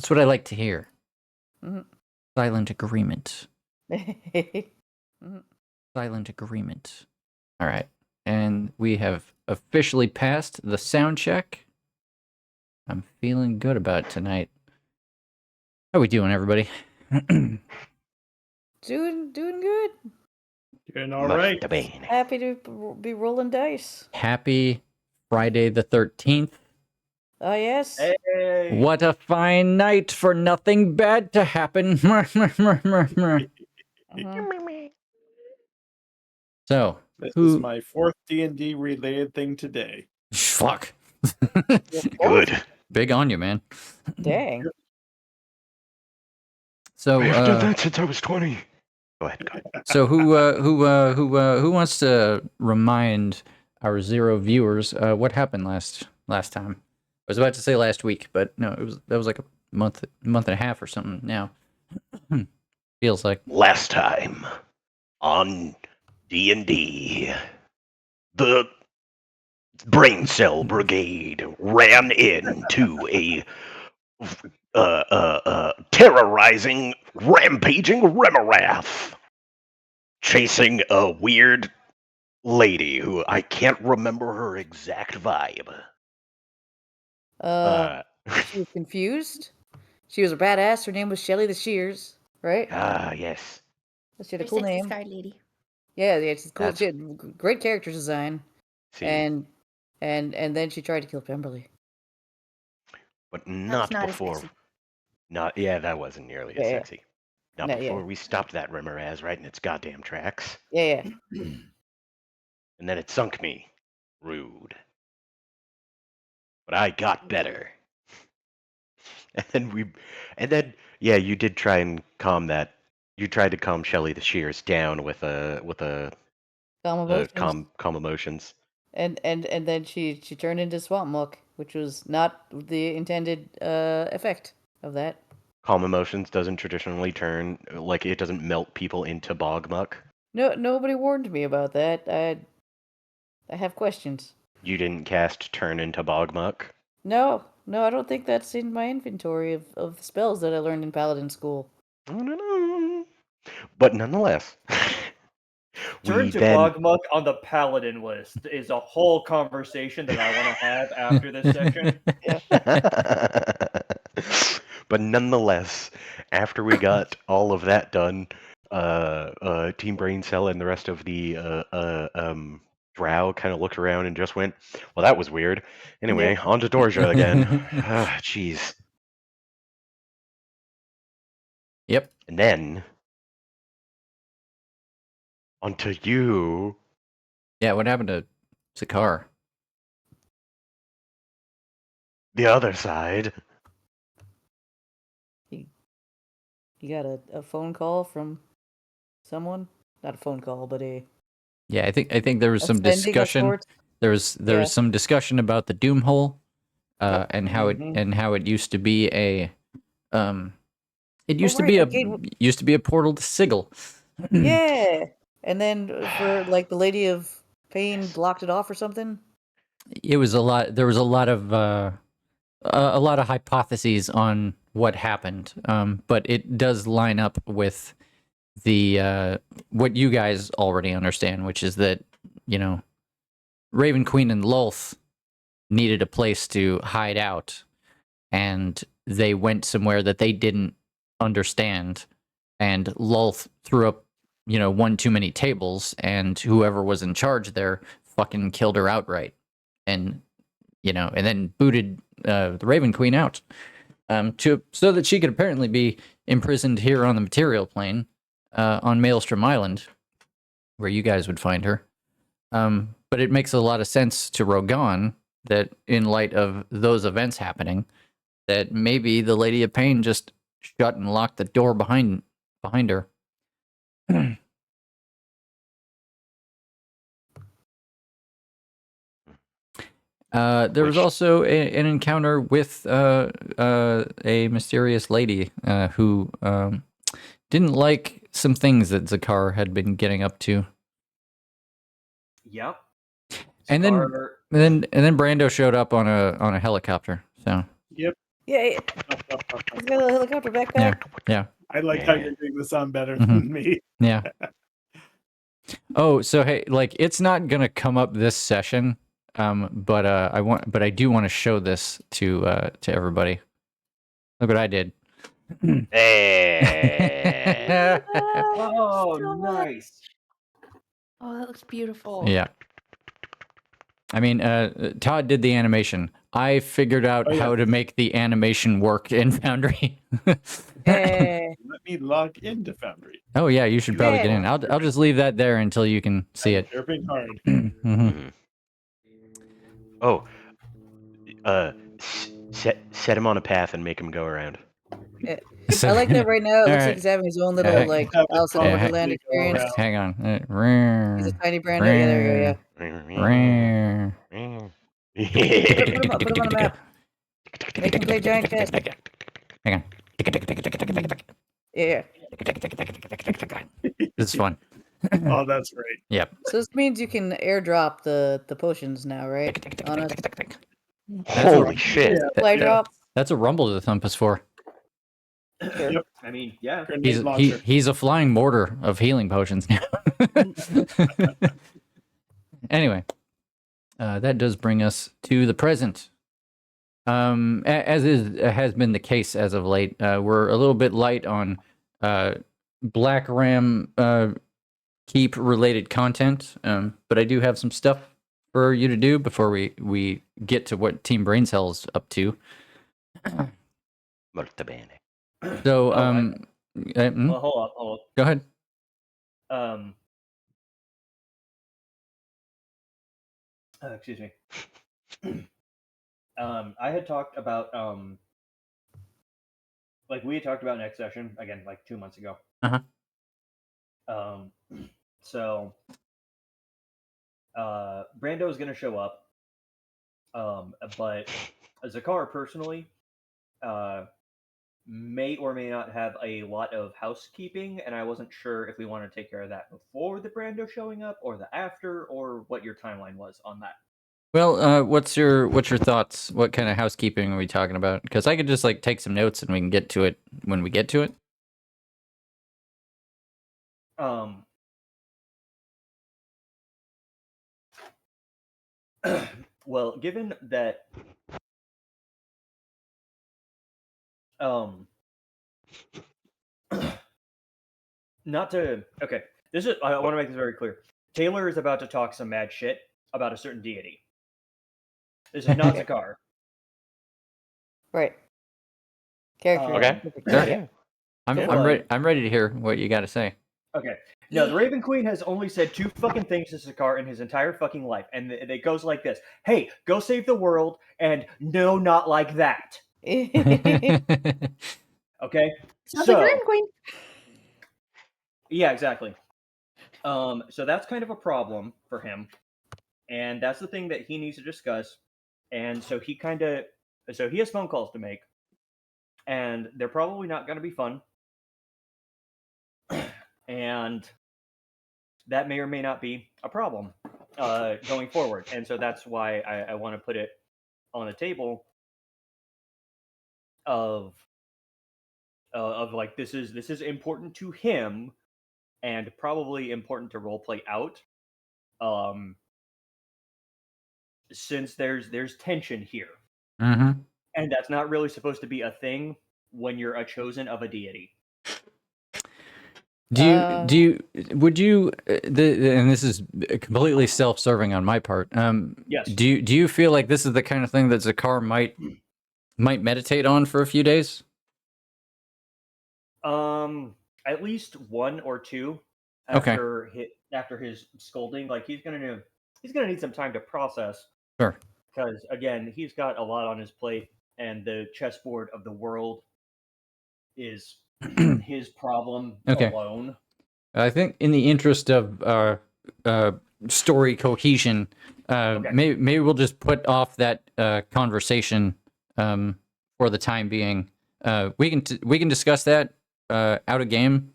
That's what I like to hear. Mhm. Silent agreement. Mhm. Silent agreement. All right. And we have officially passed the sound check. I'm feeling good about tonight. How we doing, everybody? Doing good. Doing all right. Happy to be rolling dice. Happy Friday the 13th. Oh yes. Hey. What a fine night for nothing bad to happen. Mhm. So, This is who... my fourth D&D related thing today. Fuck. Good. Big on you, man. Dang. So, I have done that since I was 20. Go ahead. So who wants to remind our zero viewers what happened last time? I was about to say last week, but no, that was like a month and a half or something now. Feels like. Last time on D&D, the Brain Cell Brigade ran into a terrorizing, rampaging Remorath, chasing a weird lady who I can't remember her exact vibe. She was confused. She was a badass. Her name was Shelly the Shears, right? Yes. She had a Very cool sexy name. scarred lady. Yeah, she's cool. That's- She had great character design. See, And then she tried to kill Pemberley. but That's not not as before. sexy. That wasn't nearly as Yeah. sexy. Not No, before yeah. we stopped that Remoraz right in its goddamn tracks. Yeah. And then it sunk me. Rude. But I got better. And then you did try and calm that. You tried to calm Shelly the Shears down with a Calm emotions. calm emotions. And then she turned into Swamp Muck, which was not the intended effect of that. Calm emotions doesn't traditionally turn like it doesn't melt people into bog muck. No, nobody warned me about that. I have questions. You didn't cast turn into bog muck. No, I don't think that's in my inventory of spells that I learned in Paladin school. I don't know. But nonetheless. Turn to Bogmuck on the Paladin list is a whole conversation that I want to have after this session. But nonetheless, after we got all of that done, Team Brain Cell and the rest of the Drow kind of looked around and just went, well, that was weird. Anyway, on to Dorja again. Jeez. Yep. And then, onto you. Yeah, what happened to Zakar? The other side. You got a phone call from someone? Not a phone call, but a... Yeah, I think there was some sending of discussion. sorts? There was some discussion about the Doom Hole, Yep. and how it used to be a it used right, used to be a portal to Sigil. Yeah. And then for like the Lady of Pain blocked it off or something? It was a lot. There was a lot of hypotheses on what happened, but it does line up with the what you guys already understand, which is that Raven Queen and Lolth needed a place to hide out, and they went somewhere that they didn't understand, and Lolth threw up one too many tables, and whoever was in charge there fucking killed her outright, and then booted the Raven Queen out, so that she could apparently be imprisoned here on the material plane, on Maelstrom Island, where you guys would find her. But it makes a lot of sense to Rogan that, in light of those events happening, that maybe the Lady of Pain just shut and locked the door behind her. There was also an encounter with a mysterious lady who didn't like some things that Zakar had been getting up to. Yep. And then Brando showed up on a helicopter. So. Yep. Yeah, he's got a helicopter backpack. Yeah. I like how Yeah. you're doing the sound better Mhm. than me. Yeah. Oh, so hey, like it's not gonna come up this session, but I do want to show this to everybody. Look what I did. Hey. Oh, So much. nice. Oh, that looks beautiful. Yeah. I mean, Todd did the animation. I figured out Oh, yeah. how to make the animation work in Foundry. Hey. Let me log into Foundry. Oh yeah, you should probably get Yeah. in. I'll just leave that there until you can see it. Chirping hard. Mhm. Mhm. Oh, set him on a path and make him go around. I like that right now. It looks like Alright. he's having his own little Hey. like Have it Alice in Yeah, Wonderland constantly go experience. around. Hang on. He's a tiny Brando. Yeah, there we go. Yeah. Put him on a map. Make him play giant chess. Hang on. Yeah. This is fun. Oh, that's great. Yep. So this means you can airdrop the potions now, right? On us. Holy shit! Fly Yeah. drop. That's a rumble to thump us for. Sure. Yep. I mean, yeah. Grenade launcher. He's a flying mortar of healing potions now. Anyway, that does bring us to the present. As has been the case as of late, we're a little bit light on Black Ram keep related content, but I do have some stuff for you to do before we get to what Team Brain Cell's up to. Molto bene. So, Well, hold go ahead. up. Excuse me. I had talked about like we had talked about next session again, like 2 months ago. So Brando is gonna show up. But Zakar personally may or may not have a lot of housekeeping, and I wasn't sure if we want to take care of that before the Brando showing up or the after, or what your timeline was on that. Well, what's your thoughts? What kind of housekeeping are we talking about? Because I could just like take some notes and we can get to it when we get to it. Well, given that not to okay, this is I want to make this very clear. Taylor is about to talk some mad shit about a certain deity. This is not Zakar. Right. Character. Okay. Sure. Yeah. I'm ready to hear what you got to say. Okay. No, the Raven Queen has only said 2 fucking things to Zakar in his entire fucking life, and it goes like this: "Hey, go save the world," and "No, not like that." Okay. Sounds like Raven Queen. Yeah, exactly. So that's kind of a problem for him, and that's the thing that he needs to discuss. And so he has phone calls to make, and they're probably not going to be fun. And that may or may not be a problem going forward. And so that's why I want to put it on a table of like this is important to him and probably important to roleplay out. Since there's tension here. Mm-hmm. And that's not really supposed to be a thing when you're a chosen of a deity. Would you and this is completely self-serving on my part. Yes. Do you feel like this is the kind of thing that Zakar might meditate on for a few days? At least 1 or 2 after his scolding. Like he's gonna need some time to process. Sure. Because again, he's got a lot on his plate, and the chessboard of the world is his problem alone. I think in the interest of story cohesion, maybe we'll just put off that conversation for the time being. We can discuss that out of game.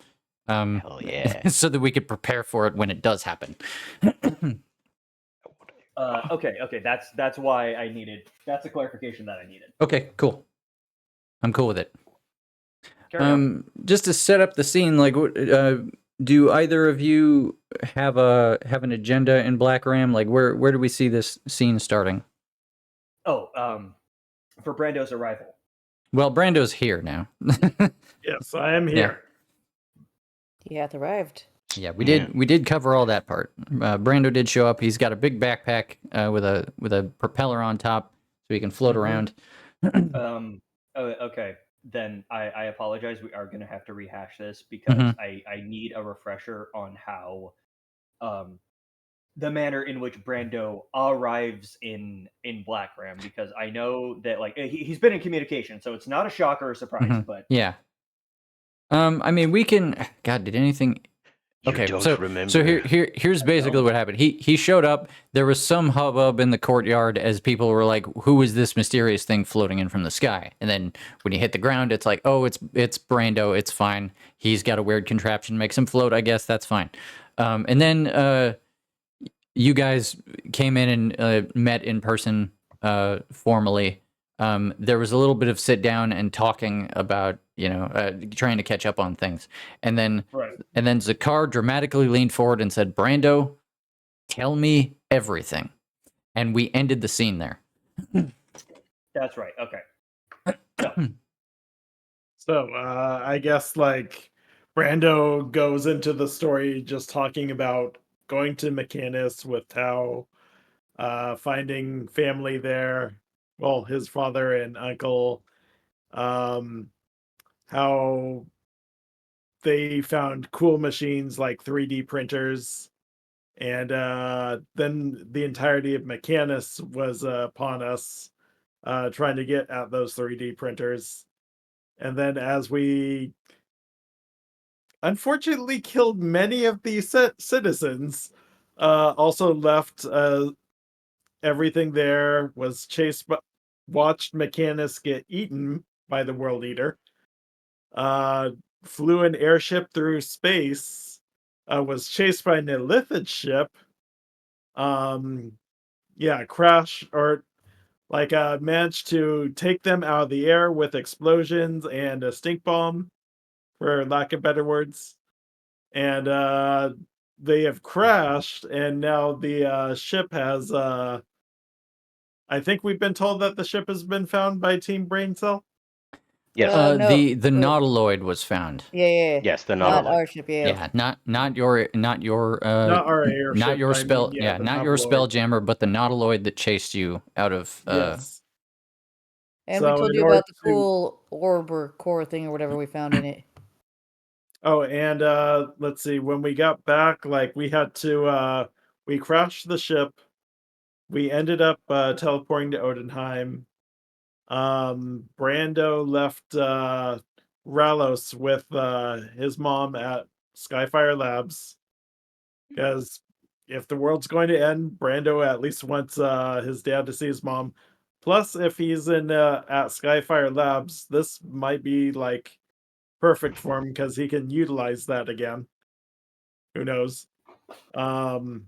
Hell yeah. So that we could prepare for it when it does happen. Okay. That's why I needed. That's the clarification that I needed. Okay, cool. I'm cool with it. Carry on. Just to set up the scene, like, do either of you have an agenda in Black Ram? Like, where do we see this scene starting? Oh, for Brando's arrival. Well, Brando's here now. Yes, I am here. He hath arrived. Yeah, we did cover all that part. Brando did show up. He's got a big backpack with a propeller on top, so he can float around. Oh, okay. Then I apologize. We are going to have to rehash this because I need a refresher on how the manner in which Brando arrives in Black Ram, because I know that like he's been in communication, so it's not a shock or a surprise. But yeah, I mean, we can. God, did anything? Okay, so here's basically what happened. He showed up. There was some hubbub in the courtyard as people were like, "Who is this mysterious thing floating in from the sky?" And then when he hit the ground, it's like, "Oh, it's Brando. It's fine. He's got a weird contraption makes him float. I guess that's fine." And then you guys came in and met in person formally. There was a little bit of sit down and talking about, trying to catch up on things. And then Zakar dramatically leaned forward and said, "Brando, tell me everything." And we ended the scene there. That's right. Okay. So I guess like Brando goes into the story just talking about going to Mechanus with Tao, finding family there. Well, his father and uncle. How they found cool machines like 3D printers, and then the entirety of Mechanus was upon us, trying to get at those 3D printers. And then as we unfortunately killed many of the citizens, also left everything there, was chased by, watched Mechanus get eaten by the World Eater, flew an airship through space, was chased by an Illithid ship, crash, or like managed to take them out of the air with explosions and a stink bomb, for lack of better words. And they have crashed, and now the ship has I think we've been told that the ship has been found by Team Brain Cell. Yes. No. The Nautiloid was found. Yeah. Yes, the Not Nautiloid. our ship, Yeah, not your Not our airship. not your I spell. mean, Yeah, the not your Nautiloid. spelljammer, but the Nautiloid that chased you out of. Yes. And So we told in you order about the cool orb or core thing or whatever we found in it. Oh, and let's see, when we got back, like we had to we crashed the ship. We ended up teleporting to Odenheim. Brando left Ralos with his mom at Skyfire Labs, because if the world's going to end, Brando at least wants his dad to see his mom. Plus, if he's in at Skyfire Labs, this might be like perfect for him because he can utilize that again. Who knows? But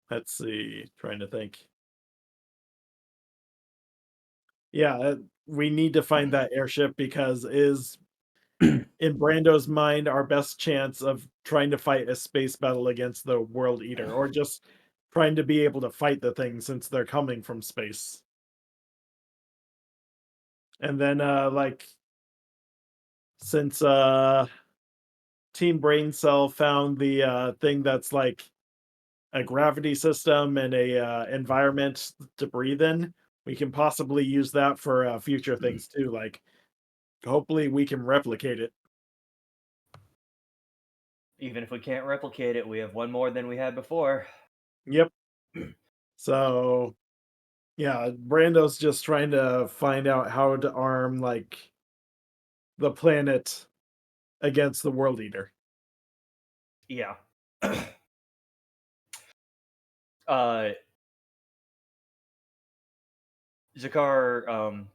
let's see, trying to think. Yeah, we need to find that airship, because is in Brando's mind our best chance of trying to fight a space battle against the World Eater, or just trying to be able to fight the thing since they're coming from space. And then like since Team Brain Cell found the thing that's like a gravity system and a environment to breathe in, we can possibly use that for future things too. Like, hopefully, we can replicate it. Even if we can't replicate it, we have one more than we had before. Yep. So, yeah, Brando's just trying to find out how to arm like the planet against the World Eater. Yeah. Zakar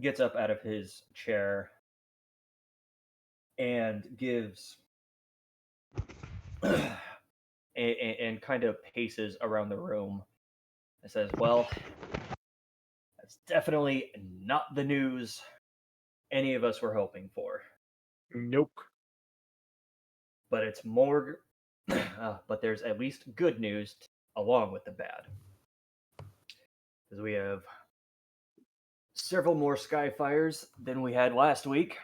gets up out of his chair and gives and kind of paces around the room and says, "Well, That's definitely not the news any of us were hoping for. Nope. But it's more. But there's at least good news along with the bad. Because we have several more Skyfires than we had last week.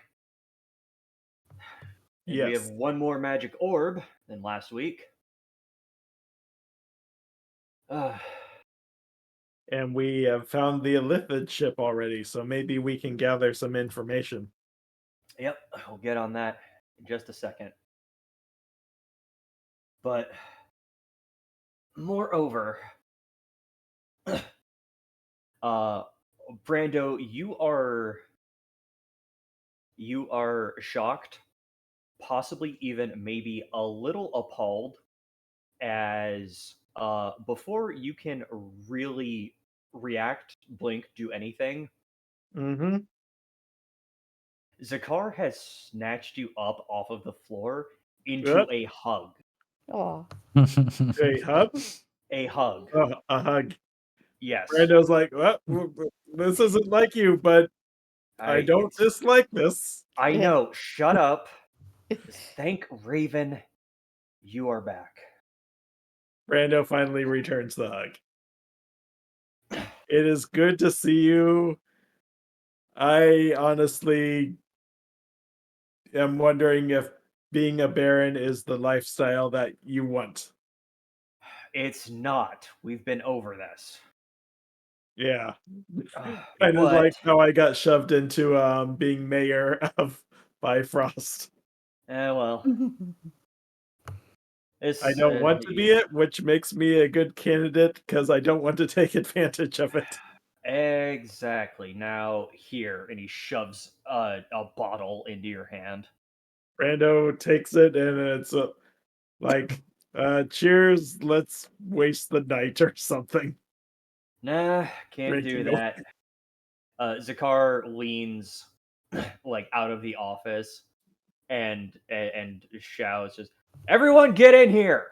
And we have Yes. one more magic orb than last week. And we have found the Illithid ship already, so maybe we can gather some information. Yep, we'll get on that in just a second. But moreover, Brando, you are shocked, possibly even maybe a little appalled, as before you can really react, blink, do anything, Mm-hmm. Zakar has snatched you up off of the floor into Good. a hug. Oh, A hug? A hug. A hug. Yes. Brando's like, well, this isn't like you, but I don't dislike this. I know. Shut up. Thank Raven. You are back. Brando finally returns the hug. It is good to see you. I honestly am wondering if being a Baron is the lifestyle that you want. It's not. We've been over this. Yeah. Ugh, Kind of but- like how I got shoved into being mayor of Bifrost. Well. I don't want to be it, which makes me a good candidate because I don't want to take advantage of it. Exactly. Now, here. And he shoves a bottle into your hand. Brando takes it and it's like, cheers, let's waste the night or something. Nah, can't Drinking do that. Zakar leans like out of the office and shouts, "Just everyone, get in here!"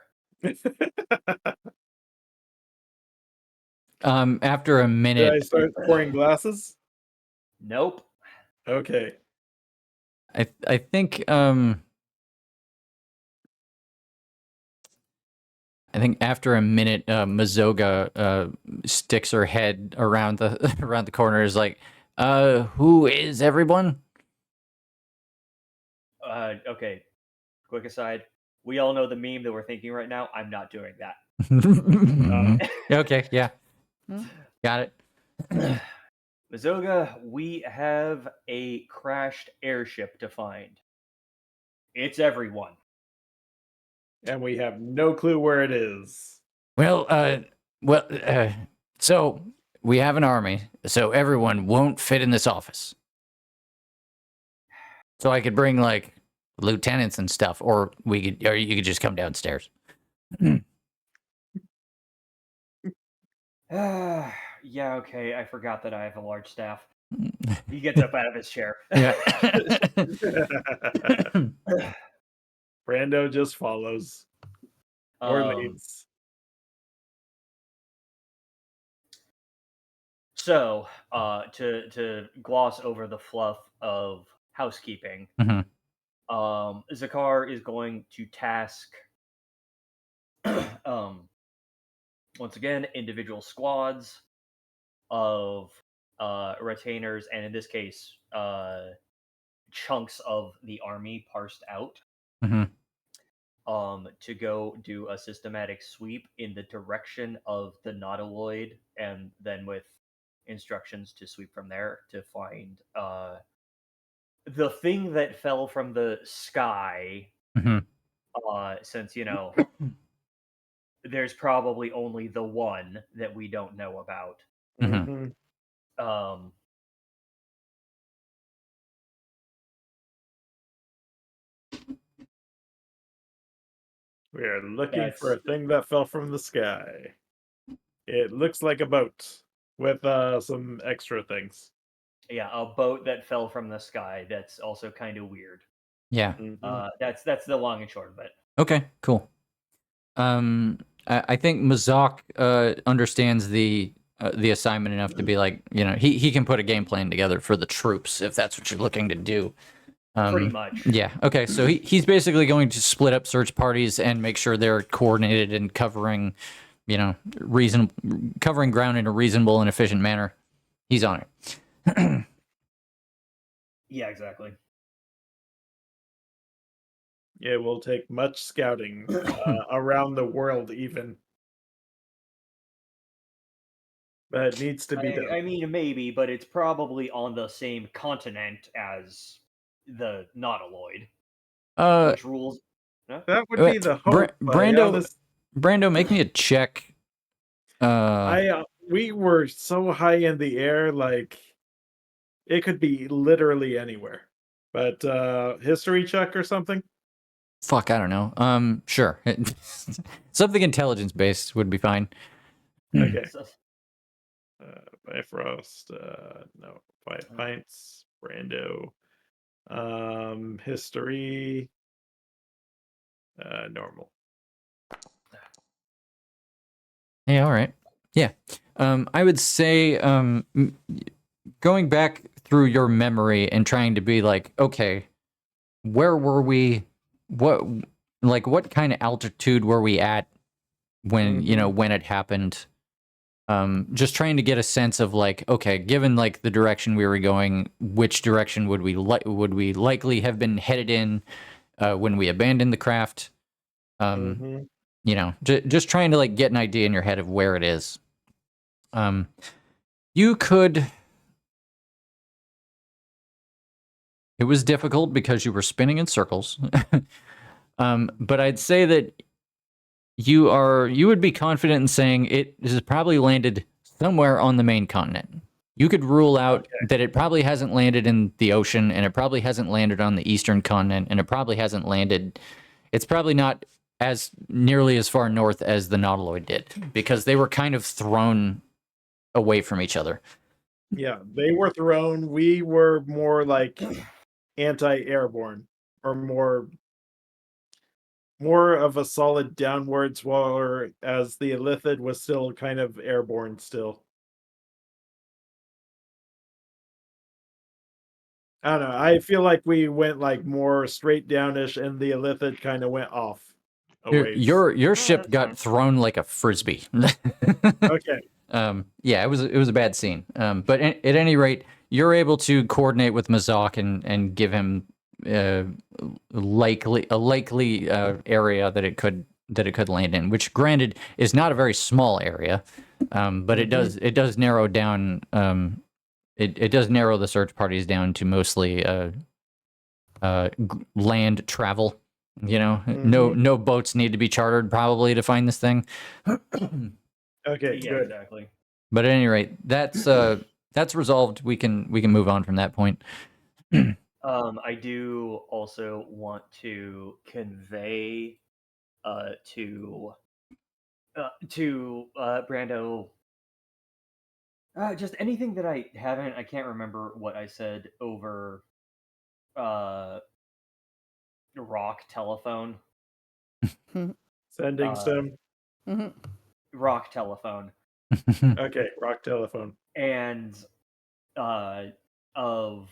After a Did minute, I start pouring glasses? Nope. Okay. I think after a minute, Mazoga sticks her head around the around the corner. Is like, who is everyone? Okay. Quick aside. We all know the meme that we're thinking right now. I'm not doing that. Okay, yeah, got it. Mazoga, we have a crashed airship to find. It's everyone. And we have no clue where it is. Well, so we have an army, so everyone won't fit in this office. So I could bring like lieutenants and stuff, or you could just come downstairs. Yeah, okay. I forgot that I have a large staff. He gets up out of his chair. Yeah. Brando just follows. Or leads. So, to gloss over the fluff of housekeeping, Mhm. Zakar is going to task, once again, individual squads of retainers, and in this case, chunks of the army parsed out, Mhm. to go do a systematic sweep in the direction of the nautiloid, and then with instructions to sweep from there to find the thing that fell from the sky. Mhm. Since there's probably only the one that we don't know about. Mhm. We are looking for a thing that fell from the sky. It looks like a boat with some extra things. Yeah, a boat that fell from the sky. That's also kind of weird. Yeah. That's the long and short of it. Okay. Cool. I think Mazak understands the the assignment enough to be like, he can put a game plan together for the troops if that's what you're looking to do. Pretty much. Yeah. Okay. So he's basically going to split up search parties and make sure they're coordinated and covering, covering ground in a reasonable and efficient manner. He's on it. Yeah, exactly. It will take much scouting around the world, even. But it needs to be done. I mean, maybe, but it's probably on the same continent as the Nautiloid, which rules. No? That would be the hope. Brando, make me a check. We were so high in the air, like it could be literally anywhere. But history check or something? Fuck, I don't know. Sure. Something intelligence based would be fine. Okay. Bifrost, no, 5 pints, Brando. History, normal. Yeah, all right. Yeah. I would say going back through your memory and trying to be like, okay, where were we? What kind of altitude were we at when, when it happened? Just trying to get a sense of like, okay, given like the direction we were going, which direction would we likely have been headed in when we abandoned the craft? Just trying to like get an idea in your head of where it is. You could. It was difficult because you were spinning in circles, but I'd say that you would be confident in saying it has probably landed somewhere on the main continent. You could rule out that it probably hasn't landed in the ocean, and it probably hasn't landed on the eastern continent, and it probably hasn't landed. It's probably not as nearly as far north as the Nautiloid did, because they were kind of thrown away from each other. Yeah, they were thrown. We were more like anti-airborne, or more of a solid downwards, whereas the Illithid was still kind of airborne still. I don't know. I feel like we went like more straight downish, and the Illithid kind of went off. Your ship got thrown like a frisbee. Okay. Yeah, it was a bad scene. But at any rate, you're able to coordinate with Mazak and give him a likely area that it could land in, which granted is not a very small area, but it does narrow down. It does narrow the search parties down to mostly land travel. No boats need to be chartered probably to find this thing. Okay, Yeah, good. exactly. But at any rate, that's resolved. We can move on from that point. I do also want to convey to Brando just anything that I can't remember what I said over rock telephone. Sending some. Rock telephone. Okay, rock telephone. And of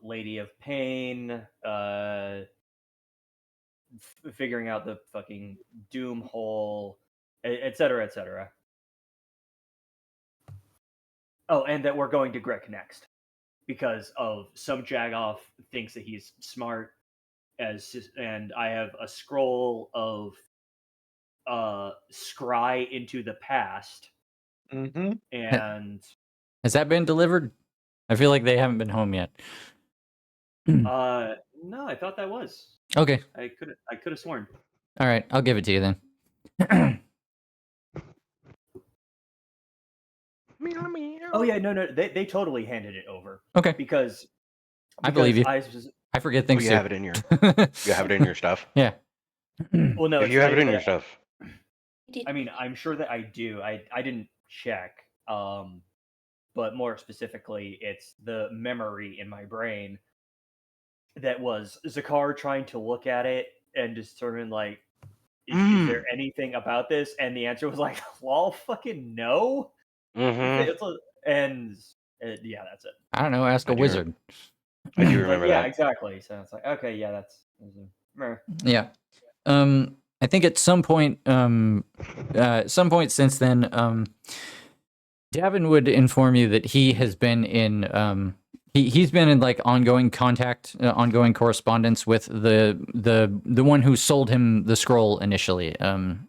Lady of Pain, figuring out the fucking doom hole, etc., etc. Oh, and that we're going to Greg next because of some jagoff thinks that he's smart, and I have a scroll of scry into the past. And has that been delivered? I feel like they haven't been home yet. No, I thought that was. Okay. I could have sworn. All right, I'll give it to you then. Oh yeah, no, they totally handed it over. Okay. Because I believe you. I forget things. You too. have it in your. You have it in your stuff. Yeah. Well, no, If you have it in your stuff. I mean, I'm sure that I do. I didn't check. But more specifically, it's the memory in my brain that was Zakar trying to look at it and determine like, is there anything about this? And the answer was like, lol, fucking no. Mm-hmm. And yeah, that's it. I don't know. Ask a wizard. I do remember yeah, that. exactly. So it's like, okay, yeah, that's Yeah. I think at some point since then, Davin would inform you that he has been in he's been in like ongoing contact, ongoing correspondence with the one who sold him the scroll initially, Finian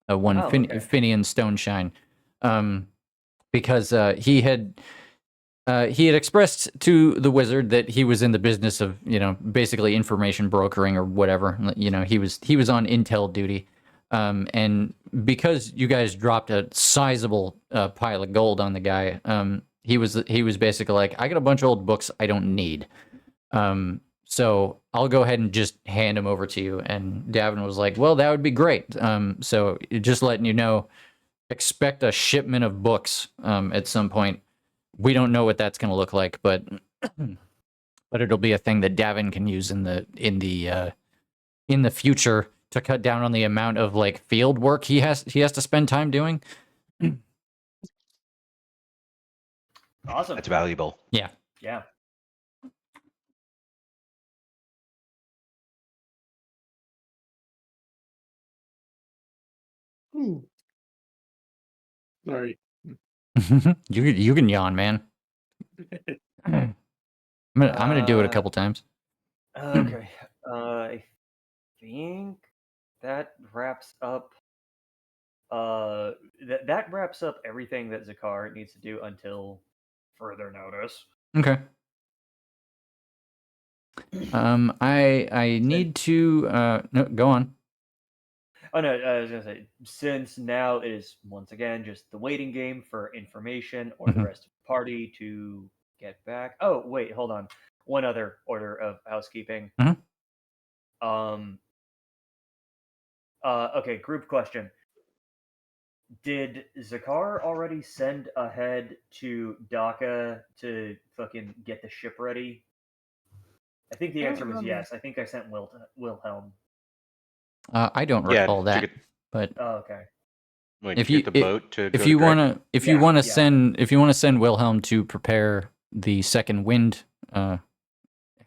Stoneshine, because he had expressed to the wizard that he was in the business of, basically information brokering or whatever. He was on intel duty. And because you guys dropped a sizable pile of gold on the guy, he was basically like, I got a bunch of old books I don't need. So I'll go ahead and just hand them over to you. And Davin was like, well, that would be great. So just letting you know, expect a shipment of books at some point. We don't know what that's going to look like, but it'll be a thing that Davin can use in the future to cut down on the amount of like field work he has to spend time doing. awesome. That's valuable. Yeah. Yeah. Sorry. you can yawn, man. I'm gonna do it a couple times. Okay. I think that wraps up. That wraps up everything that Zakar needs to do until further notice. Okay. I need to no, go on. Oh no, I was gonna say, since now it is once again just the waiting game for information or the rest of the party to get back. Oh wait, hold on. One other order of housekeeping. Okay, group question. Did Zakar already send ahead to Dhaka to fucking get the ship ready? I think the answer was yes. I think I sent Wilhelm. I don't recall that, but okay. Like if you get the boat to if you want to send Wilhelm to prepare the second wind, have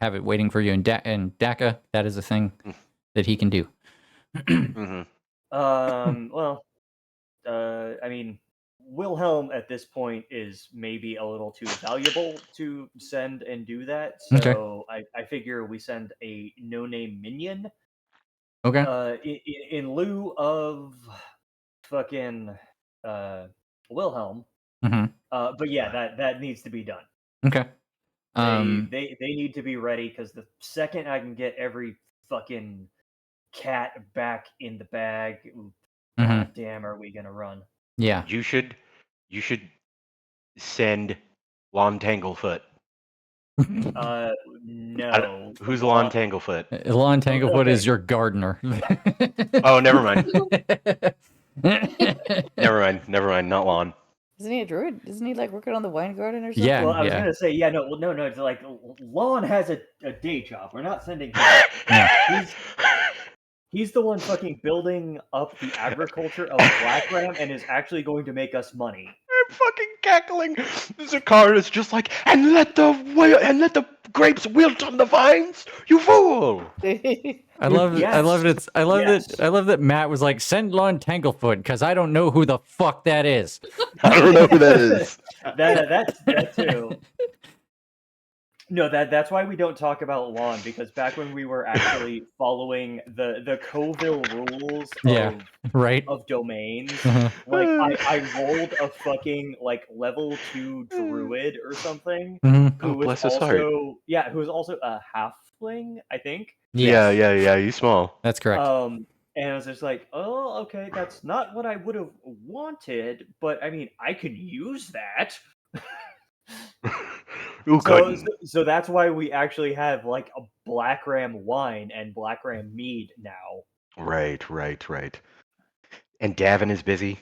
it waiting for you in Dhaka, that is a thing that he can do. Well, I mean, Wilhelm at this point is maybe a little too valuable to send and do that. So I figure we send a no-name minion. Okay. In lieu of fucking Wilhelm. But yeah, that needs to be done. Okay. They need to be ready because the second I can get every fucking cat back in the bag, god damn, are we gonna run? Yeah. You should send Lon Tanglefoot. No. Who's Lon Tanglefoot? Lon Tanglefoot is your gardener. Oh, never mind. Never mind. Not Lon. Isn't he a druid? Isn't he like working on the wine garden or something? Yeah. Well, I was gonna say, yeah, no. It's like Lon has a day job. We're not sending him. He's the one fucking building up the agriculture of Black Ram and is actually going to make us money. I'm fucking cackling. Zakar is just like, and let the grapes wilt on the vines, you fool. I love that Matt was like, send Lon Tanglefoot because I don't know who the fuck that is. I don't know who that is. that too. No, that's why we don't talk about Lon, because back when we were actually following the Coville rules of domains, like I rolled a fucking like level 2 druid or something who was also a halfling, I think. Yes. Yeah, he's small. That's correct. And I was just like, oh, okay, that's not what I would have wanted, but I mean, I could use that. So that's why we actually have like a Black Ram wine and Black Ram mead now. Right. And Davin is busy?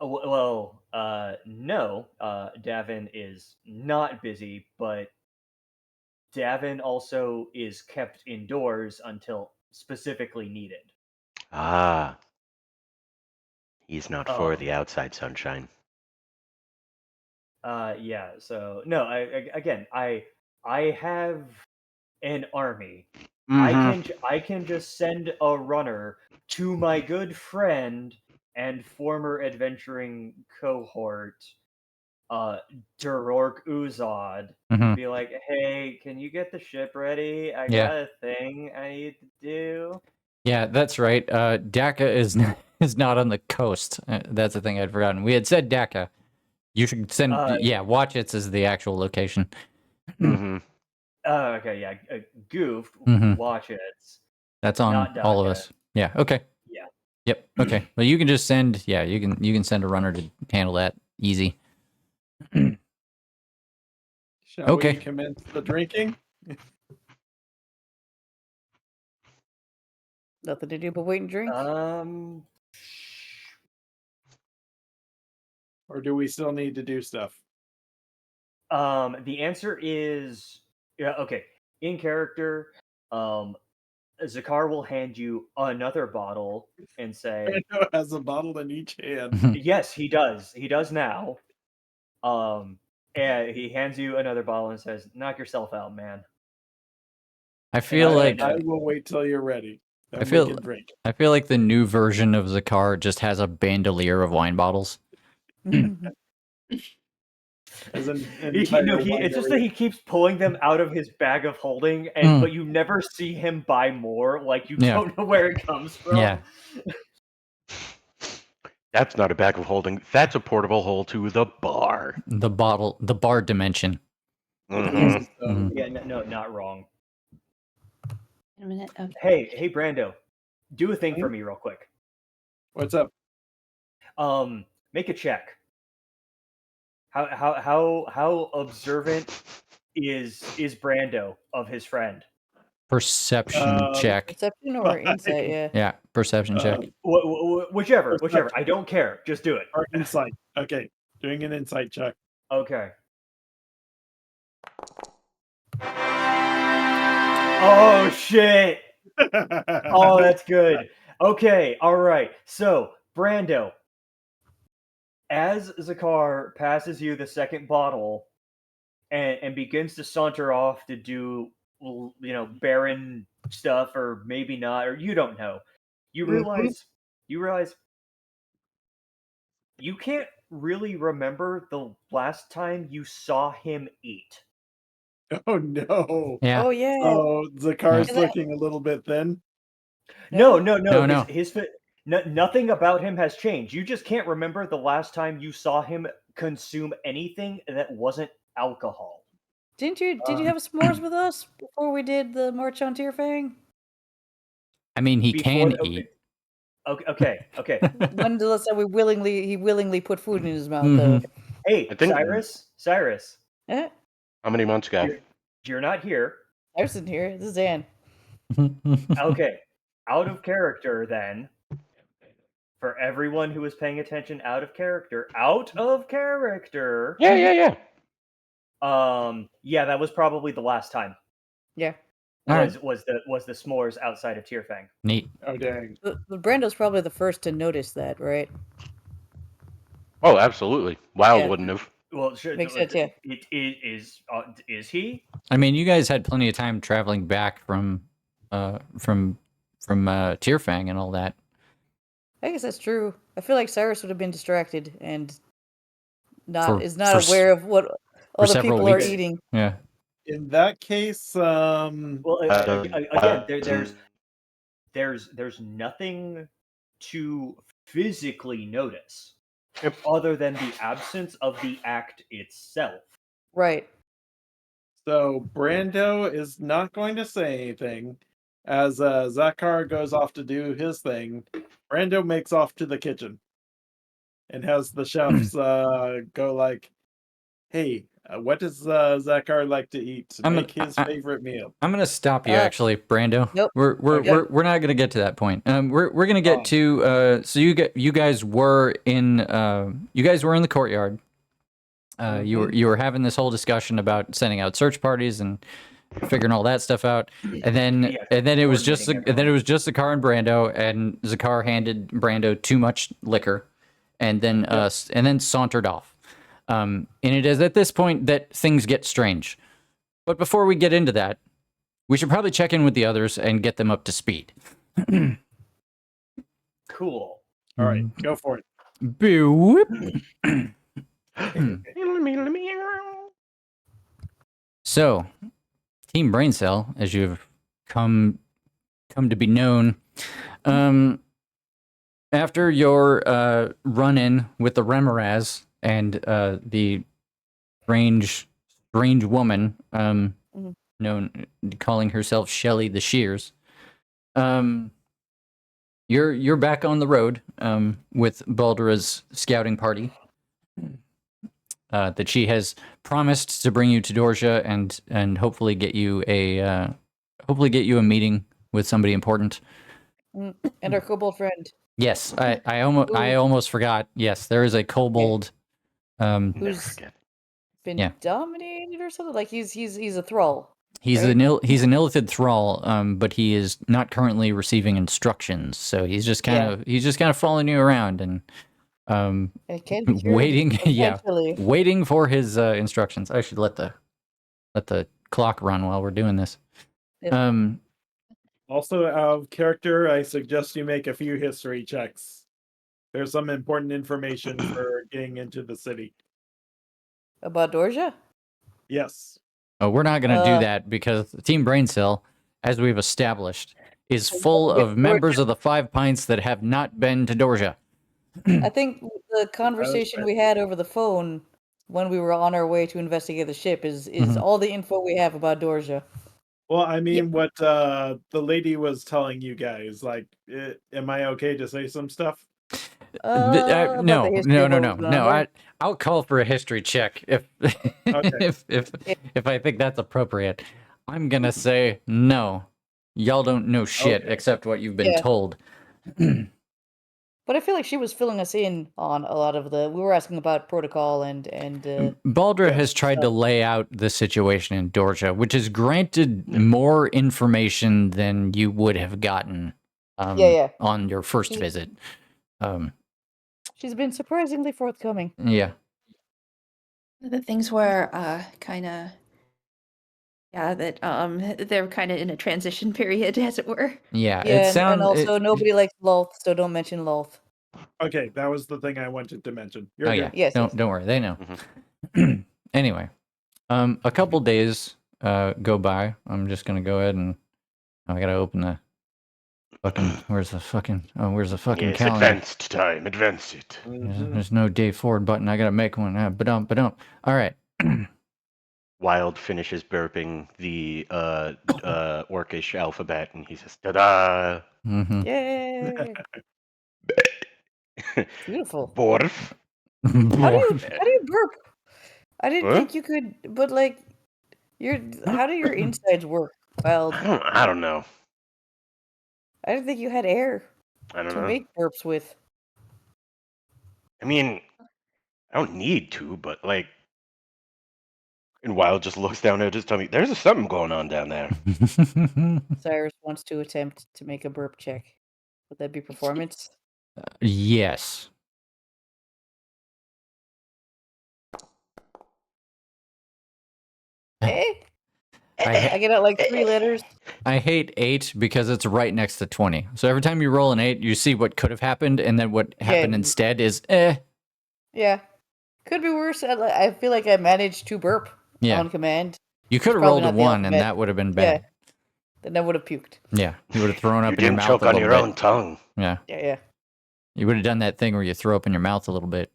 Well, no. Davin is not busy, but Davin also is kept indoors until specifically needed. Ah, he's not for Oh. the outside sunshine. Yeah. So no, I have an army. I can just send a runner to my good friend and former adventuring cohort, Durork Uzod. Mhm. Be like, hey, can you get the ship ready? I Yeah. got a thing I need to do. Yeah, that's right. Daka is not on the coast. That's the thing I'd forgotten. We had said Daka. You should send. Watchits is the actual location. Mm-hmm. Okay, yeah, goofed. Mhm. Watch it. That's on Not all of Daka. us. Yeah. Okay. Yeah. Yep. Okay. Well, you can just send. Yeah, you can send a runner to handle that easy. Shall Okay. we commence the drinking? Nothing to do but wait and drink. Or do we still need to do stuff? The answer is yeah. Okay, in character, Zakar will hand you another bottle and say, Brando has a bottle in each hand. "Yes, he does. He does now." And he hands you another bottle and says, "Knock yourself out, man." I feel like I will wait till you're ready. Then I feel- we can drink. I feel like the new version of Zakar just has a bandolier of wine bottles. As an It's just that he keeps pulling them out of his bag of holding, and but you never see him buy more. Like you Yeah. don't know where it comes from. Yeah. That's not a bag of holding. That's a portable hole to the bar. The bar dimension. Mhm. Mhm. Yeah, no, not wrong. In a minute. Okay. Hey, Brando, do a thing for me real quick. What's up? Make a check. How observant is Brando of his friend? Perception check. Perception or insight? Yeah. Yeah, perception check. Whichever. I don't care. Just do it. Or insight. Okay, doing an insight check. Okay. Oh shit! Oh, that's good. Okay, all right. So, Brando, as Zakar passes you the second bottle and begins to saunter off to do, barren stuff, or maybe not, or you don't know, you realize you can't really remember the last time you saw him eat. Oh no. Yeah. Oh yeah. So Zakar's Yeah. looking a little bit thin. No. No. His nothing about him has changed. You just can't remember the last time you saw him consume anything that wasn't alcohol. Did you have s'mores with us before we did the March on Tierfang? I mean, he can eat. Okay. When the last time he willingly put food in his mouth Mhm. though? Hey, I think- Cyrus, Eh? How many months ago? you're not here. I was in here. This is Dan. Okay, out of character then. For everyone who is paying attention, out of character. Yeah. Yeah, that was probably the last time. Yeah. Was the s'mores outside of Tierfang. Neat. Oh dang. But Brando's probably the first to notice that, right? Oh, absolutely. Wild Yeah. wouldn't have. Well, sure. Makes sense, yeah. Is he? I mean, you guys had plenty of time traveling back from Tierfang and all that. I guess that's true. I feel like Cyrus would have been distracted and is For not aware of what other several people are weeks. eating. Yeah. In that case, Well, again, there's nothing to physically notice other than the absence of the act itself. Right. so Brando is not going to say anything. As Zakar goes off to do his thing, Brando makes off to the kitchen and has the chefs go like, "Hey, what does Zakar like to eat? Make his favorite meal." I'm gonna stop you, actually, Brando. Nope. We're not gonna get to that point. We're gonna get to. So you guys were in the courtyard. You were having this whole discussion about sending out search parties and figuring all that stuff out, and then Yeah, it was just coordinating and then it was just Zakar and Brando, and Zakar handed Brando too much liquor, and then sauntered off. And it is at this point that things get strange. But before we get into that, we should probably check in with the others and get them up to speed. Cool. All right, go for it. Boop. So, Team Brain Cell, as you've come to be known, after your run-in with the Remoraz and the strange woman, known calling herself Shelly the Shears, you're back on the road with Baldra's scouting party. That she has promised to bring you to Dorja and hopefully get you a meeting with somebody important. And our kobold friend. Yes, I almost forgot. Yes, there is a kobold who's been dominated or something. Like he's a thrall. He's right? he's an illithid thrall, but he is not currently receiving instructions. So he's just kind of following you around and it can be cured waiting. eventually. Waiting for his instructions. I should let the clock run while we're doing this. Yep. Also, out of character, I suggest you make a few history checks. There's some important information for getting into the city. About Dorja? Yes. Oh, we're not going to do that because Team Brain Cell, as we've established, is full of members of the Five Pints that have not been to Dorja. I think the conversation we had over the phone when we were on our way to investigate the ship is all the info we have about Dorja. Well, I mean, what the lady was telling you guys, like, am I okay to say some stuff? No. I'll call for a history check if if I think that's appropriate. I'm gonna say no. Y'all don't know shit except what you've been told. But I feel like she was filling us in on a lot of we were asking about protocol and Baldra has tried to lay out the situation in Dorja, which has granted more information than you would have gotten on your first visit. She's been surprisingly forthcoming. Yeah. The things were kind of they're kind of in a transition period, as it were. Yeah, and also nobody likes Lolth, so don't mention Lolth. Okay, that was the thing I wanted to mention. You're good. Yes, don't worry, they know. Anyway, a couple days go by. I'm just gonna go ahead and I gotta open the fucking where's the fucking calendar? Advanced time, advance it. There's no day forward button. I gotta make one. All right. Wild finishes burping the orcish alphabet, and he says, "Ta-da!" Yay! Beautiful. Borf. How do you burp? I didn't think you could, but like, how do your insides work? Wild. I don't know. I didn't think you had air to make burps with. I mean, I don't need to, but like. And Wild just looks down at his tummy. There's something going on down there. Cyrus wants to attempt to make a burp check. Would that be performance? Yes. I get out like 3 letters. I hate 8 because it's right next to 20. So every time you roll an 8, you see what could have happened, and then what happened instead is Yeah. Could be worse. I feel like I managed to burp on command. You could have rolled a 1, and that would have been bad. Yeah. Then I would have puked. Yeah. You would have thrown up in your mouth choke a little on your bit. own tongue. Yeah. Yeah. You would have done that thing where you throw up in your mouth a little bit.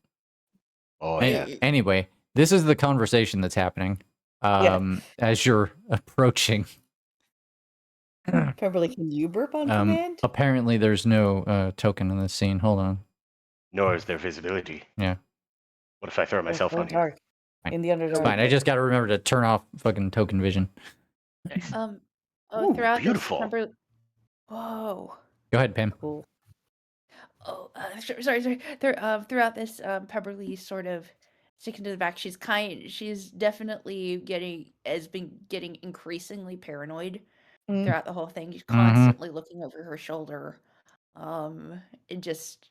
Oh, yeah. Anyway, this is the conversation that's happening as you're approaching. Pemberley, can you burp on command? Apparently, there's no token in this scene. Hold on. Nor is there visibility. Yeah. What if I throw myself on here? In the Underdark. It's fine. I just got to remember to turn off fucking token vision. Throughout beautiful. this Whoa. Go ahead, Pam. Cool. Oh, sorry. Throughout this, Pemberley sort of sticking to the back. She's definitely been getting increasingly paranoid Mm. throughout the whole thing. She's Mhm. constantly looking over her shoulder, and just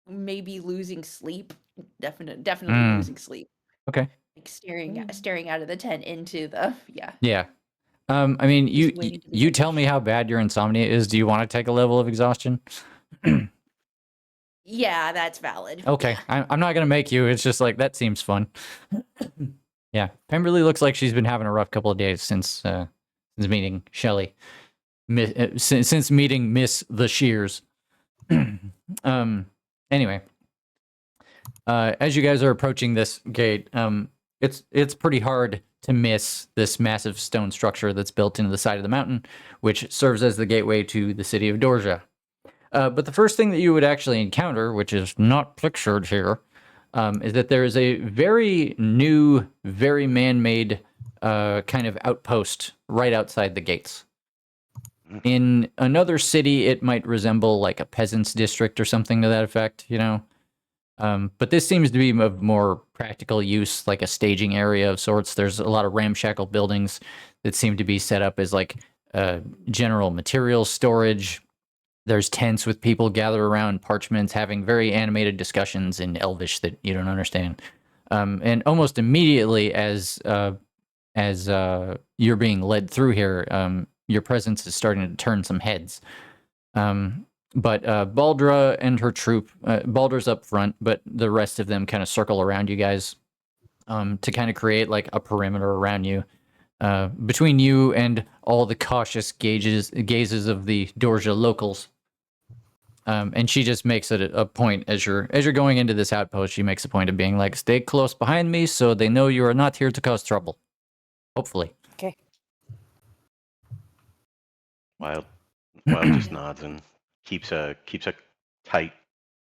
maybe losing sleep. Definitely Mm. losing sleep. Okay. Like staring out of the tent into the Yeah. I mean, Just waiting to be you like, tell me how bad your insomnia is. Do you want to take a level of exhaustion? yeah, that's valid. Okay, I'm not gonna make you. It's just like that seems fun. Yeah, Pemberley looks like she's been having a rough couple of days since meeting Shelly, since meeting Miss the Shears. Anyway, as you guys are approaching this gate, it's pretty hard to miss this massive stone structure that's built into the side of the mountain, which serves as the gateway to the city of Dorja. But the first thing that you would actually encounter, which is not pictured here, is that there is a very new, very man-made kind of outpost right outside the gates. In another city, it might resemble like a peasant's district or something to that effect, you know? But this seems to be of more practical use, like a staging area of sorts. There's a lot of ramshackle buildings that seem to be set up as like general materials storage. There's tents with people gathered around parchments having very animated discussions in Elvish that you don't understand. And almost immediately as you're being led through here, your presence is starting to turn some heads. But Baldra and her troop, Baldra's up front, but the rest of them kind of circle around you guys to kind of create like a perimeter around you. Between you and all the cautious gazes of the Dorja locals. And she just makes it a point as you're going into this outpost. She makes a point of being like, "Stay close behind me, so they know you are not here to cause trouble." Hopefully. Okay. Wild just nods and keeps a tight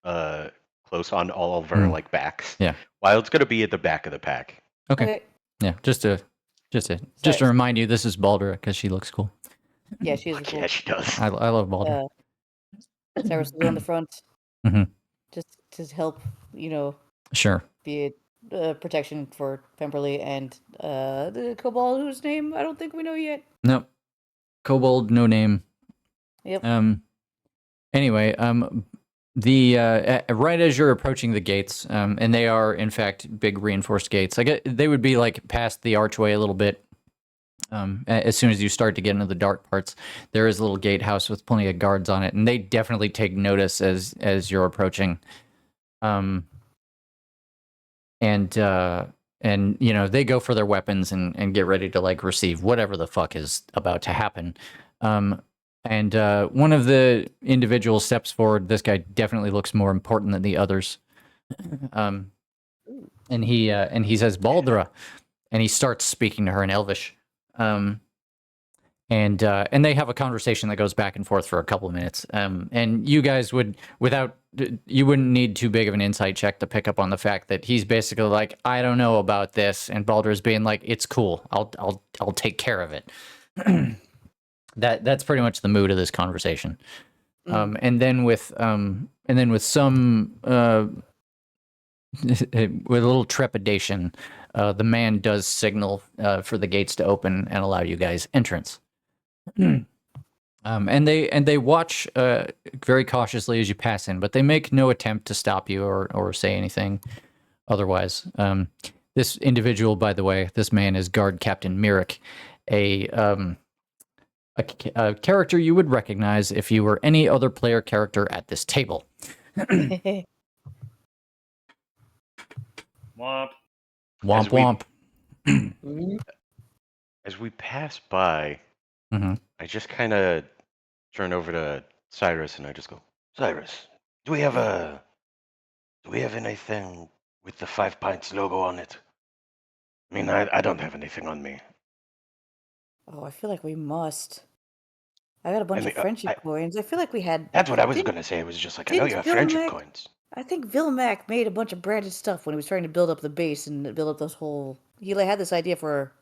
close on all of our like backs. Yeah. Wild's gonna be at the back of the pack. Okay. Yeah. Just to remind you, this is Baldra because she looks cool. Yeah, she is Fuck cool. yeah, she does. I love Baldra. Cyrus will go on the front. Mhm. Just to help, Sure. be protection for Pemberley and the kobold whose name I don't think we know yet. Nope. Kobold, no name. Yep. Anyway, the right as you're approaching the gates, and they are in fact big reinforced gates. I guess they would be like past the archway a little bit. As soon as you start to get into the dark parts, there is a little gatehouse with plenty of guards on it, and they definitely take notice as you're approaching. And you know, they go for their weapons and get ready to like receive whatever the fuck is about to happen. And one of the individuals steps forward. This guy definitely looks more important than the others. And he says, "Baldra," and he starts speaking to her in Elvish. And they have a conversation that goes back and forth for a couple of minutes. And you guys you wouldn't need too big of an insight check to pick up on the fact that he's basically like, "I don't know about this," and Baldra's being like, "It's cool. I'll take care of it." That's pretty much the mood of this conversation. And then with some with a little trepidation, the man does signal for the gates to open and allow you guys entrance. And they watch very cautiously as you pass in, but they make no attempt to stop you or say anything otherwise. This individual, by the way, this man is Guard Captain Mirik, a character you would recognize if you were any other player character at this table. Womp. Womp womp. As we pass by, I just kind of turn over to Cyrus and I just go, "Cyrus, do we have anything with the 5 Pints logo on it? I mean, I don't have anything on me." Oh, I feel like we must. I got a bunch of friendship coins. I feel like we had. That's what I was going to say. It was just like, I know you have friendship coins. I think Vilmac made a bunch of branded stuff when he was trying to build up the base and build up this whole. He had this idea for,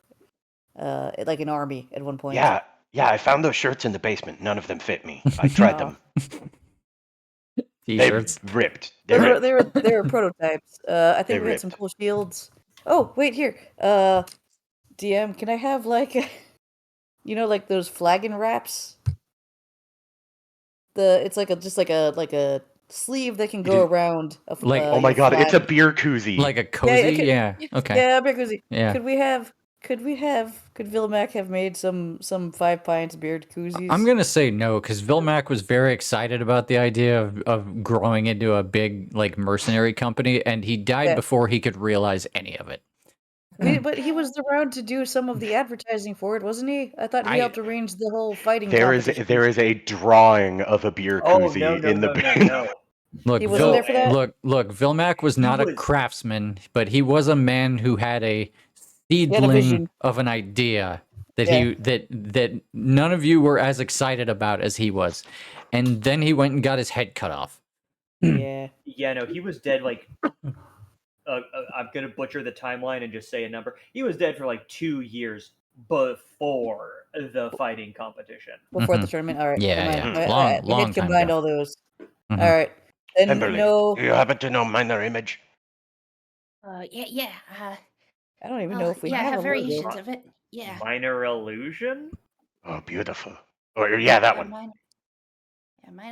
like an army at one point. Yeah, I found those shirts in the basement. None of them fit me. I tried them. T-shirts. ripped. They They're were ripped. they were prototypes. I think They we had some ripped. cool shields. Oh wait, here. DM, can I have like, like those flagon wraps? It's like a sleeve that can You go do- around Like- Oh my your god, it's a flag. beer koozie. Like a cozy? Yeah. Okay. Yeah, beer koozie. Yeah. Could Vilmac have made some 5 pints beard koozies? I'm gonna say no, because Vilmac was very excited about the idea of growing into a big like mercenary company, and he died Yeah. before he could realize any of it. But he was around to do some of the advertising for it, wasn't he? I thought he helped arrange the whole fighting competition. There is a drawing of a beer Oh koozie no in the no! Look, He wasn't there for that? Look, Vilmac was not a was- craftsman, but he was a man who had a seedling vision. of an idea that Yeah. that none of you were as excited about as he was. And then he went and got his head cut off. Yeah. Yeah, no, he was dead like. I'm gonna butcher the timeline and just say a number. He was dead for like 2 years before the fighting competition. Before the tournament. All right. Yeah, never yeah. mind. Long- We long had time combined ago. all those. Mhm. All right. Then Pemberley, no. do you happen to know Minor Image? Yeah. I don't even know if we yeah, I have have a variations logo. of it. Yeah. Minor illusion. Oh, beautiful. Oh, yeah, that one. Minor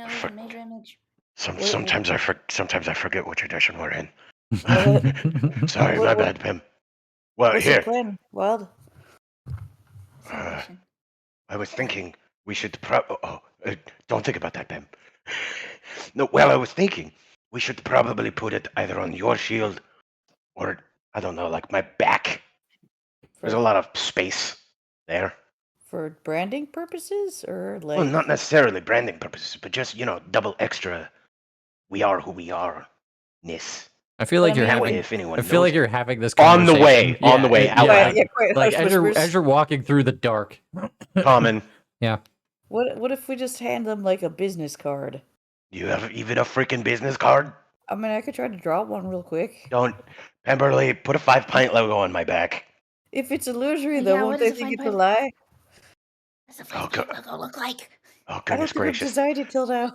illusion, major image. Sometimes I forget what tradition we're in. What- Sorry, my what- bad, Pim. Well, What's your here, plan, Wild? Celebration. I was thinking we should don't think about that, Pim. No, well, I was thinking we should probably put it either on your shield or, I don't know, like my back. There's a lot of space there. For branding purposes, or like? Well, not necessarily branding purposes, but just, double extra. We are who we are-ness. I feel like But I you're mean, That way, having if anyone I feel like knows- you're having this On the conversation. way, on the way, out loud. Yeah, quite Like hush whispers. as you're walking through the dark. Common. Yeah. What if we just hand them like a business card? You have even a freaking business card? I mean, I could try to draw one real quick. Don't, Pemberley, put a 5-pint logo on my back. If it's illusory, Yeah, though, what won't they does a think it's a fine lie? What's the Oh, first logo look like? Oh, I don't goodness think we've gracious. designed it till now.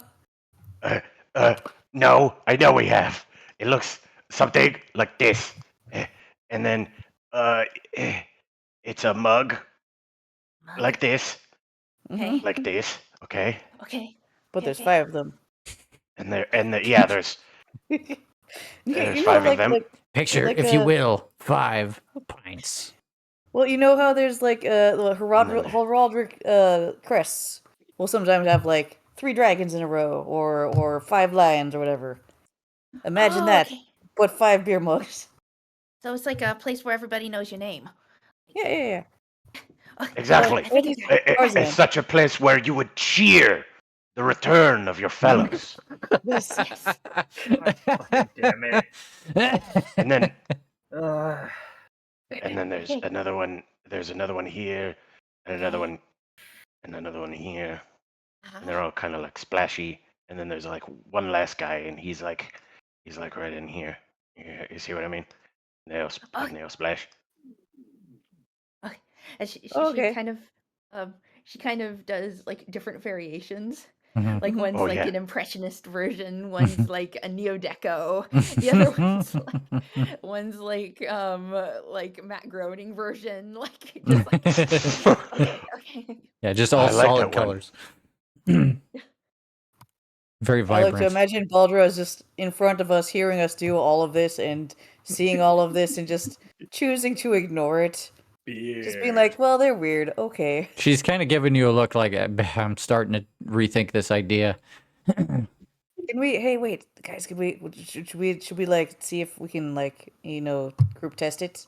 No, I know we have. It looks something like this. And then, it's a mug Mug? like this, Okay. Mhm. like this, okay? Okay. But Okay, there's okay. 5 of them. Yeah, there's There's 5 of them. Picture, like if you a- will, 5 pints. Well, you know how there's like the then- heraldic crests will sometimes have like 3 dragons in a row, or 5 lions or whatever. Imagine Oh, that, okay. but 5 beer mugs. So it's like a place where everybody knows your name. Yeah. Exactly. I think it's Tarzan. It's such a place where you would cheer the return of your fellows. Yes. yes. Fucking damn it. And then Uh, and then there's Okay. another one. There's another one here, and another one, and another one here. And they're all kind of like splashy. And then there's like one last guy, and he's like right in here. You see what I mean? Nail splash. And she Okay. she kind of does like different variations. Mhm. Like one's Oh, like yeah. an impressionist version, one's like a neo-deco, the other one's like Matt Groening version, like just like okay. Yeah, just all I like solid that one. colors. Very I like to vibrant. imagine Baldra is just in front of us, hearing us do all of this and seeing all of this and just choosing to ignore it. Just being like, well, they're weird. Okay. She's kind of giving you a look like I'm starting to rethink this idea. Can we? Hey, wait, guys. Should we like see if we can like group test it?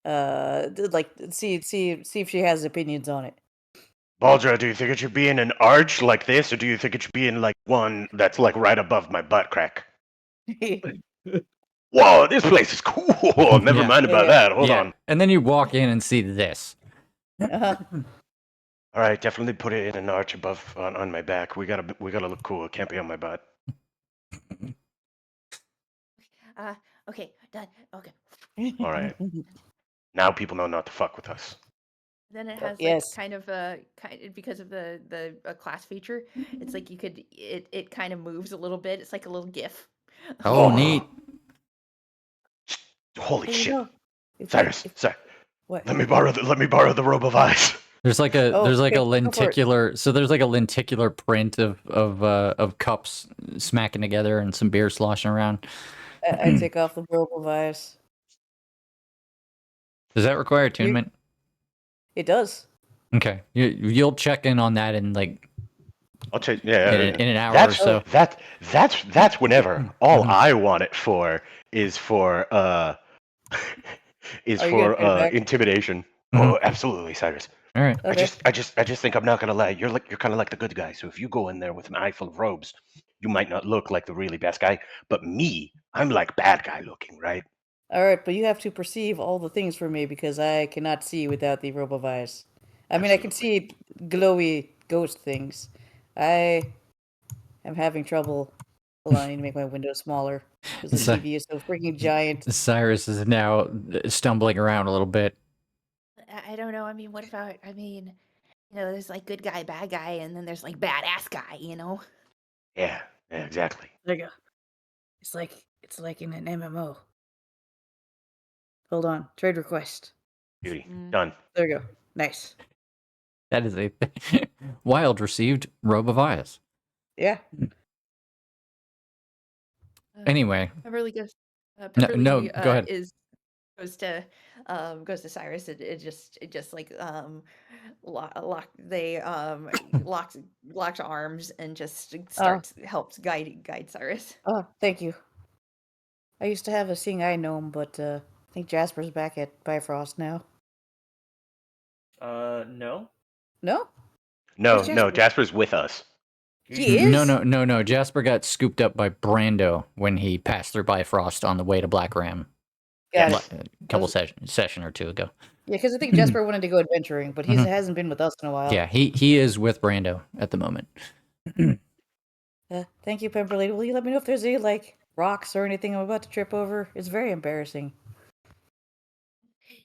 Like see if she has opinions on it. Baldra, do you think it should be in an arch like this, or do you think it should be in like one that's like right above my butt crack? Whoa, this place is cool. Never Yeah. mind about Yeah. that. Hold Yeah. on. And then you walk in and see this. Uh-huh. All right, definitely put it in an arch above on my back. We gotta look cool. It can't be on my butt. Okay, done. Okay. All right. Now people know not to fuck with us. Then it has yes. kind of a because of the class feature. It's like you could it kind of moves a little bit. It's like a little GIF. Oh, neat. Holy Hey, you shit. know, if Cyrus, what? let me borrow the robe of eyes. There's like a Oh, there's like okay, a go for it. lenticular so there's like a lenticular print of cups smacking together and some beer sloshing around. I take off the robe of ice. Does that require attunement? It does. Okay, you'll check in on that in like I'll check. in, Yeah, in an hour or that's so. that's whenever. All I want it for is for Are you gonna put it back? intimidation. Mhm. Oh, absolutely, Cyrus. All right. Okay. I just think I'm not gonna lie. You're kind of like the good guy. So if you go in there with an eye full of robes, you might not look like the really best guy. But me, I'm like bad guy looking, right? All right, but you have to perceive all the things for me because I cannot see without the robe of eyes. I mean, I can see glowy ghost things. I am having trouble. Hold on, I need to make my window smaller because the So- TV is so freaking giant. Cyrus is now stumbling around a little bit. I don't know. I mean, what about? I mean, there's like good guy, bad guy, and then there's like badass guy. Yeah, exactly. There you go. It's like in an MMO. Hold on, trade request. Beauty. Mm. Done. There you go. Nice. That is a Wild received robe of eyes. Yeah. Anyway, Pemberley goes. no, Pemberley go ahead. goes to Cyrus. It just like locks arms and just helps guide Cyrus. Oh, thank you. I used to have a seeing eye gnome, but I think Jasper's back at Bifrost now. No. No? No, Where's no, Jasper? Jasper's with us. He is? No. Jasper got scooped up by Brando when he passed through Bifrost on the way to Black Ram Got Yes. it. a couple session or two ago. Yeah, because I think Jasper wanted to go adventuring, but he hasn't been with us in a while. Yeah, he is with Brando at the moment. Thank you, Pemberley. Will you let me know if there's any, like, rocks or anything I'm about to trip over? It's very embarrassing.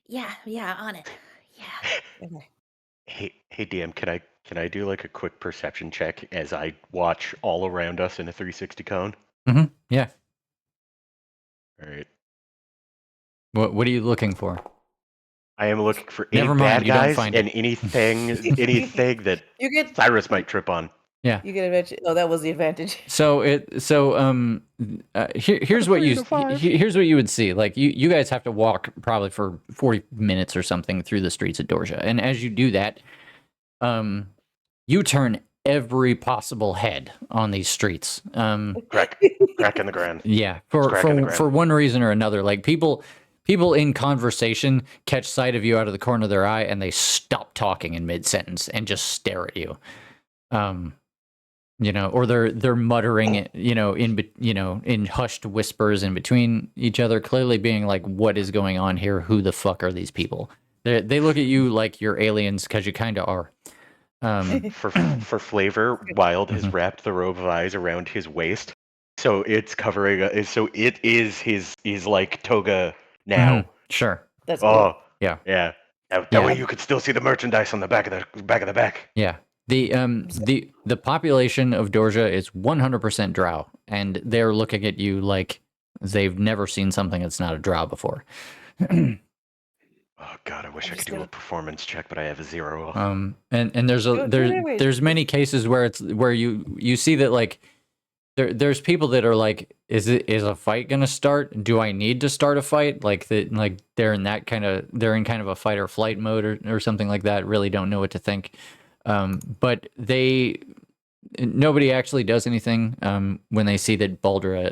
Yeah, on it. Yeah. Okay. Hey DM, can I do like a quick perception check as I watch all around us in a 360 cone? Yeah. All right. What are you looking for? I am looking for any Never mind, bad you don't guys find and it. anything that You get Cyrus might trip on. Yeah. you get adventure. Oh, that was the advantage. Here's what here's what you would see. Like you guys have to walk probably for 40 minutes or something through the streets of Dorja, and as you do that, you turn every possible head on these streets. Crack in the ground. Yeah, crack in the ground. for one reason or another, like people in conversation catch sight of you out of the corner of their eye and they stop talking in mid sentence and just stare at you. Or they're muttering, in hushed whispers in between each other, clearly being like, "What is going on here? Who the fuck are these people?" They look at you like you're aliens because you kind of are. For flavor, Wild has wrapped the robe of eyes around his waist, so it's covering. So it is his like toga now. Sure. That's cool. Oh Yeah. yeah. That way you could still see the merchandise on the back of the back. Yeah. The population of Dorja is 100% drow, and they're looking at you like they've never seen something that's not a drow before. Oh god, I wish I could do a performance check, but I have a 0. And there's there's many cases where you see that like there's people that are like, is a fight gonna start? Do I need to start a fight? Like they're in kind of a fight or flight mode or something like that. Really don't know what to think. But nobody actually does anything when they see that Baldra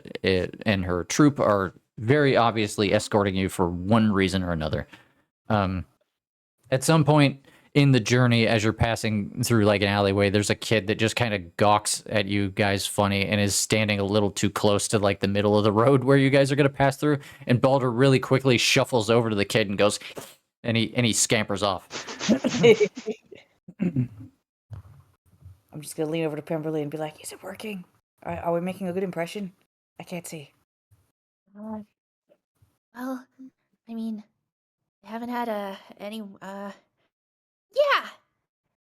and her troop are very obviously escorting you for one reason or another. At some point in the journey, as you're passing through like an alleyway, there's a kid that just kind of gawks at you guys funny and is standing a little too close to like the middle of the road where you guys are going to pass through. And Baldur really quickly shuffles over to the kid and goes, and he scampers off. I'm just gonna lean over to Pemberley and be like, "Is it working? Are we making a good impression? I can't see." Well, I mean, I haven't had any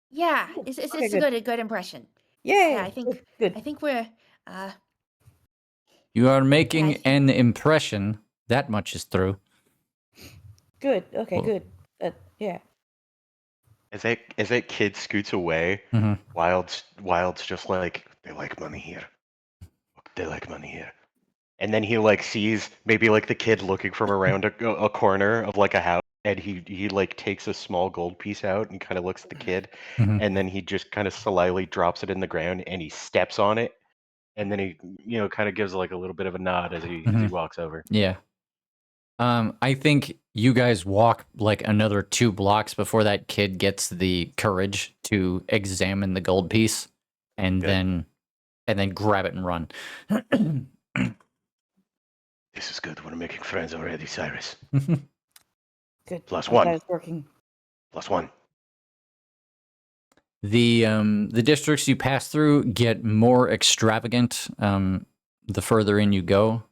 Yeah, Ooh, it's okay, a good impression. Yay! Yeah, I think good. we're You are making I- an impression. That much is through. Good. Okay, Well- good. Yeah. As that kid scoots away, Mhm. Wild's just like, they like money here. They like money here. And then he like sees maybe like the kid looking from around a corner of like a house, and he like takes a small gold piece out and kind of looks at the kid, Mhm. and then he just kind of slyly drops it in the ground and he steps on it, and then he kind of gives like a little bit of a nod as he walks over. Yeah. I think you guys walk like another 2 blocks before that kid gets the courage to examine the gold piece, and Good. then grab it and run. This is good. We're making friends already, Cyrus. Good. Plus I'm one. glad it's working. +1. The districts you pass through get more extravagant the further in you go.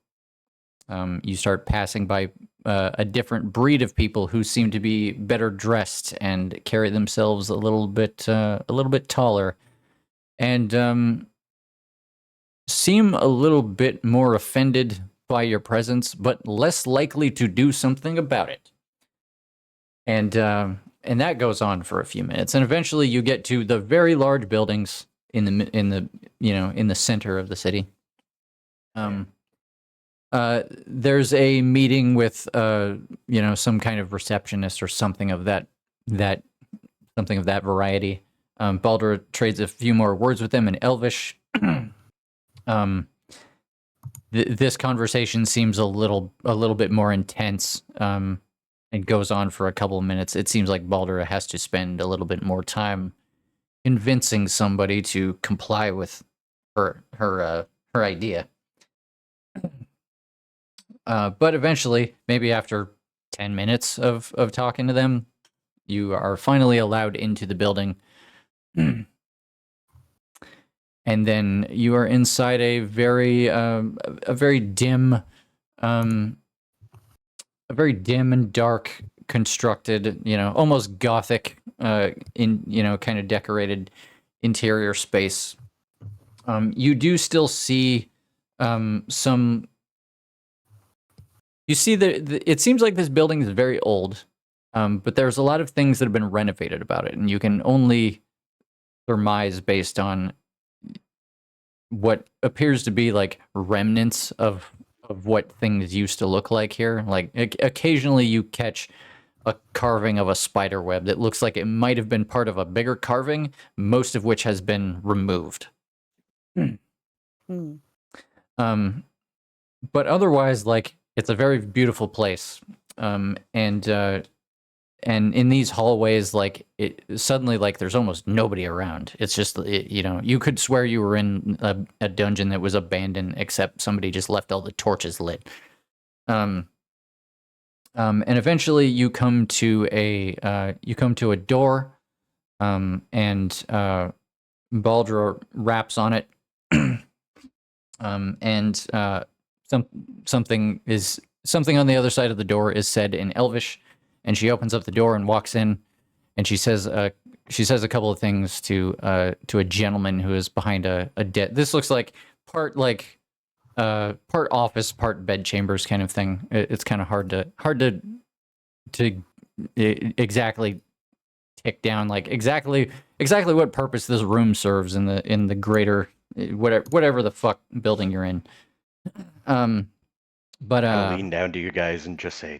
You start passing by a different breed of people who seem to be better dressed and carry themselves a little bit taller, and seem a little bit more offended by your presence, but less likely to do something about it. And that goes on for a few minutes, and eventually you get to the very large buildings in the center of the city. There's a meeting with some kind of receptionist or something of that variety. Baldur trades a few more words with them in Elvish. This conversation seems a little bit more intense. It goes on for a couple of minutes. It seems like Baldur has to spend a little bit more time convincing somebody to comply with her idea. But eventually, maybe after 10 minutes of talking to them, you are finally allowed into the building. And then you are inside a very dim and dark constructed, almost gothic kind of decorated interior space. You do still see some. You see that it seems like this building is very old, but there's a lot of things that have been renovated about it, and you can only surmise based on what appears to be like remnants of what things used to look like here. Like occasionally you catch a carving of a spider web that looks like it might have been part of a bigger carving, most of which has been removed. But otherwise, like, it's a very beautiful place. And in these hallways, like, it suddenly, like, there's almost nobody around. It's just, you could swear you were in a dungeon that was abandoned, except somebody just left all the torches lit. And eventually you come to a door, and Baldur raps on it, and something on the other side of the door is said in Elvish, and she opens up the door and walks in, and she says a couple of things to a gentleman who is behind a desk. This looks like part office, part bedchambers kind of thing. It's kind of hard to exactly tick down like exactly what purpose this room serves in the greater whatever the fuck building you're in. But I'll lean down to you guys and just say,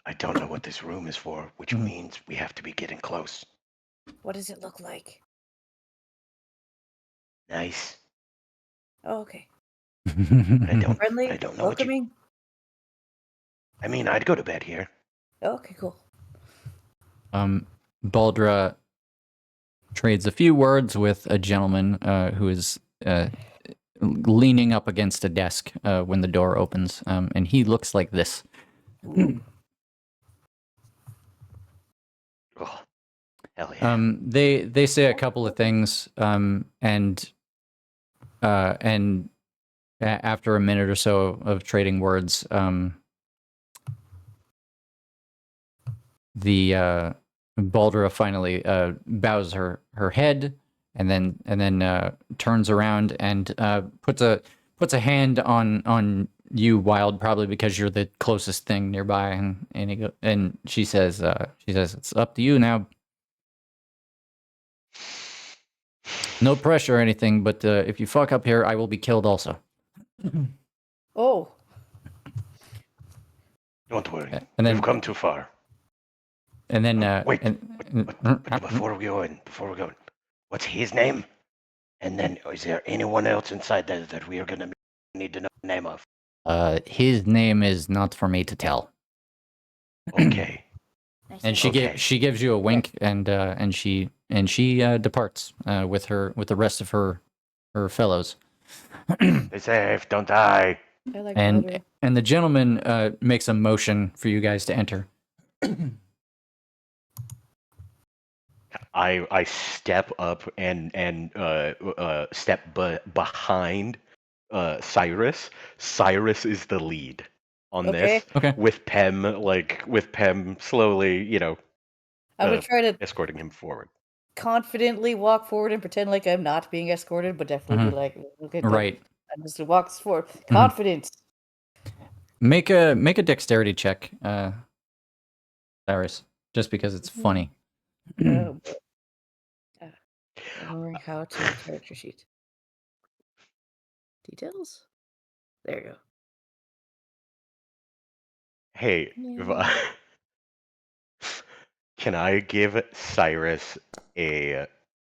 I don't know what this room is for, which means we have to be getting close. What does it look like? Nice. Oh, okay. I don't know welcoming. I mean, I'd go to bed here. Okay, cool. Baldra trades a few words with a gentleman who is leaning up against a desk when the door opens, and he looks like this. Oh, hell yeah. They say a couple of things, and after a minute or so of trading words, the Baldra finally bows her head, and then turns around and puts a hand on you, Wild, probably because you're the closest thing nearby, and she says it's up to you now. No pressure or anything, but if you fuck up here, I will be killed also. Oh, Don't worry. And then We've come too far. and then Wait, and, But before we go in, what's his name? And then, is there anyone else inside that we are gonna need to know the name of? his name is not for me to tell. Okay. Nice And one. she gives you a wink, and she departs with the rest of her fellows. Be safe. Don't die. I like And Baldra. the gentleman makes a motion for you guys to enter. I step up and step behind Cyrus. Cyrus is the lead on Okay. this, Okay. with Pem slowly, I'm gonna try to escorting him forward. confidently walk forward and pretend like I'm not being escorted, but definitely be like, okay, Right. I'm just walks forward. Confidence. Make a dexterity check, Cyrus, just because it's funny. Oh, boy. Remembering how to character sheet. Details? There you go. Hey, Yeah. can I give Cyrus a Yeah,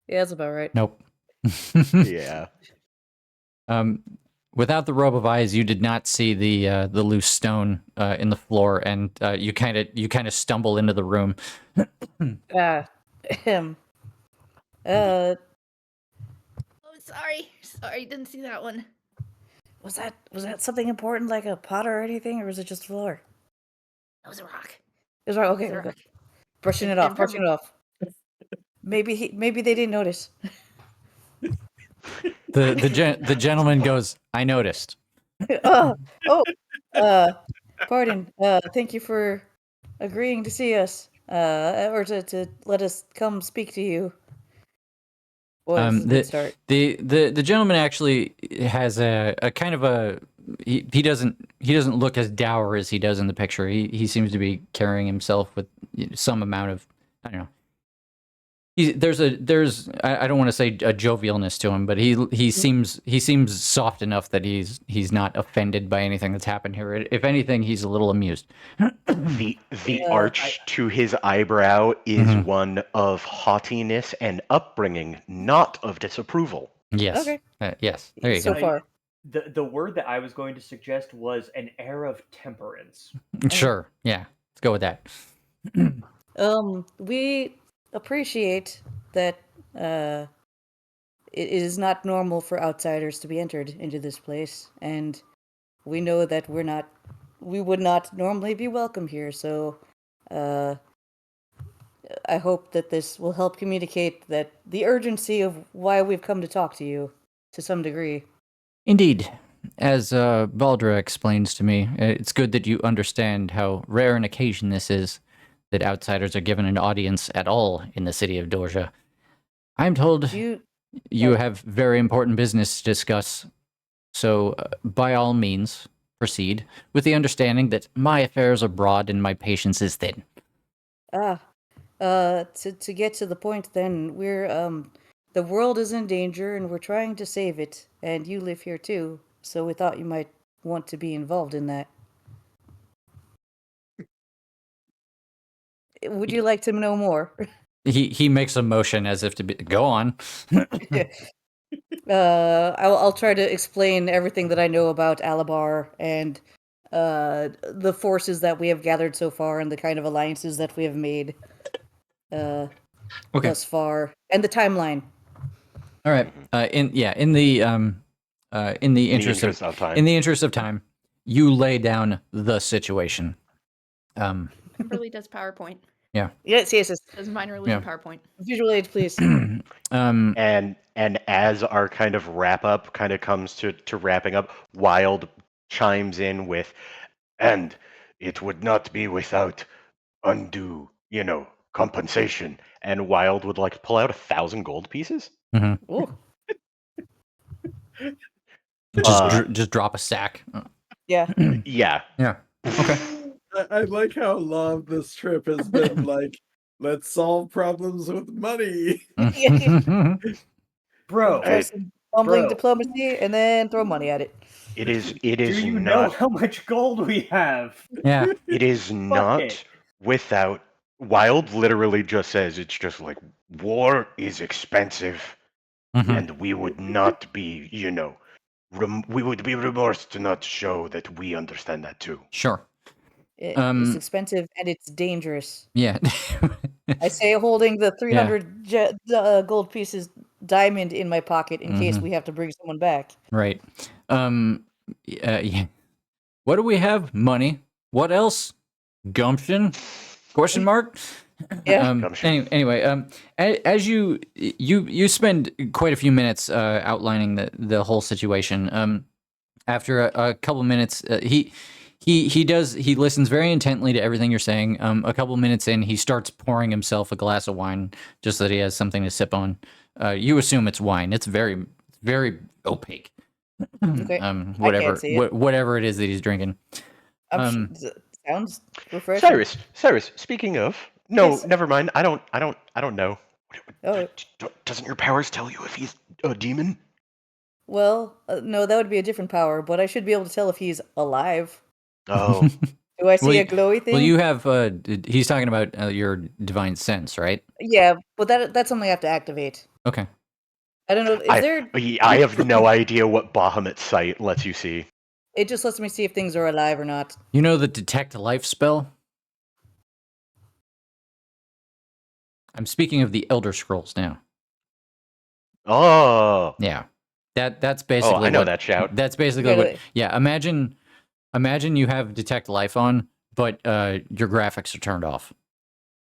that's about right. Nope. yeah? Without the robe of eyes, you did not see the loose stone in the floor, and you kind of stumble into the room. Ahem. Oh, sorry, didn't see that one. Was that something important, like a pot or anything, or was it just floor? That was a rock. It was right. Okay, It was a okay. rock. Brushing And- it off. and Brushing it off. Maybe they didn't notice. The gentleman goes, "I noticed." Oh, pardon. Thank you for agreeing to see us, or to let us come speak to you. Boy, this is a good start. The gentleman actually has a kind of a he doesn't look as dour as he does in the picture. He seems to be carrying himself with some amount of, I don't know. There's I don't want to say a jovialness to him, but he seems soft enough that he's not offended by anything that's happened here. If anything, he's a little amused. The arch to his eyebrow is one of haughtiness and upbringing, not of disapproval. Yes. Okay. Yes. There you So go. far. The word that I was going to suggest was an air of temperance. Sure. Yeah. Let's go with that. We appreciate that it is not normal for outsiders to be entered into this place, and we know that we would not normally be welcome here, so I hope that this will help communicate that the urgency of why we've come to talk to you to some degree. Indeed. As Baldra explains to me, it's good that you understand how rare an occasion this is, that outsiders are given an audience at all in the city of Dorja. I'm told you have very important business to discuss, so by all means, proceed, with the understanding that my affairs are broad and my patience is thin. To get to the point then, we're, the world is in danger and we're trying to save it, and you live here too, so we thought you might want to be involved in that. Would you like to know more? He makes a motion as if to go on. I'll try to explain everything that I know about Alabar and the forces that we have gathered so far and the kind of alliances that we have made thus far, and the timeline. All right. In the interest of time. in the interest of time, you lay down the situation. Kimberly does PowerPoint. Yeah. Yes. Does minor league PowerPoint. Visual aid, please. And as our kind of wrap up kind of comes to wrapping up, Wild chimes in with, and it would not be without undue, compensation. And Wild would like pull out 1,000 gold pieces. Ooh. Just drop a sack. Yeah. Yeah. Yeah. Okay. I like how long this trip has been like, let's solve problems with money. Bro, Try I- some bumbling bro. diplomacy and then throw money at it. It is Do you know not how much gold we have? Yeah. it is not it. without Wild literally just says it's just like war is expensive Mhm. and we would not be, we would be remorse to not show that we understand that too. Sure. It's expensive and it's dangerous. Yeah. I say holding the 300 gold pieces diamond in my pocket in case we have to bring someone back. Right. Yeah. What do we have? Money. What else? Gumption? Question mark. Yeah. Gumption. Anyway, as you spend quite a few minutes outlining the whole situation. After a couple minutes, he listens very intently to everything you're saying. A couple minutes in, he starts pouring himself a glass of wine just so that he has something to sip on. You assume it's wine. It's very opaque. Okay. Whatever see it. whatever it is that he's drinking. Sounds refreshing. Cyrus, speaking of, no, Yes. never mind. I don't know. Oh. Doesn't your powers tell you if he's a demon? Well, no, that would be a different power, but I should be able to tell if he's alive. Oh, Do I see Well, a glowy thing? Well, you have. He's talking about your divine sense, right? Yeah, but that's something I have to activate. Okay. I don't know. Is there? I have no idea what Bahamut's sight lets you see. It just lets me see if things are alive or not. You know the detect life spell? I'm speaking of the Elder Scrolls now. Oh, Yeah. That's basically I know what, that shout. That's basically Really? what. Yeah. Imagine you have detect life on, but your graphics are turned off.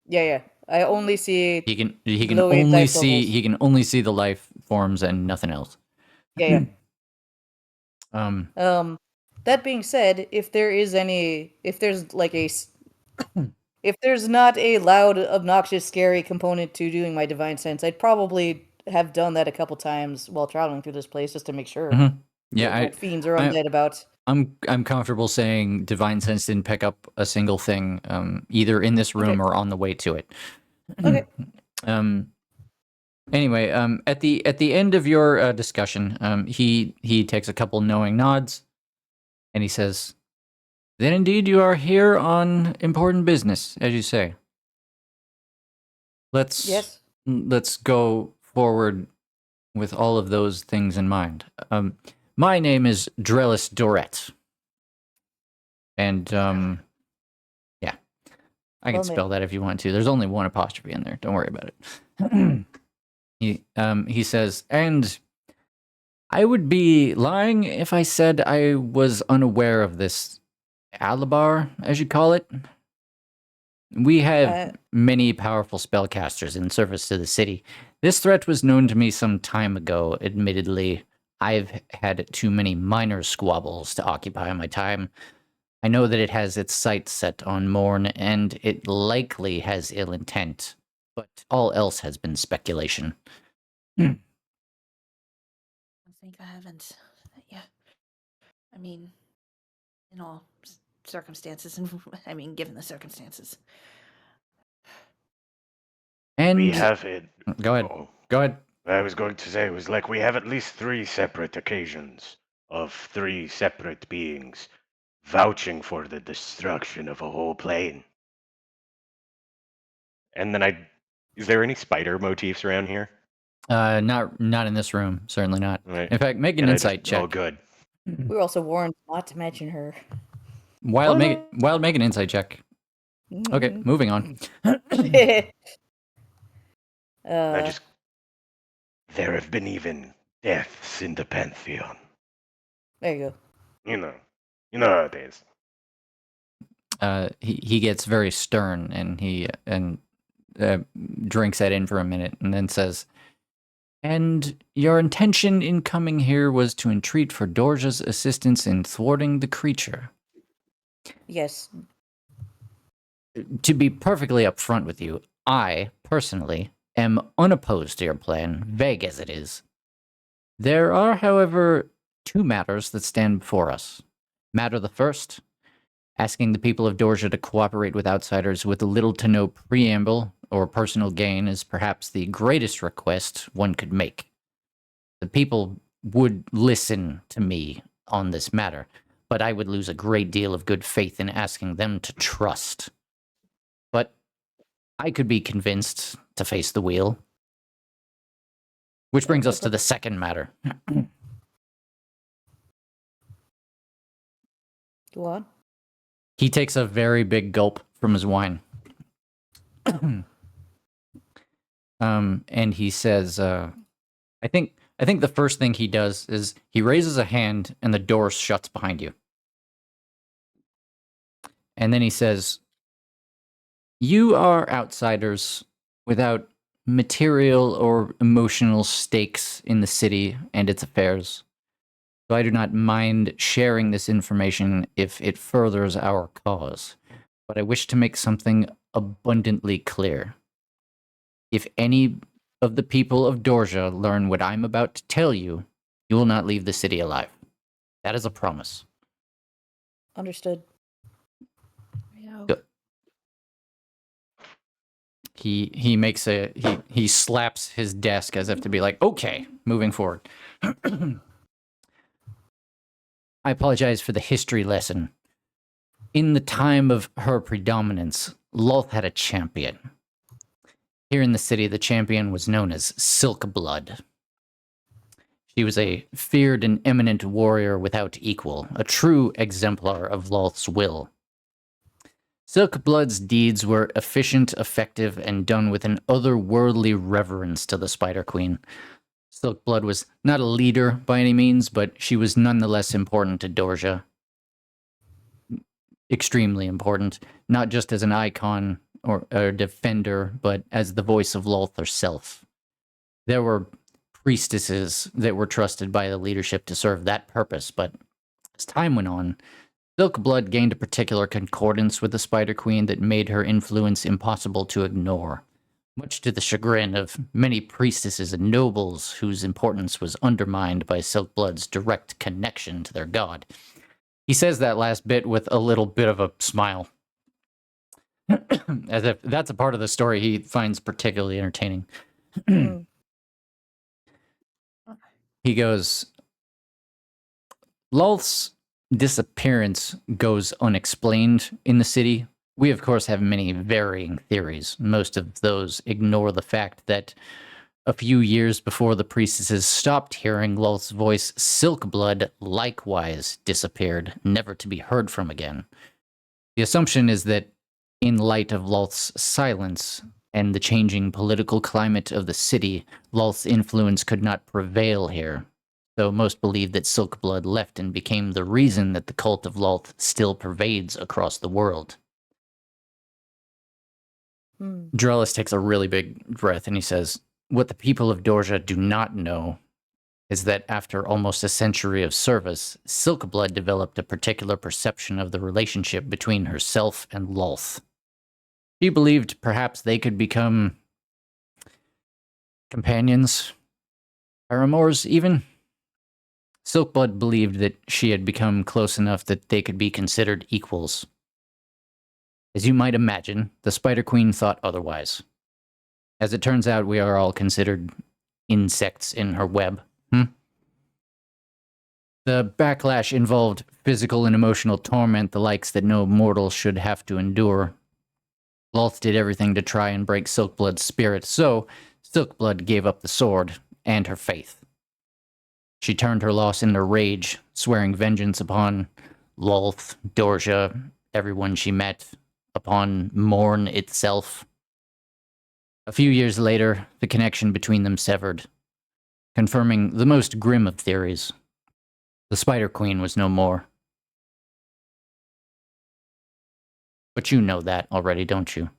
Yeah. I only see. He can Glowy only life see bubbles. he can only see the life forms and nothing else. Yeah. Um. That being said, if there's if there's not a loud, obnoxious, scary component to doing my divine sense, I'd probably have done that a couple times while traveling through this place just to make sure. Yeah. No fiends or undead about. I'm comfortable saying divine sense didn't pick up a single thing, either in this room or on the way to it. Okay. Anyway, at the end of your discussion, he takes a couple knowing nods, and he says, "Then indeed you are here on important business, as you say. Yes. Let's go forward with all of those things in mind. My name is Drellis Doret, and yeah, I can Well, spell that if you want to. There's only one apostrophe in there. Don't worry about it." He says, and I would be lying if I said I was unaware of this Alabar, as you call it. We have many powerful spellcasters in service to the city. This threat was known to me some time ago, admittedly. I've had too many minor squabbles to occupy my time. I know that it has its sights set on Morn, and it likely has ill intent, but all else has been speculation. I think I haven't. Yeah. I mean, in all circumstances, and I mean, given the circumstances. And We have it. Go ahead. Oh, Go ahead. I was going to say, it was like we have at least 3 separate occasions of 3 separate beings vouching for the destruction of a whole plane. And then is there any spider motifs around here? Not in this room. Certainly not. Right. In fact, make an And insight check. Oh, good. We were also warned not to mention her. Wild, make an insight check. Okay, moving on. There have been even deaths in the Pantheon. There you go. You know how it is. He gets very stern and he drinks that in for a minute and then says, "And your intention in coming here was to entreat for Dorja's assistance in thwarting the creature." Yes. To be perfectly upfront with you, I, personally, am unopposed to your plan, vague as it is. There are, however, two matters that stand before us. Matter the first, asking the people of Dorja to cooperate with outsiders with little to no preamble or personal gain is perhaps the greatest request one could make. The people would listen to me on this matter, but I would lose a great deal of good faith in asking them to trust. But I could be convinced to face the wheel. Which brings us to the second matter. Go on. He takes a very big gulp from his wine. And he says, I think the first thing he does is he raises a hand and the door shuts behind you. And then he says, you are outsiders without material or emotional stakes in the city and its affairs. So I do not mind sharing this information if it furthers our cause. But I wish to make something abundantly clear. If any of the people of Dorja learn what I'm about to tell you, you will not leave the city alive. That is a promise. Understood. Yeah. Good. He makes he slaps his desk as if to be like, okay, moving forward. I apologize for the history lesson. In the time of her predominance, Lolth had a champion. Here in the city, the champion was known as Silkblood. She was a feared and eminent warrior without equal, a true exemplar of Lolth's will. Silkblood's deeds were efficient, effective, and done with an otherworldly reverence to the Spider Queen. Silkblood was not a leader by any means, but she was nonetheless important to Dorja. Extremely important, not just as an icon or a defender, but as the voice of Lolth herself. There were priestesses that were trusted by the leadership to serve that purpose, but as time went on, Silkblood gained a particular concordance with the Spider Queen that made her influence impossible to ignore, much to the chagrin of many priestesses and nobles whose importance was undermined by Silkblood's direct connection to their god. He says that last bit with a little bit of a smile, as if that's a part of the story he finds particularly entertaining. He goes, Lolth's disappearance goes unexplained in the city. We, of course, have many varying theories. Most of those ignore the fact that a few years before the priestesses stopped hearing Lolth's voice, Silkblood likewise disappeared, never to be heard from again. The assumption is that in light of Lolth's silence and the changing political climate of the city, Lolth's influence could not prevail here. So most believe that Silkblood left and became the reason that the cult of Lolth still pervades across the world. Drellis takes a really big breath and he says, what the people of Dorja do not know is that after almost a century of service, Silkblood developed a particular perception of the relationship between herself and Lolth. She believed perhaps they could become companions, paramours even. Silkblood believed that she had become close enough that they could be considered equals. As you might imagine, the Spider Queen thought otherwise. As it turns out, we are all considered insects in her web. The backlash involved physical and emotional torment, the likes that no mortal should have to endure. Lolth did everything to try and break Silkblood's spirit, so Silkblood gave up the sword and her faith. She turned her loss into rage, swearing vengeance upon Lolth, Dorja, everyone she met, upon Morn itself. A few years later, the connection between them severed, confirming the most grim of theories. The Spider Queen was no more. But you know that already, don't you?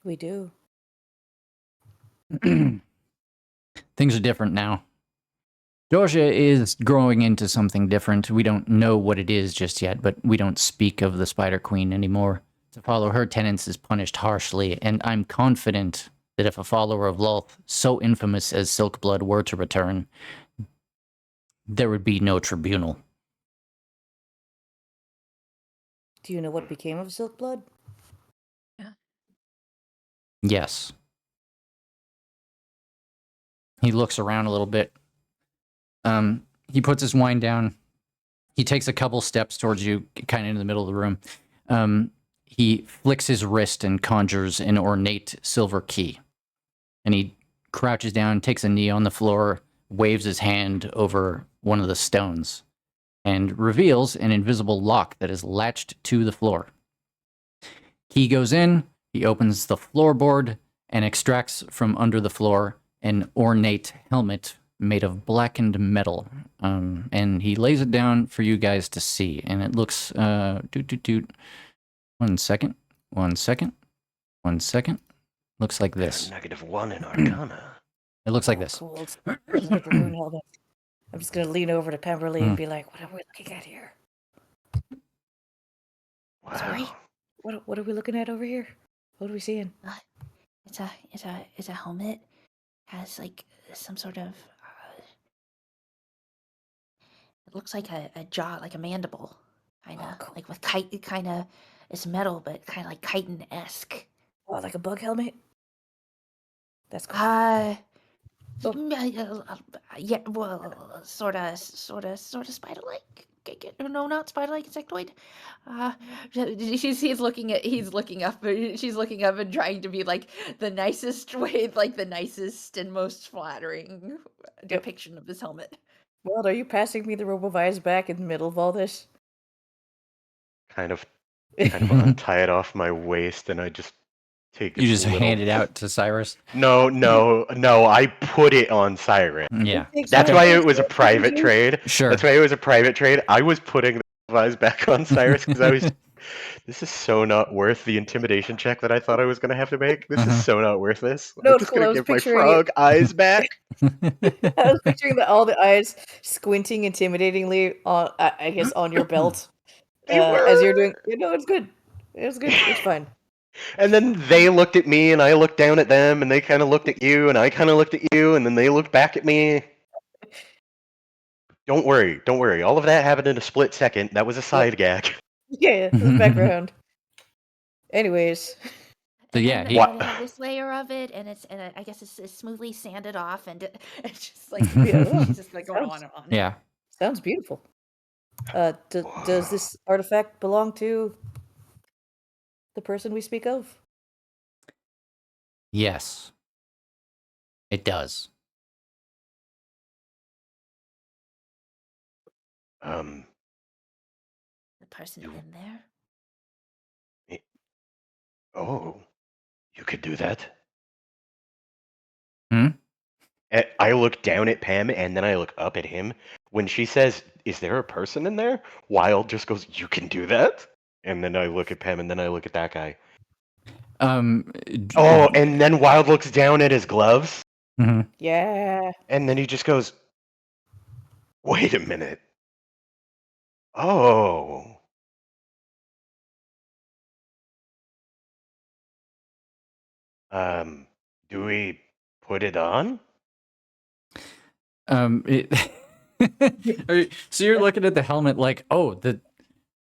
We do. Things are different now. Dorja is growing into something different. We don't know what it is just yet, but we don't speak of the Spider Queen anymore. to follow her tenets is punished harshly, and I'm confident that if a follower of Lolth so infamous as Silkblood were to return, there would be no tribunal. Do you know what became of Silkblood? Yes. He looks around a little bit. He puts his wine down. He takes a couple steps towards you, kind of in the middle of the room. He flicks his wrist and conjures an ornate silver key. And he crouches down, takes a knee on the floor, waves his hand over one of the stones, and reveals an invisible lock that is latched to the floor. Key goes in, he opens the floorboard, and extracts from under the floor an ornate helmet made of blackened metal. And he lays it down for you guys to see. And it looks, One second. Looks like this. -1 in Arcana. It looks like this. Cool. Let's get the rune helmet. I'm just gonna lean over to Pemberley and be like, "What are we looking at here? Wow. Sorry. What are we looking at over here? What are we seeing?" It's a helmet. Has like some sort of. It looks like a jaw, like a mandible, kind of cool. like with kite. Kind of, it's metal, but kind of like chitin-esque. Oh, like a bug helmet. That's cool. Yeah, well, sort of spider-like. No, not spider-like, insectoid. He's looking up. She's looking up and trying to be like the nicest way, like the nicest and most flattering depiction of this helmet. Well, are you passing me the robe of eyes back in the middle of all this? Kind of untie it off my waist, and I just take. You just hand it out to Cyrus? No, I put it on Cyrus. Yeah. That's why it was a private trade. Sure. That's why it was a private trade. I was putting the eyes back on Cyrus because I was. This is so not worth the intimidation check that I thought I was going to have to make. This is so not worth this. No, I'm just cool, I going to was give my picturing frog eyes back. I was picturing all the eyes squinting intimidatingly on, I guess, on your belt as you're doing. You know, it's good. It's good. It's fine. And then they looked at me, and I looked down at them, and they kind of looked at you, and I kind of looked at you, and then they looked back at me. Don't worry. All of that happened in a split second. That was a side gag. Yeah, the background. Anyways, So yeah, And he, then I have this layer of it, and I guess it's smoothly sanded off, and it's just like Yeah. just like going on and on. yeah. sounds beautiful. Does this artifact belong to the person we speak of? Yes. It does. The person in there. Oh, you could do that. Hmm? I look down at Pam, and then I look up at him. When she says, "Is there a person in there?" Wild just goes, "You can do that?" And then I look at Pam, and then I look at that guy. Oh, and then Wild looks down at his gloves, mhm. Yeah. and then he just goes, "Wait a minute. Oh." Do we put it on? So you're looking at the helmet like, oh,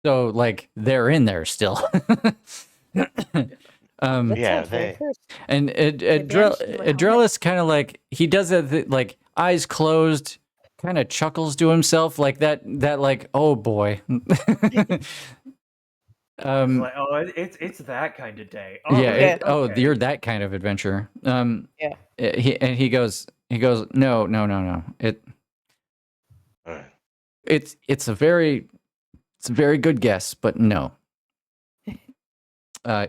so like they're in there still. That Yeah, sounds very they. cursed. And vanished into a helmet. Adrelis kind of like, he does that, like eyes closed, kind of chuckles to himself like that like, oh boy. It's like, oh, it's that kind of day. Oh, Yeah. okay. You're that kind of adventure. Yeah. He goes, no. Alright. It's a very good guess, but no.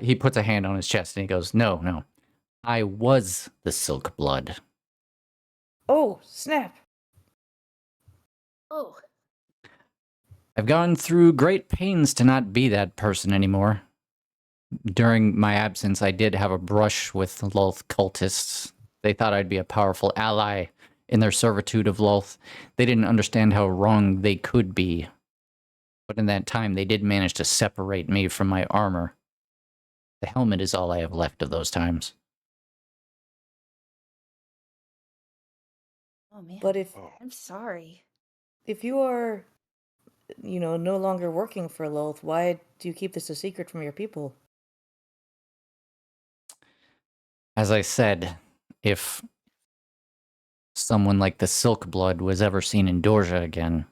He puts a hand on his chest and he goes, no. I was the Silk Blood. Oh, snap. Oh, I've gone through great pains to not be that person anymore. During my absence, I did have a brush with Lolth cultists. They thought I'd be a powerful ally in their servitude of Lolth. They didn't understand how wrong they could be. But in that time, they did manage to separate me from my armor. The helmet is all I have left of those times. Oh man. But if Oh, I'm sorry. you are, no longer working for Lolth, why do you keep this a secret from your people? As I said, if someone like the Silk Blood was ever seen in Dorja again,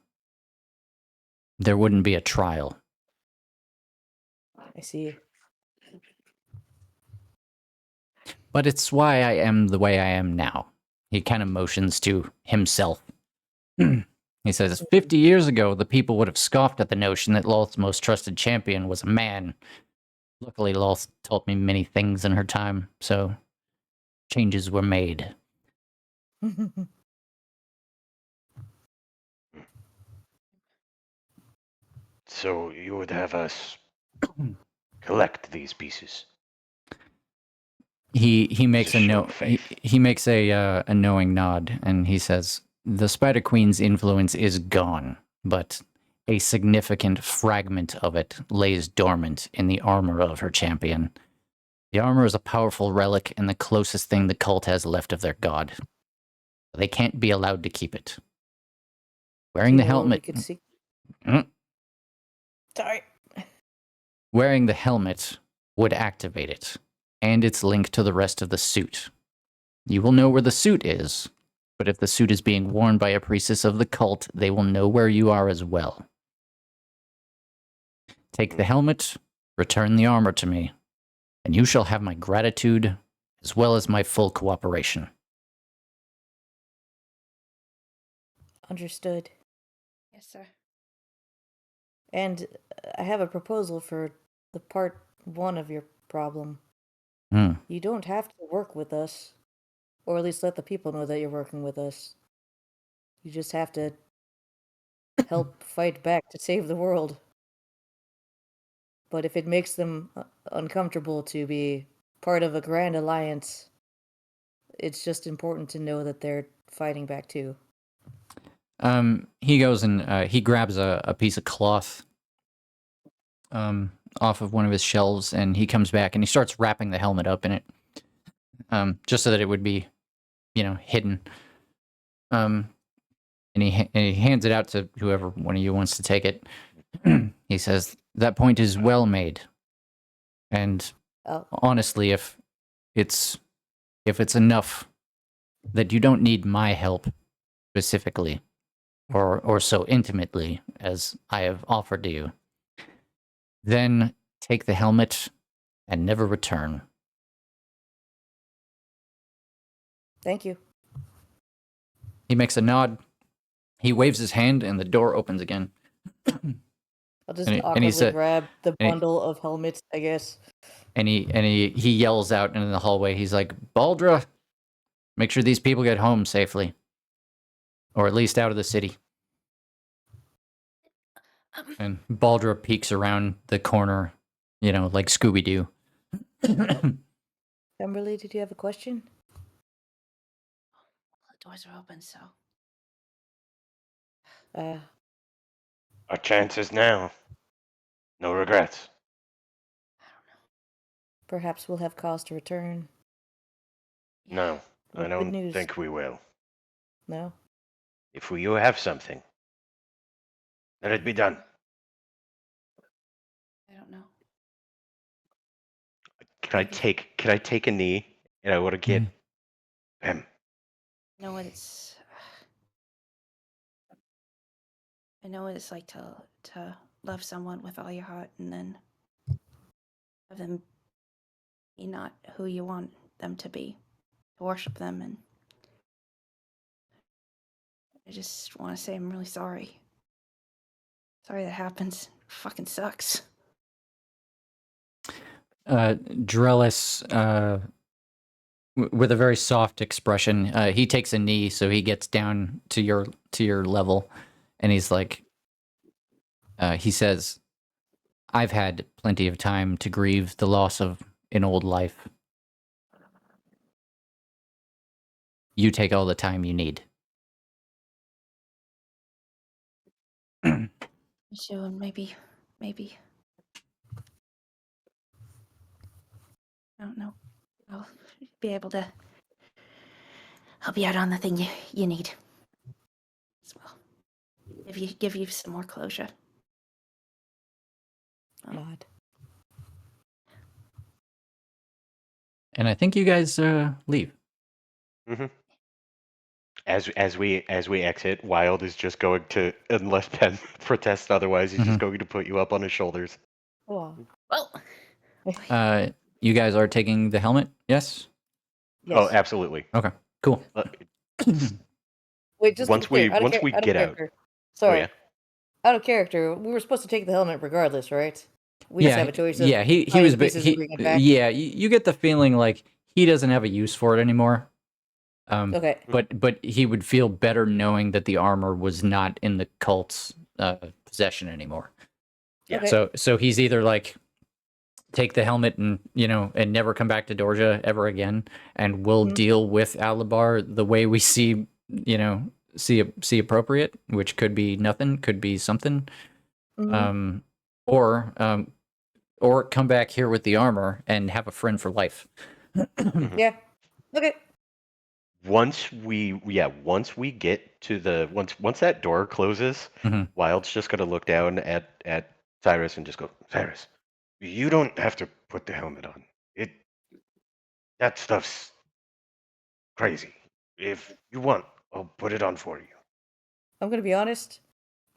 there wouldn't be a trial. I see. But it's why I am the way I am now. He kind of motions to himself. He says, 50 years ago, the people would have scoffed at the notion that Lolth's most trusted champion was a man. Luckily, Lolth taught me many things in her time, so changes were made. so you would have us collect these pieces. He makes a a show no. of faith. He makes a knowing nod, and he says, "The Spider Queen's influence is gone, but a significant fragment of it lays dormant in the armor of her champion. The armor is a powerful relic and the closest thing the cult has left of their god. They can't be allowed to keep it. Wearing Do the you know where we helmet. could see? Mm. Sorry. Wearing the helmet would activate it, and its link to the rest of the suit. You will know where the suit is, but if the suit is being worn by a priestess of the cult, they will know where you are as well. Take the helmet, return the armor to me, and you shall have my gratitude as well as my full cooperation." Understood. Yes, sir. And I have a proposal for the part 1 of your problem. Hmm. You don't have to work with us, or at least let the people know that you're working with us. You just have to help fight back to save the world. But if it makes them uncomfortable to be part of a grand alliance, it's just important to know that they're fighting back too. He goes and he grabs a piece of cloth off of one of his shelves, and he comes back and he starts wrapping the helmet up in it, just so that it would be, hidden. And he hands it out to whoever one of you wants to take it. He says, "That point is well made. And Oh, honestly, if it's enough that you don't need my help specifically, or so intimately as I have offered to you, then take the helmet and never return." thank you. He makes a nod. He waves his hand, and the door opens again. I'll just And he awkwardly said- grab the and he- bundle of helmets, I guess. And he yells out in the hallway. He's like, "Baldra, make sure these people get home safely, or at least out of the city." And Baldra peeks around the corner, like Scooby Doo. Kimberly, did you have a question? The doors are open, so Our chances now. No regrets. I don't know. Perhaps we'll have cause to return. No, Well, I good don't news. think we will. No? If you have something, let it be done. I don't know. Can I take a knee and I want to get him? I know what it's. I know what it's like to love someone with all your heart and then have them be not who you want them to be, to worship them, and I just want to say I'm really sorry. Sorry that happens. It fucking sucks. Drellis, with a very soft expression, he takes a knee, so he gets down to your level, and he's like, he says, "I've had plenty of time to grieve the loss of an old life. You take all the time you need." So maybe. I don't know. I'll be able to help you out on the thing you need as well. Give you some more closure. God. And I think you guys leave. Mm-hmm. As we exit, Wild is just going to, unless Pen protests otherwise, he's just going to put you up on his shoulders. Oh. Well, You guys are taking the helmet, yes? Yes. Oh, absolutely. Okay, cool. Wait, just Once to be clear, once we out of get out. character. Oh Sorry. yeah. Out of character, we were supposed to take the helmet regardless, right? We just have a choice of he finding was the pieces and bringing it back. yeah, you get the feeling like he doesn't have a use for it anymore. Okay. But he would feel better knowing that the armor was not in the cult's possession anymore. Yeah. Okay. So he's either like take the helmet and and never come back to Dorja ever again, and we'll deal with Alabar the way we see see appropriate, which could be nothing, could be something, or come back here with the armor and have a friend for life. Yeah. Okay. Once we get to the once that door closes, Wild's just gonna look down at Cyrus and just go, Cyrus, you don't have to put the helmet on. That stuff's crazy. If you want, I'll put it on for you. I'm gonna be honest.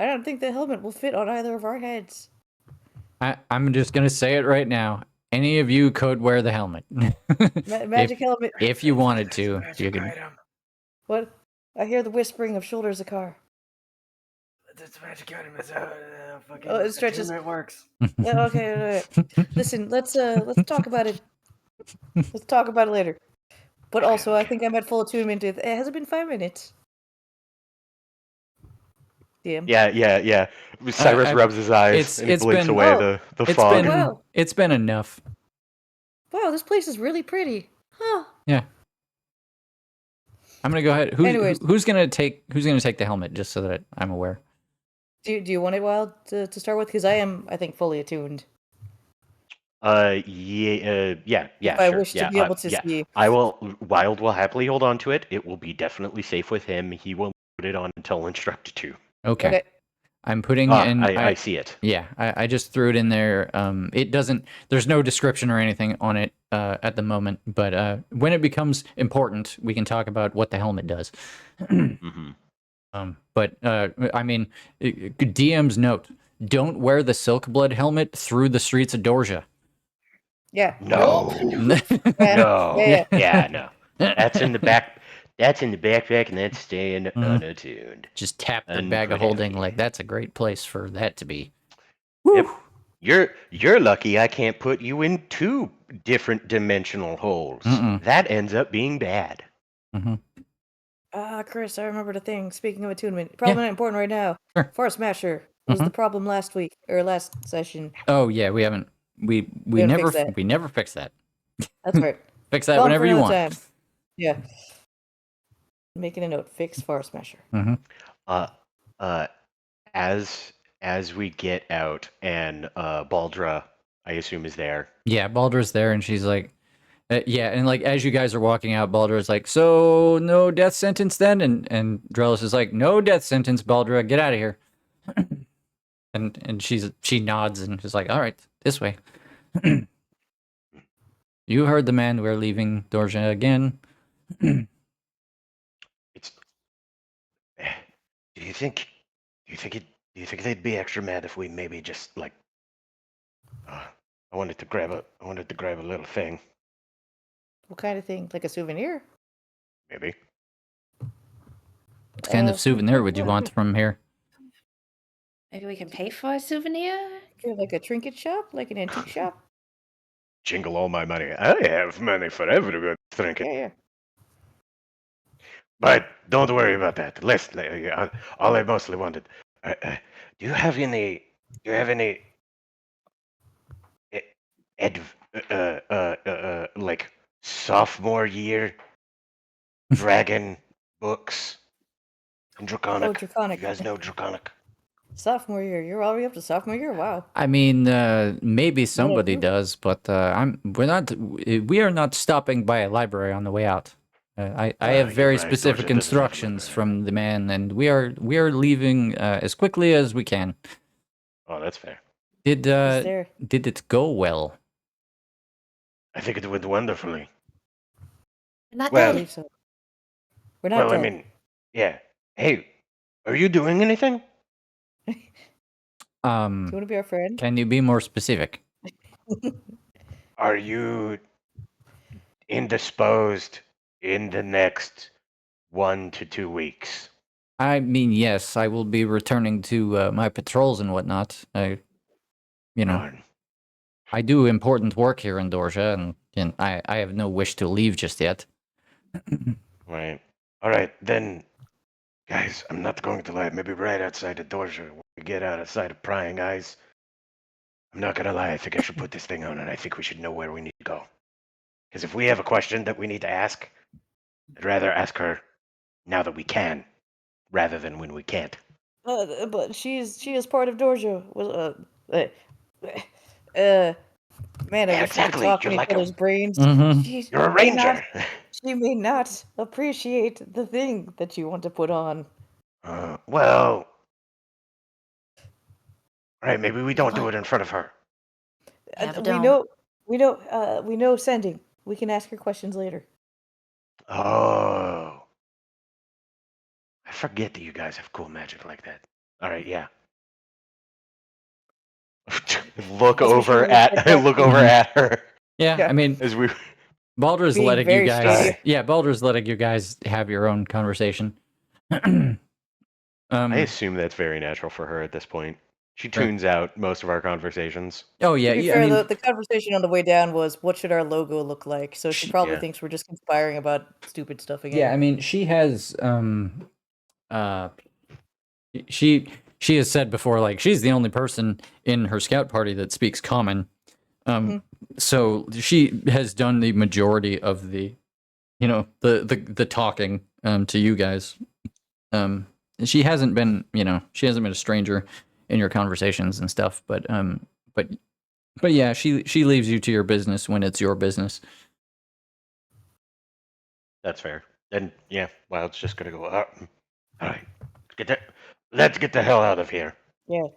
I don't think the helmet will fit on either of our heads. I'm just gonna say it right now. Any of you could wear the helmet. Magic helmet. If you wanted to, you could. What? I hear the whispering of shoulders of car. That's magic item. That's how fucking Oh, it stretches. attunement works. Yeah, okay. Listen, let's talk about it. Let's talk about it later. But also, I think I'm at full attunement. It has it been 5 minutes? DM. Yeah. Cyrus rubs his eyes and he blinks away the fog. Wow. It's been enough. Wow, this place is really pretty. Huh. Yeah. I'm gonna go ahead. Who's gonna take the helmet, just so that I'm aware. Do you want it, Wild, to start with? Because I am, I think, fully attuned. Yeah. If I wish to be able to see. Wild will happily hold on to it. It will be definitely safe with him. He will put it on until instructed to. Okay. I'm putting in. I see it. Yeah, I just threw it in there. It doesn't. There's no description or anything on it at the moment. But when it becomes important, we can talk about what the helmet does. But I mean, DM's note: don't wear the Silkblood helmet through the streets of Dorja. Yeah. No. No. Yeah, no. That's in the back. That's in the backpack, and that's staying unattuned. Just tap the bag of holding like that's a great place for that to be. Yep. You're lucky I can't put you in 2 different dimensional holes. That ends up being bad. Chris, I remembered a thing. Speaking of attunement, probably not important right now. Sure. Forest Smasher was the problem last week or last session. Oh yeah, we haven't. We never fixed that. That's right. Fix that whenever you want. Time. Yeah. Making a note. Fix Forest Smasher. As we get out and Baldra, I assume, is there. Yeah, Baldra's there, and she's like, yeah, and like as you guys are walking out, Baldra's like, so no death sentence then, and Drellis is like, no death sentence, Baldra, get out of here. and she nods and is like, all right, this way. You heard the man. We're leaving Dorja again. Do you think they'd be extra mad if we maybe just like? I wanted to grab a little thing. What kind of thing? Like a souvenir? Maybe. What kind of souvenir would you want from here? Maybe we can pay for a souvenir? Like a trinket shop? Like an antique shop? Jingle all my money. I have money for every trinket. Yeah. But don't worry about that. Listen, all I mostly wanted. Do you have any like sophomore year dragon books in Draconic? Oh, Draconic. You guys know Draconic? Sophomore year. You're already up to sophomore year. Wow. I mean, maybe somebody you. does, but we are not stopping by a library on the way out. I have You're very right. specific Dorset doesn't have a instructions library. from the man, and we are leaving as quickly as we can. Oh, that's fair. Is there? Did it go well? I think it went wonderfully. Not Well, I dead. believe so. We're not Well, I dead. mean, yeah. Hey, are you doing anything? Do you want to be our friend? Can you be more specific? Are you indisposed in the next 1 to 2 weeks? I mean, yes, I will be returning to my patrols and whatnot. Darn. I do important work here in Dorja, and I have no wish to leave just yet. Right. All right, then, guys, I'm not going to lie. Maybe right outside the door, when we get out of sight of prying eyes. I'm not gonna lie. I think I should put this thing on, and I think we should know where we need to go. Because if we have a question that we need to ask, I'd rather ask her now that we can, rather than when we can't. But she is part of Dorjo. Man, I Yeah, wish we could exactly. talk You're in each like a other's brains. She you're a may not. ranger. She may not appreciate the thing that you want to put on. Well, all right. Maybe we don't do What? it in front of her. Never We don't. know. We know sending. We can ask her questions later. Oh, I forget that you guys have cool magic like that. All right, yeah. look Guess we should over really at check back look in. over at her Yeah, Yeah. I mean, as we. Baldur's Being letting you very guys. shady. Yeah, Baldur's letting you guys have your own conversation. I assume that's very natural for her at this point. She Sure. tunes out most of our conversations. Oh yeah, To be yeah. fair, I mean, the conversation on the way down was, "What should our logo look like?" So she probably Yeah. thinks we're just conspiring about stupid stuff again. yeah. I mean, she has she has said before, like, she's the only person in her scout party that speaks common. So she has done the majority of the, the talking to you guys. She hasn't been, she hasn't been a stranger in your conversations and stuff. But yeah, she leaves you to your business when it's your business. That's fair. And yeah, Wild's just gonna go. All right, let's get the hell out of here. Yeah.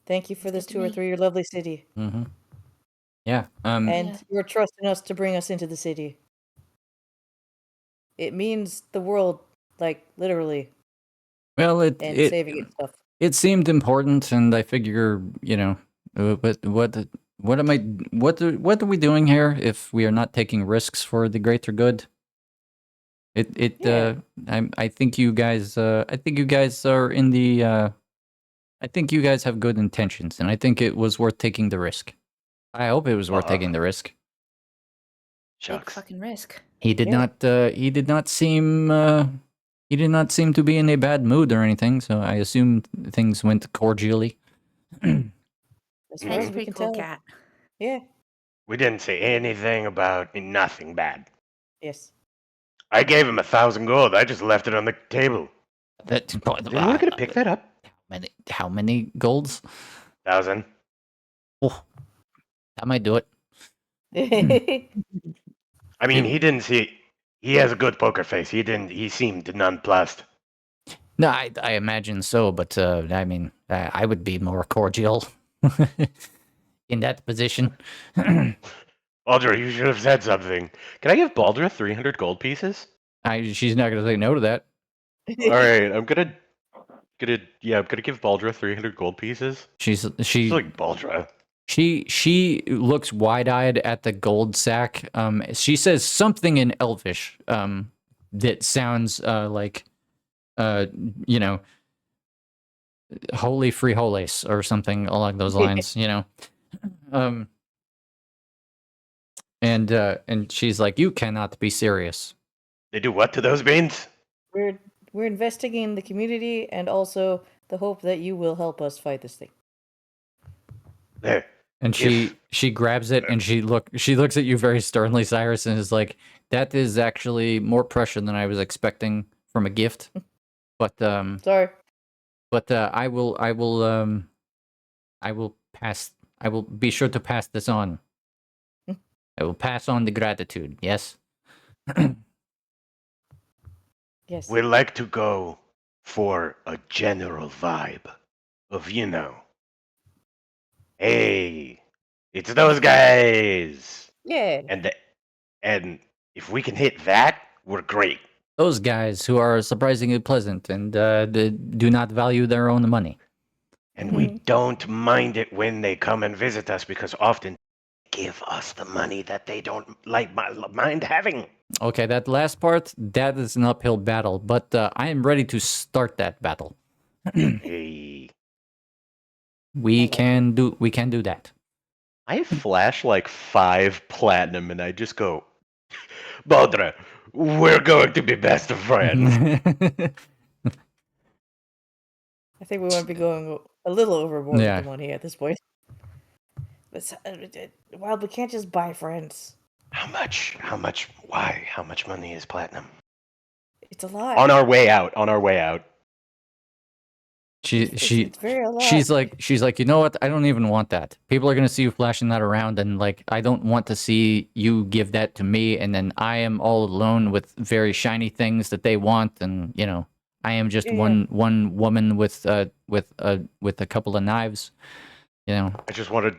Thank you for It's this good to tour me. through your lovely city, Mm-hmm. Yeah. and Yeah. you're trusting us to bring us into the city. It means the world, like literally, Well, and saving it and stuff. it seemed important, and I figure, what am I what are we doing here if we are not taking risks for the greater good? Yeah. I think you guys are in the I think you guys have good intentions, and I think it was worth taking the risk. I hope it was worth taking the risk. Big Shucks. fucking risk. He did Yeah. not seem to be in a bad mood or anything, so I assume things went cordially. As far He's as a we pretty can cool tell. cat. Yeah. We didn't say anything about nothing bad. Yes. I gave him 1,000 gold. I just left it on the table. That Is anyone gonna pick that up? how many golds? 1,000. Oh, that might do it. I mean, he didn't see. He has a good poker face. He didn't. He seemed nonplussed. No, I imagine so, but I mean, I would be more cordial in that position. Baldra, you should have said something. Can I give Baldra 300 gold pieces? She's not gonna say no to that. All right, I'm gonna give Baldra 300 gold pieces. She's It's like Baldra. She looks wide-eyed at the gold sack. She says something in Elvish that sounds like holy frijoles or something along those lines, and she's like, you cannot be serious. They do what to those beans? We're investigating the community and also the hope that you will help us fight this thing. There. And she grabs it and she looks at you very sternly, Cyrus, and is like, that is actually more pressure than I was expecting from a gift. But Sorry. But I will pass. I will be sure to pass this on. I will pass on the gratitude. Yes. Yes. We like to go for a general vibe of, hey, it's those guys. Yeah. And if we can hit that, we're great. Those guys who are surprisingly pleasant and they do not value their own money. And we don't mind it when they come and visit us because often they give us the money that they don't mind having. Okay, that last part, that is an uphill battle, but I am ready to start that battle. Hey, We can do that. I flash like 5 platinum and I just go, Baldra, we're going to be best of friends. I think we might be going a little overboard Yeah. with the money at this point. But Wild, we can't just buy friends. How much? Why? How much money is platinum? It's a lot. On our way out. It's very a lot. She's like, you know what? I don't even want that. People are gonna see you flashing that around, and like, I don't want to see you give that to me, and then I am all alone with very shiny things that they want, and I am just one woman with a couple of knives. I just wanted.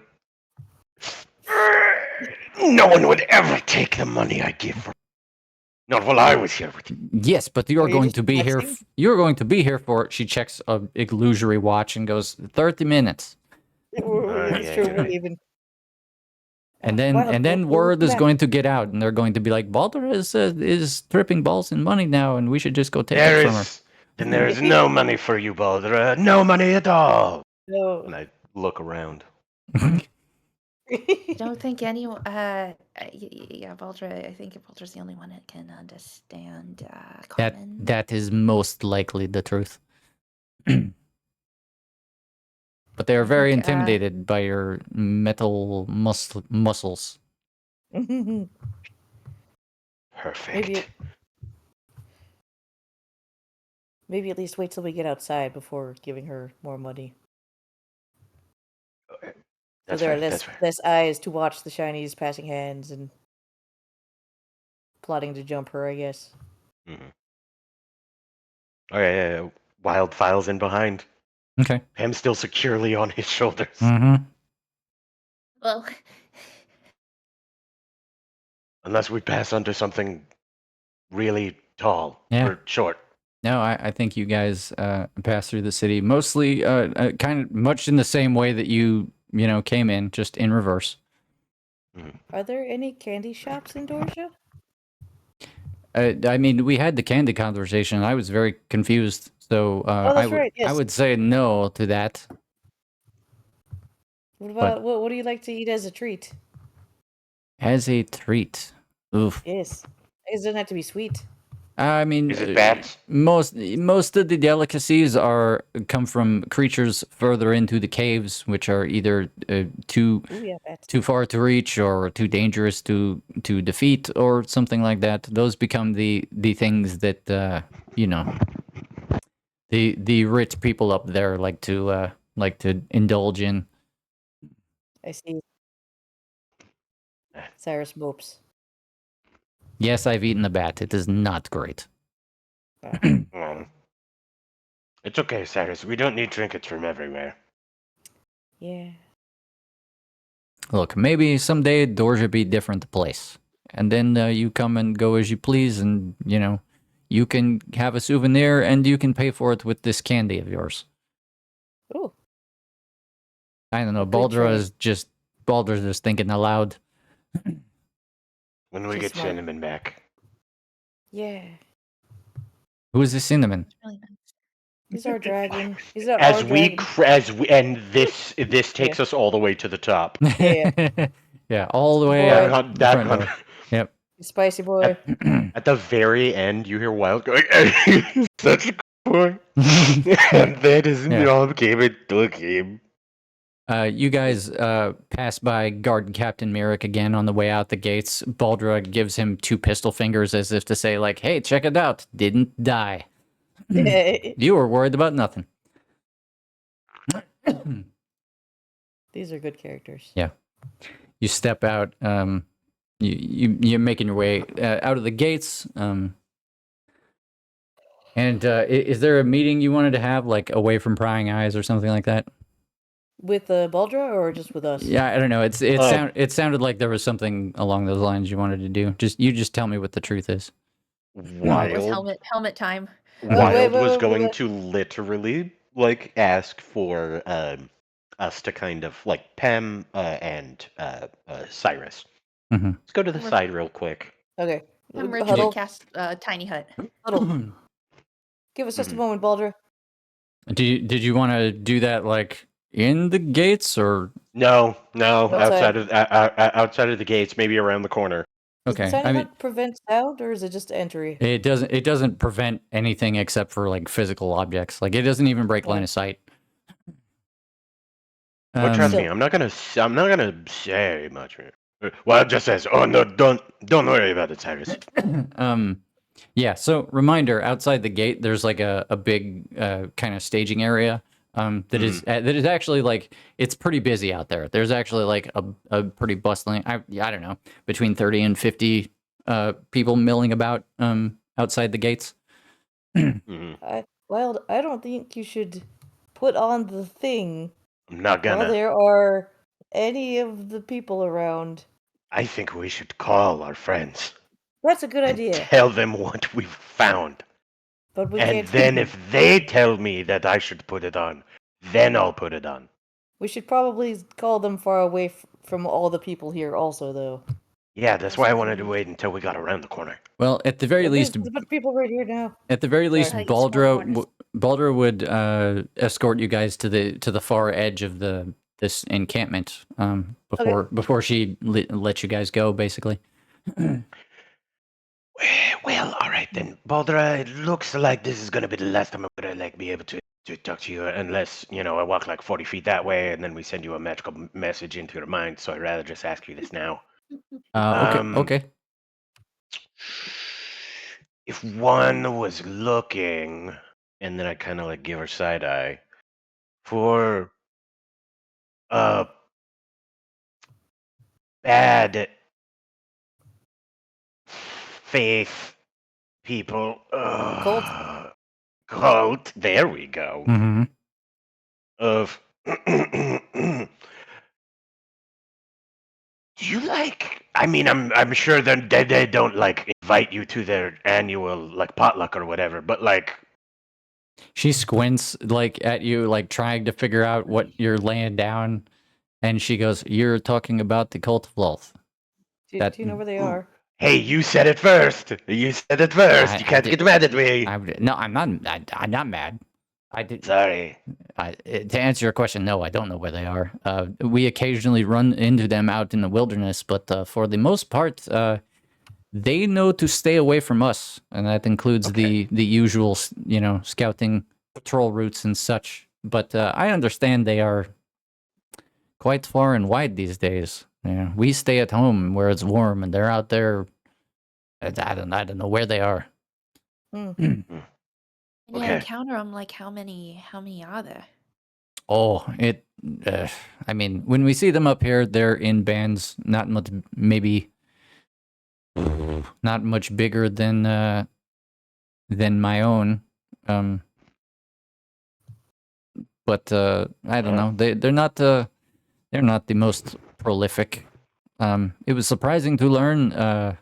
No one would ever take the money I give for. Not while I was here with you. Yes, but you're Are you going just to be here. flexing? You're going to be here for. She checks a illusory watch and goes 30 minutes, It's yeah, true. you're We'll right. even. and then Wild, we'll word be is back. going to get out, and they're going to be like, Baldur is tripping balls in money now, and we should just go take it from her. Then there is no money for you, Baldra. No money at all. No. And I look around. I don't think anyone. Yeah, Baldra. I think Baldra's the only one that can understand common. That is most likely the truth. But they are very think, intimidated by your metal muscles. Perfect. Maybe at least wait till we get outside before giving her more money. So That's there are fair, that's fair. less eyes to watch the shinies passing hands and plotting to jump her, I guess. Mm-hmm. Okay, Wild files in behind. Okay. Him still securely on his shoulders. Mm-hmm. Well, Unless we pass under something really tall Yeah. or short. No, I think you guys pass through the city mostly kind of much in the same way that you came in, just in reverse. Are there any candy shops in Dorsia? I mean, we had the candy conversation. I was very confused, so That's right, I yes. would say no to that. What about what do you like to eat as a treat? As a treat, oof. Yes. It doesn't have to be sweet. I mean, Is it bats? most of the delicacies come from creatures further into the caves, which are either too Ooh, yeah, bats. too far to reach or too dangerous to defeat or something like that. Those become the things that the rich people up there like to indulge in. I see. Cyrus mopes. Yes, I've eaten a bat. It is not great. It's okay, Cyrus. We don't need trinkets from everywhere. Yeah. Look, maybe someday Dorsia be different place, and then you come and go as you please, and you can have a souvenir, and you can pay for it with this candy of yours. Ooh. I don't know. Good Baldra's just thinking aloud. When we She's get smart. Cinnamon back. Yeah. Who is this cinnamon? really nice. He's our dragon. He's our As we dragon. and this takes us all the way to the top. Yeah. Yeah, all the way Boy. out the front That door. Yep. Spicy boy. At the very end, you hear Wild going, "Hey, such a cool boy." And that is Yeah. all came into a game. You guys pass by Guard Captain Merrick again on the way out the gates. Baldra gives him 2 pistol fingers as if to say, like, hey, check it out. Didn't die. You were worried about nothing. These are good characters. Yeah. You step out. You're making your way out of the gates. And is there a meeting you wanted to have, like away from prying eyes or something like that? With Baldra or just with us? Yeah, I don't know. It sounded like there was something along those lines you wanted to do. Just tell me what the truth is. It was Wild, helmet time. Wild wait, was wait, going wait. to literally like ask for us to kind of like Pam and Cyrus. Mm-hmm. Let's go to the We're- side real quick. Okay. I'm ready Huddle. to cast Tiny Hut. Huddle. Give us just a Mhm. moment, Baldra. Did you want to do that like in the gates or No, Outside. outside of the gates, maybe around the corner. Does okay? Tiny I mean, Hut prevent sound, or is it just entry? it doesn't prevent anything except for like physical objects. Like it doesn't even break line of sight. But trust me, So- I'm not gonna say much. Well, it just says, "Oh no, don't worry about it, Cyrus." Yeah, so reminder, outside the gate there's like a big kind of staging area that is actually like it's pretty busy out there. There's actually like a pretty bustling I don't know, between 30 and 50 people milling about outside the gates. Wild, I don't think you should put on the thing I'm not while gonna. there are any of the people around. I think we should call our friends That's a good and idea. tell them what we've found. But we And can't. then if they tell me that I should put it on, then I'll put it on. We should probably call them far away from all the people here, also, though. Yeah, that's why I wanted to wait until we got around the corner. Well, at the very But least, there's a bunch of people right here now. at the very least, Like small corners. Baldra would escort you guys to the far edge of this encampment before she let you guys go, basically. Well, all right then, Baldra. It looks like this is gonna be the last time I'm gonna like be able to talk to you, unless I walk like 40 feet that way, and then we send you a magical message into your mind. So I'd rather just ask you this now. Okay. If one was looking, and then I kind of like give her side eye for bad faith people. Cult. There we go. Mm-hmm. Of. Do you like? I mean, I'm sure that they don't like invite you to their annual like potluck or whatever, but like. She squints like at you, like trying to figure out what you're laying down, and she goes, "You're talking about the cult of Lolth." Do you know where they are? Hey, you said it first. You said it first. You can't get mad at me. No, I'm not. I'm not mad. I did. Sorry. To answer your question, no, I don't know where they are. We occasionally run into them out in the wilderness, but for the most part, they know to stay away from us, and that includes the usual, scouting patrol routes and such. But I understand they are quite far and wide these days. Yeah, we stay at home where it's warm, and they're out there. I don't know where they are. And you Okay. encounter them, like how many are there? Oh, I mean, when we see them up here, they're in bands, not much, maybe not much bigger than my own. But I don't know. They're not the most prolific. It was surprising to learn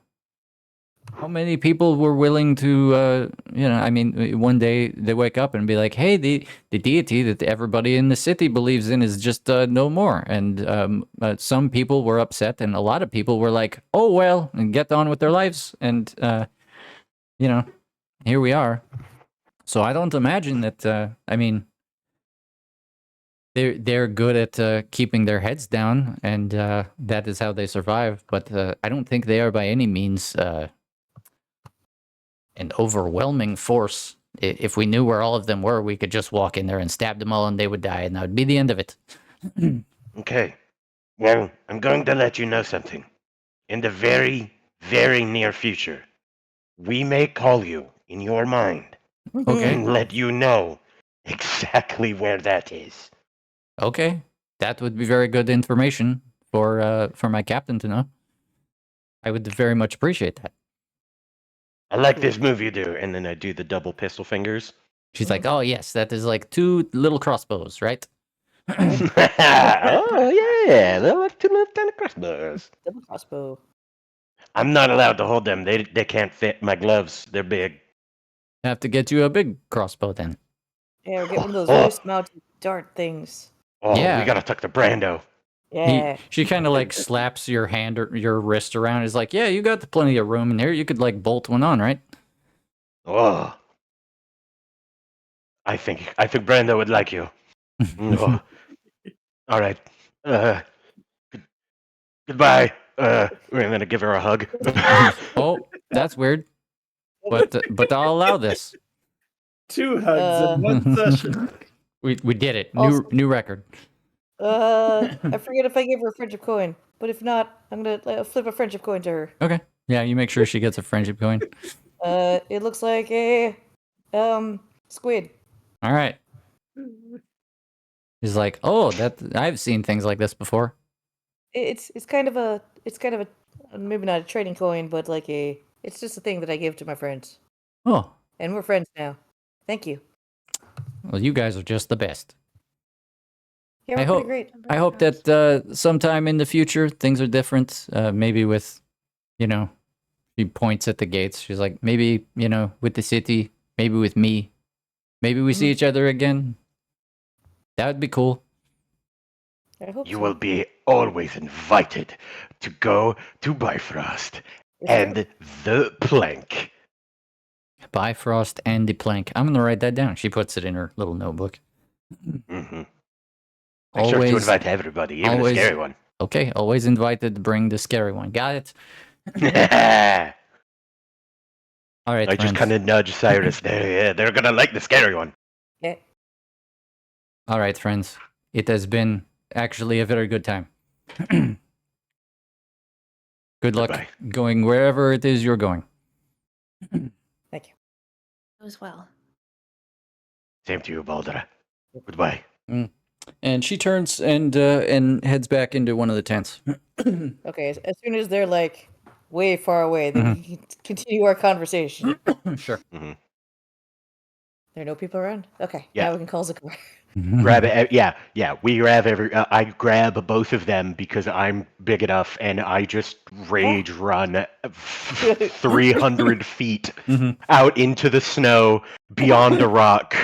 how many people were willing to, I mean, one day they wake up and be like, hey, the deity that everybody in the city believes in is just no more. And some people were upset, and a lot of people were like, oh, well, and get on with their lives. And, here we are. So I don't imagine that, I mean, they're good at keeping their heads down, and that is how they survive. But I don't think they are by any means an overwhelming force. If we knew where all of them were, we could just walk in there and stab them all, and they would die, and that would be the end of it. Okay. Well, I'm going to let you know something. In the very, very near future, we may call you in your mind Okay. and let you know exactly where that is. Okay, that would be very good information for my captain to know. I would very much appreciate that. I like this move you do. And then I do the double pistol fingers. She's like, oh yes, that is like 2 little crossbows, right? Oh, yeah. They're like 2 little tiny crossbows. Double crossbow. I'm not allowed to hold them. They can't fit my gloves. They're big. Have to get you a big crossbow then. Yeah, we'll get one of those wrist-mounted dart things. Oh, Yeah. we gotta tuck the Brando. Yeah. She kind of like slaps your hand or your wrist around. Is like, yeah, you got plenty of room in here. You could like bolt one on, right? Oh. I think Brando would like you. Oh. All right. Goodbye. We're gonna give her a hug. Oh, that's weird. But I'll allow this. 2 hugs in 1 session. We did it. Also- New record. I forget if I gave her a friendship coin, but if not, I'm gonna flip a friendship coin to her. Okay. Yeah, you make sure she gets a friendship coin. It looks like a squid. All right. He's like, oh, that I've seen things like this before. It's kind of a maybe not a trading coin, but like it's just a thing that I give to my friends, Oh, and we're friends now. Thank you. well, you guys are just the best. Yeah, I we're hope- pretty great. I'm I very hope impressed. that sometime in the future things are different. Maybe with, she points at the gates. She's like, maybe, with the city, maybe with me. Maybe we see each other again. That would be cool. I hope You so. will be always invited to go to Bifrost Yes, sir. and the plank. Bifrost and the plank. I'm going to write that down. She puts it in her little notebook. Mm-hmm. Make sure to Always, invite everybody, even always- the scary one. okay, always invited to bring the scary one. Got it? I All right, just friends. kind of nudge Cyrus. They're gonna like the scary one. Yeah. All right, friends. It has been actually a very good time. Good luck Goodbye. going wherever it is you're going. Thank you. As well. Same to you, Baldra. Goodbye. And she turns and heads back into one of the tents. Okay, as soon as they're like way far away, then we can continue our conversation. Sure. There are no people around. Okay, Yeah. now we can call Zakar. Grab it. Yeah. We grab I grab both of them because I'm big enough, and I just rage run 300 feet Mhm. out into the snow beyond a rock,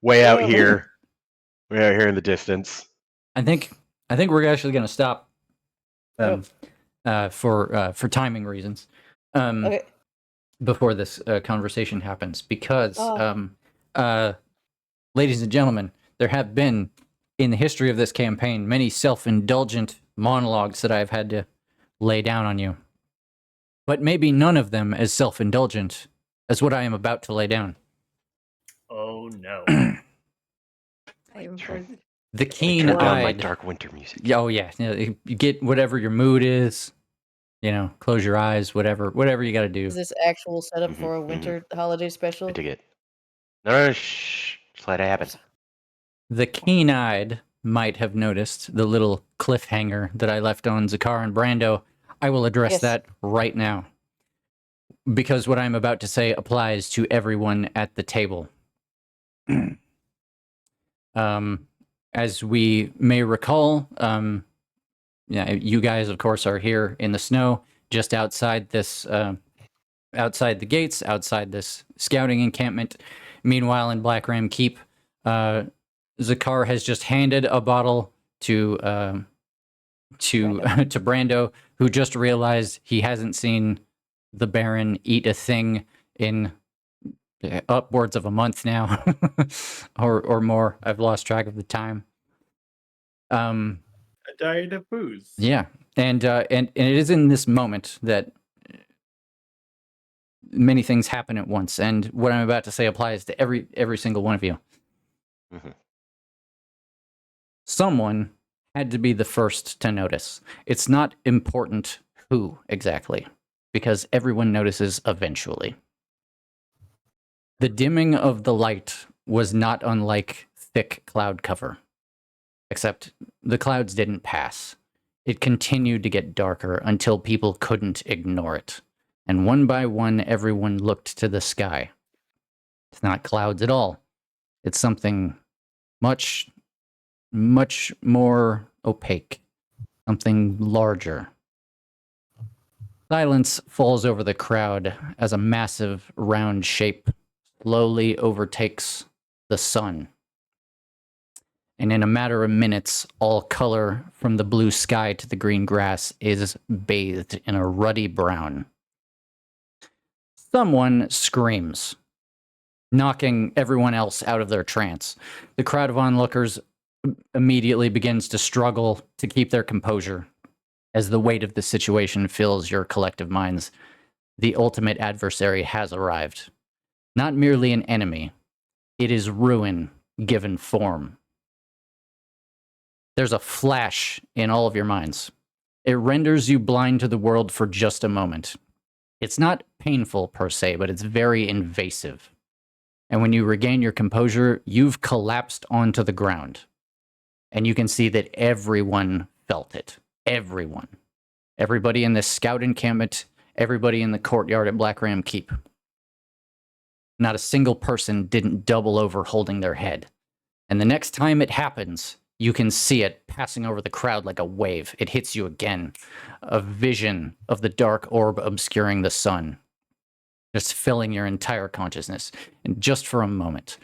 way out here, in the distance. I think we're actually going to stop for timing reasons. Okay. Before this conversation happens, because Oh. ladies and gentlemen, there have been in the history of this campaign many self-indulgent monologues that I've had to lay down on you, but maybe none of them as self-indulgent as what I am about to lay down. Oh no. I am Turn- for- The Turn down my keen-eyed. dark winter music. Oh yeah, you get whatever your mood is. Close your eyes, whatever you got to do. Is this actual setup Mhm, for a mhm. winter holiday special? I dig it. No, shh. Just let it happen. The keen-eyed might have noticed the little cliffhanger that I left on Zakar and Brando. I will address Yes. that right now, because what I'm about to say applies to everyone at the table. As we may recall, you guys, of course, are here in the snow, just outside this, outside the gates, outside this scouting encampment. Meanwhile, in Black Ram Keep, Zakar has just handed a bottle to Brando, who just realized he hasn't seen the Baron eat a thing in upwards of a month now, or more. I've lost track of the time. A diet of booze. Yeah, and it is in this moment that many things happen at once, and what I'm about to say applies to every single one of you. Mhm. Someone had to be the first to notice. It's not important who exactly, because everyone notices eventually. The dimming of the light was not unlike thick cloud cover, Except the clouds didn't pass. It continued to get darker until people couldn't ignore it. And one by one, everyone looked to the sky. It's not clouds at all. It's something much, much more opaque. Something larger. Silence falls over the crowd as a massive round shape slowly overtakes the sun. And in a matter of minutes, all color from the blue sky to the green grass is bathed in a ruddy brown. Someone screams, knocking everyone else out of their trance. The crowd of onlookers immediately begins to struggle to keep their composure as the weight of the situation fills your collective minds. The ultimate adversary has arrived. Not merely an enemy, it is ruin given form. There's a flash in all of your minds. It renders you blind to the world for just a moment. It's not painful per se, but it's very invasive. And when you regain your composure, you've collapsed onto the ground. And you can see that everyone felt it. Everyone. Everybody in this scout encampment, everybody in the courtyard at Black Ram Keep. Not a single person didn't double over holding their head. And the next time it happens, you can see it passing over the crowd like a wave. It hits you again. A vision of the dark orb obscuring the sun. Just filling your entire consciousness. And just for a moment.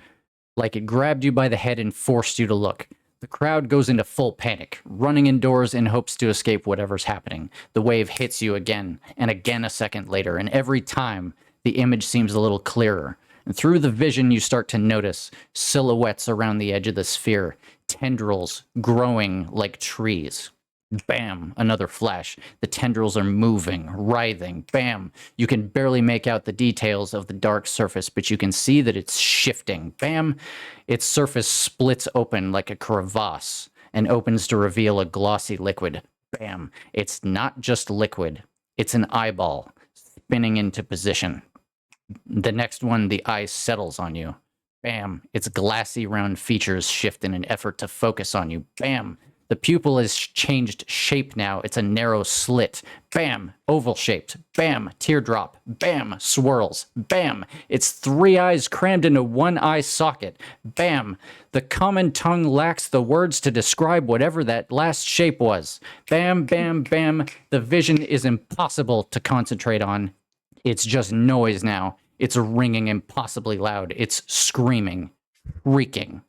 Like it grabbed you by the head and forced you to look. The crowd goes into full panic, running indoors in hopes to escape whatever's happening. The wave hits you again, and again a second later. And every time, the image seems a little clearer. And through the vision, you start to notice silhouettes around the edge of the sphere. Tendrils growing like trees. Bam, another flash. The tendrils are moving, writhing. Bam, you can barely make out the details of the dark surface, but you can see that it's shifting. Bam, its surface splits open like a crevasse and opens to reveal a glossy liquid. Bam, it's not just liquid. It's an eyeball spinning into position. The next one, the eye settles on you. Bam, its glassy round features shift in an effort to focus on you. Bam, the pupil has changed shape now. It's a narrow slit. Bam, oval shaped. Bam, teardrop. Bam, swirls. Bam, it's 3 eyes crammed into 1 eye socket. Bam, the common tongue lacks the words to describe whatever that last shape was. Bam, bam, bam, the vision is impossible to concentrate on. It's just noise now. It's ringing impossibly loud. It's screaming, shrieking.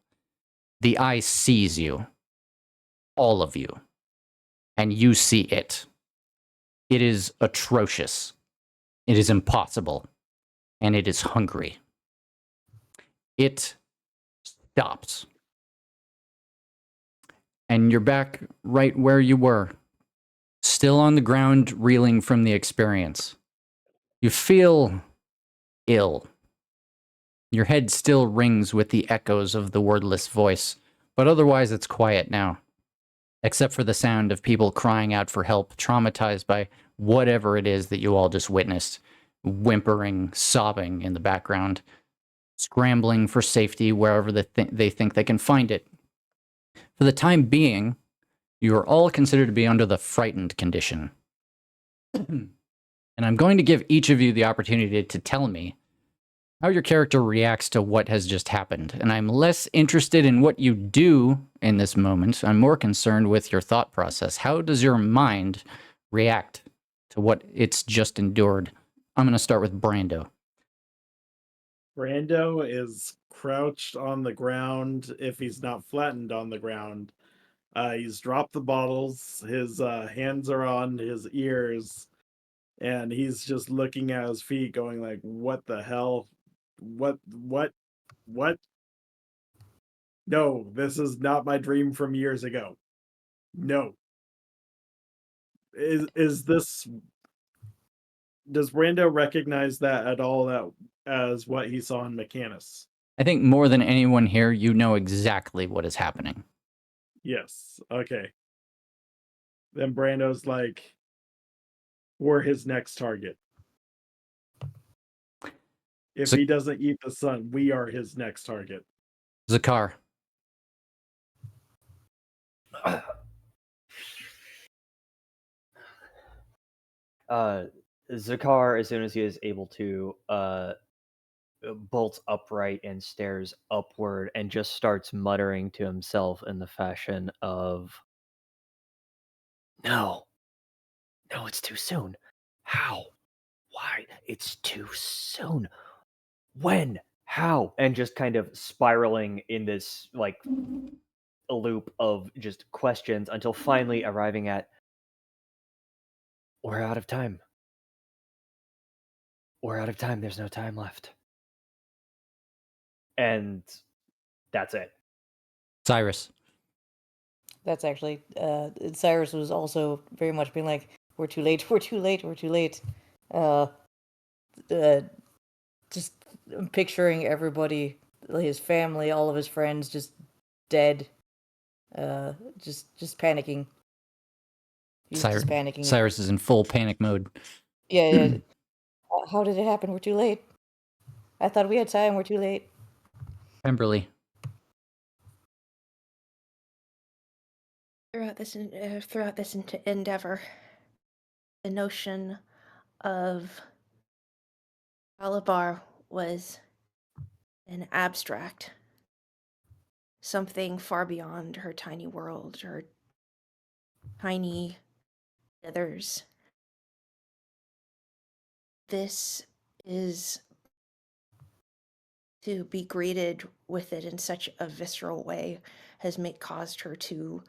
The eye sees you. All of you. And you see it. It is atrocious. It is impossible. And it is hungry. It stops. And you're back right where you were. Still on the ground, reeling from the experience. You feel ill. Your head still rings with the echoes of the wordless voice, but otherwise it's quiet now. Except for the sound of people crying out for help, traumatized by whatever it is that you all just witnessed, whimpering, sobbing in the background, scrambling for safety wherever they think they can find it. For the time being, you are all considered to be under the frightened condition. And I'm going to give each of you the opportunity to tell me how your character reacts to what has just happened. And I'm less interested in what you do in this moment. I'm more concerned with your thought process. How does your mind react to what it's just endured? I'm going to start with Brando. Brando is crouched on the ground if he's not flattened on the ground. He's dropped the bottles. His hands are on his ears. And he's just looking at his feet going like, what the hell? What? No, this is not my dream from years ago. No. Is this... Does Brando recognize that at all as what he saw in Mechanus? I think more than anyone here, you know exactly what is happening. Yes. Okay. Then Brando's like, we're his next target. If he doesn't eat the sun, we are his next target. Zakar. Zakar, as soon as he is able to, bolts upright and stares upward and just starts muttering to himself in the fashion of, No, no, it's too soon. How? Why? It's too soon. When? How? And just kind of spiraling in this, like, a loop of just questions until finally arriving at, We're out of time. We're out of time. There's no time left. And that's it. Cyrus. That's actually Cyrus was also very much being like, "We're too late. We're too late. We're too late." Uh, just picturing everybody, his family, all of his friends, just dead. Just panicking. He's just panicking. Cyrus is in full panic mode. Yeah. How did it happen? We're too late. I thought we had time. We're too late. Pemberley. Throughout this endeavor, the notion of Alabar was an abstract, something far beyond her tiny world, her tiny others. This is to be greeted with it in such a visceral way has caused her to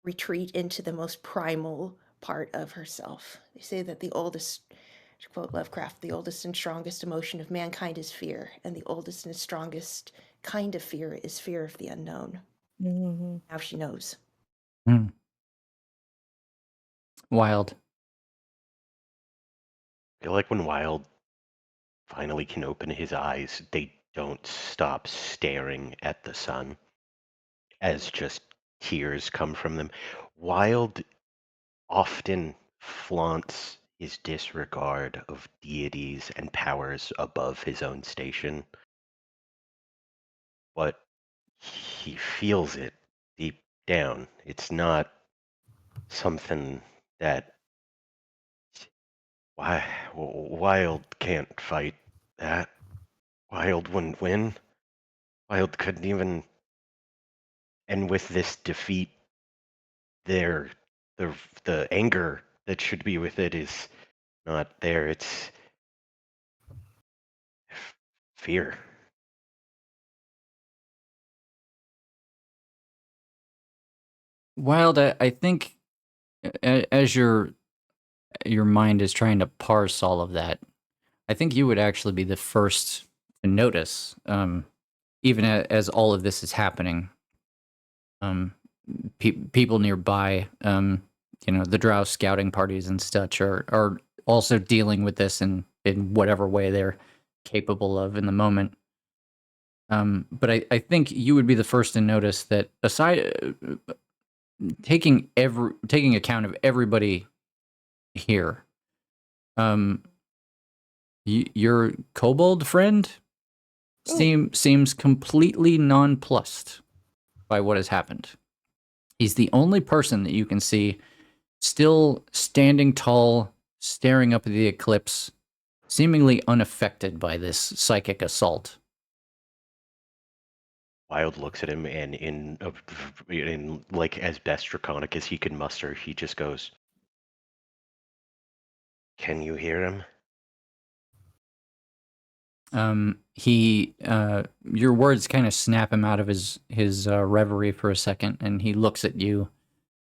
retreat into the most primal part of herself. They say that the oldest, to quote Lovecraft, the oldest and strongest emotion of mankind is fear, and the oldest and strongest kind of fear is fear of the unknown. Mm-hmm. Now she knows. Wild. I feel like when Wild finally can open his eyes, they don't stop staring at the sun as just tears come from them. Wild often flaunts his disregard of deities and powers above his own station, but he feels it deep down. It's not something that Wild can't fight that. Wild wouldn't win. Wild couldn't even. And with this defeat, there, the anger that should be with it is not there. It's fear. Wild, I think as your mind is trying to parse all of that, I think you would actually be the first to notice, even as all of this is happening. People nearby, the Drow scouting parties and such are also dealing with this in whatever way they're capable of in the moment. But I think you would be the first to notice that aside taking account of everybody here, your kobold friend seems completely nonplussed by what has happened. He's the only person that you can see still standing tall, staring up at the eclipse, seemingly unaffected by this psychic assault. Wild looks at him, and in like as best draconic as he can muster, he just goes, "Can you hear him?" Your words kind of snap him out of his reverie for a second, and he looks at you,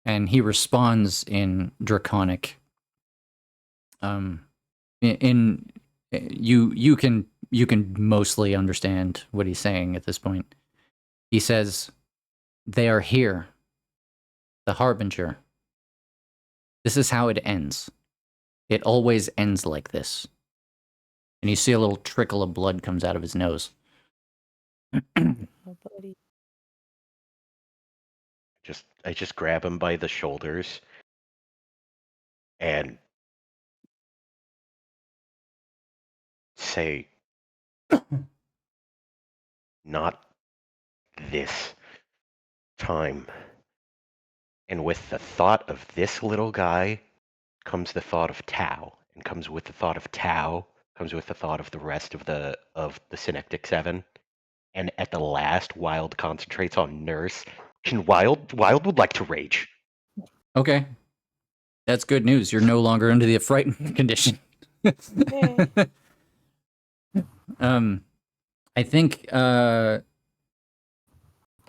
and he responds in draconic. You can mostly understand what he's saying at this point. He says, "They are here. The Harbinger. This is how it ends. It always ends like this." And you see a little trickle of blood comes out of his nose. Oh, buddy. I just grab him by the shoulders and say, "Not this time. And with the thought of this little guy comes the thought of Tau, and comes with the thought of Tau comes with the thought of the rest of the Synectic Seven. And at the last, Wild concentrates on Nurse. Can Wild would like to rage. Okay. That's good news. You're no longer under the frightened condition. Yay. I think I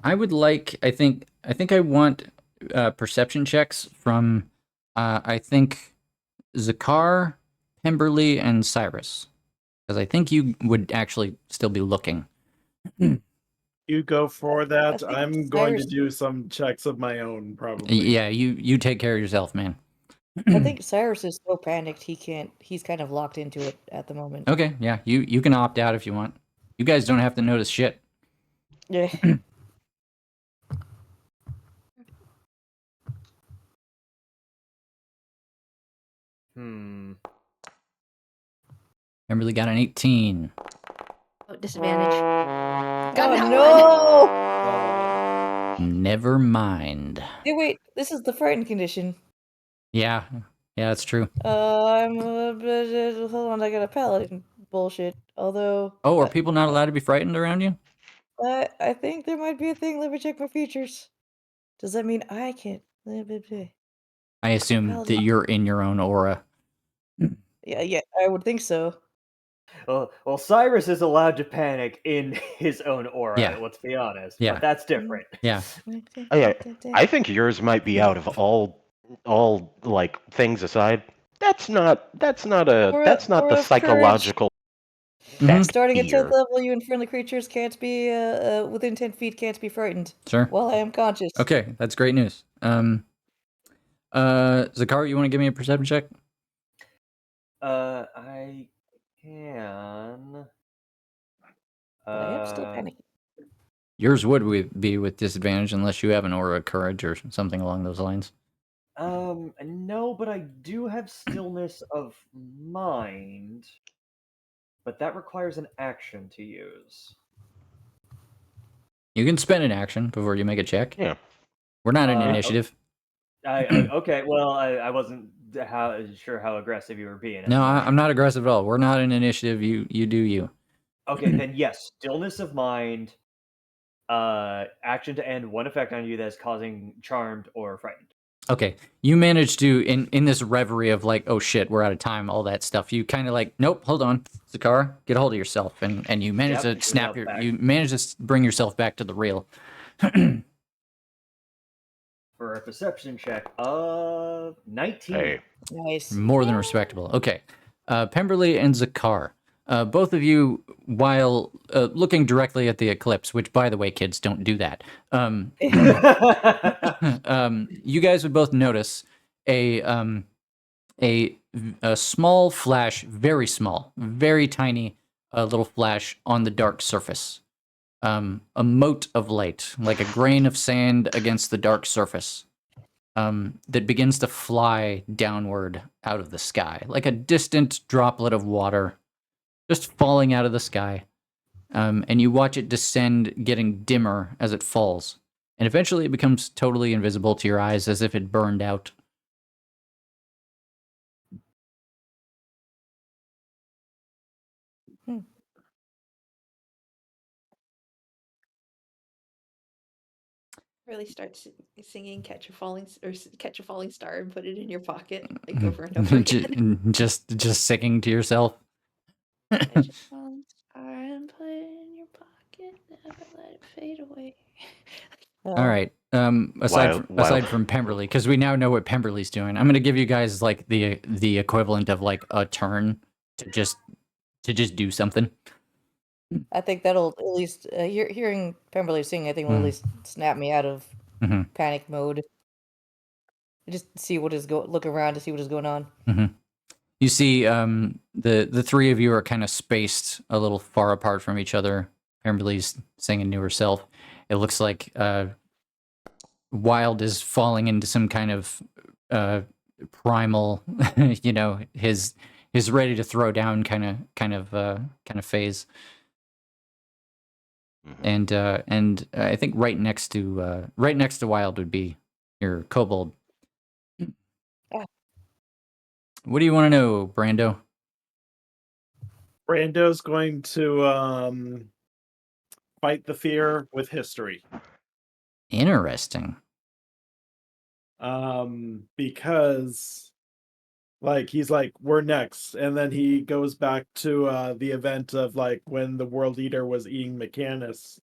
would like. I think I want perception checks from. I think Zakar, Pemberley, and Cyrus, because I think you would actually still be looking. You go for that. think I'm going to Cyrus- do some checks of my own, probably. Yeah, you take care of yourself, man. I think Cyrus is so panicked he can't. He's kind of locked into it at the moment. Okay, yeah, you can opt out if you want. You guys don't have to notice shit. Yeah. Pemberley got an 18. Oh, disadvantage. Oh Got that no! Never mind. Hey, wait. This is the frightened condition. Yeah, that's true. I'm hold on. I got a paladin bullshit. Although, Oh, are people not allowed to be frightened around you? I think there might be a thing. Let me check my features. Does that mean I can't? I assume Well, that you're in your own aura. Yeah, I would think so. Well, Cyrus is allowed to panic in his own aura. Yeah. Let's be honest. Yeah. But that's different. Yeah. I think yours might be out of all like things aside. That's not Or the of psychological Mhm. best Starting at 10th fear. level, you and friendly creatures can't be within 10 feet. Can't be frightened Sure. while I am conscious. Okay, that's great news. Zakar, you want to give me a perception check? I can. But I am still panicking. Yours would be with disadvantage unless you have an aura of courage or something along those lines. No, but I do have stillness of mind. But that requires an action to use. You can spend an action before you make a check. Yeah. We're not in Okay. initiative. Okay, well, I wasn't sure how aggressive you were being. No, I'm not aggressive at all. We're not in initiative. You do you. Okay, then yes, stillness of mind. Action to end one effect on you that is causing charmed or frightened. Okay, you managed to in this reverie of like, oh shit, we're out of time, all that stuff. You kind of like, nope, hold on, Zakar, get a hold of yourself, and you manage Yep, to snap bring it back. you manage to bring yourself back to the reel. For a perception check of 19. Hey. Nice. More than respectable. Okay, Pemberley and Zakar, both of you, while looking directly at the eclipse, which by the way, kids, don't do that. You guys would both notice a small flash, very small, very tiny, little flash on the dark surface. A mote of light, like a grain of sand against the dark surface, that begins to fly downward out of the sky, like a distant droplet of water, just falling out of the sky. And you watch it descend, getting dimmer as it falls. And eventually it becomes totally invisible to your eyes, as if it burned out. Really start singing "Catch a Falling" "Catch a Falling Star" and put it in your pocket, like over and over again. just singing to yourself. Catch a falling star and put it in your pocket, never let it fade away. All right. Aside from Pemberley, because we now know what Pemberley's doing, I'm gonna give you guys like the equivalent of like a turn to just do something. I think that'll at least hearing Pemberley sing. I think will at least snap me out of panic mode. Just see what is look around to see what is going on. You see, the three of you are kind of spaced a little far apart from each other. Pemberley's singing to herself. It looks like Wild is falling into some kind of primal, his ready to throw down kind of phase. And I think right next to Wild would be your kobold. Ah. What do you want to know, Brando? Brando's going to fight the fear with history. Interesting. Because like he's like, we're next, and then he goes back to the event of like when the World Eater was eating Mechanus,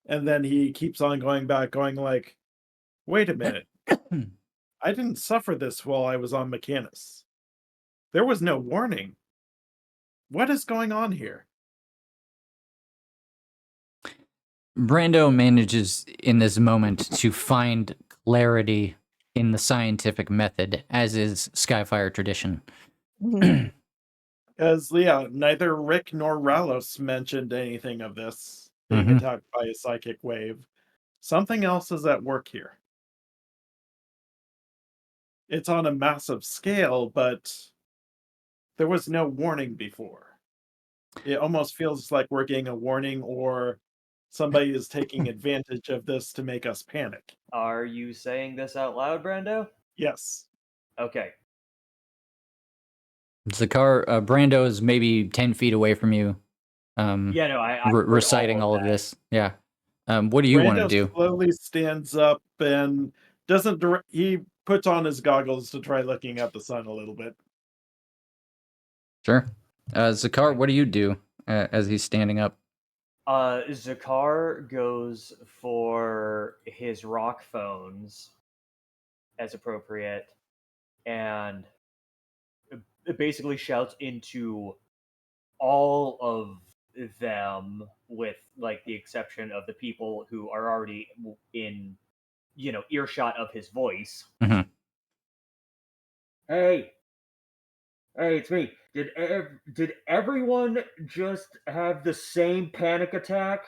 and then he keeps on going back, going like, wait a minute, I didn't suffer this while I was on Mechanus. There was no warning. What is going on here? Brando manages in this moment to find clarity in the scientific method, as is Skyfire tradition. Because yeah, neither Rick nor Ralos mentioned anything of this being attacked by a psychic wave. Something else is at work here. It's on a massive scale, but there was no warning before. It almost feels like we're getting a warning, or somebody is taking advantage of this to make us panic. Are you saying this out loud, Brando? Yes. Okay. Zakar, Brando is maybe 10 feet away from you. Yeah, no, I heard reciting all of that. this. Yeah. What do you want to Brando do? slowly stands up and doesn't. He puts on his goggles to try looking at the sun a little bit. Sure. Zakar, what do you do as he's standing up? Zakar goes for his rock phones as appropriate, and it basically shouts into all of them, with like the exception of the people who are already in, earshot of his voice. Mhm. Hey, it's me. Did everyone just have the same panic attack?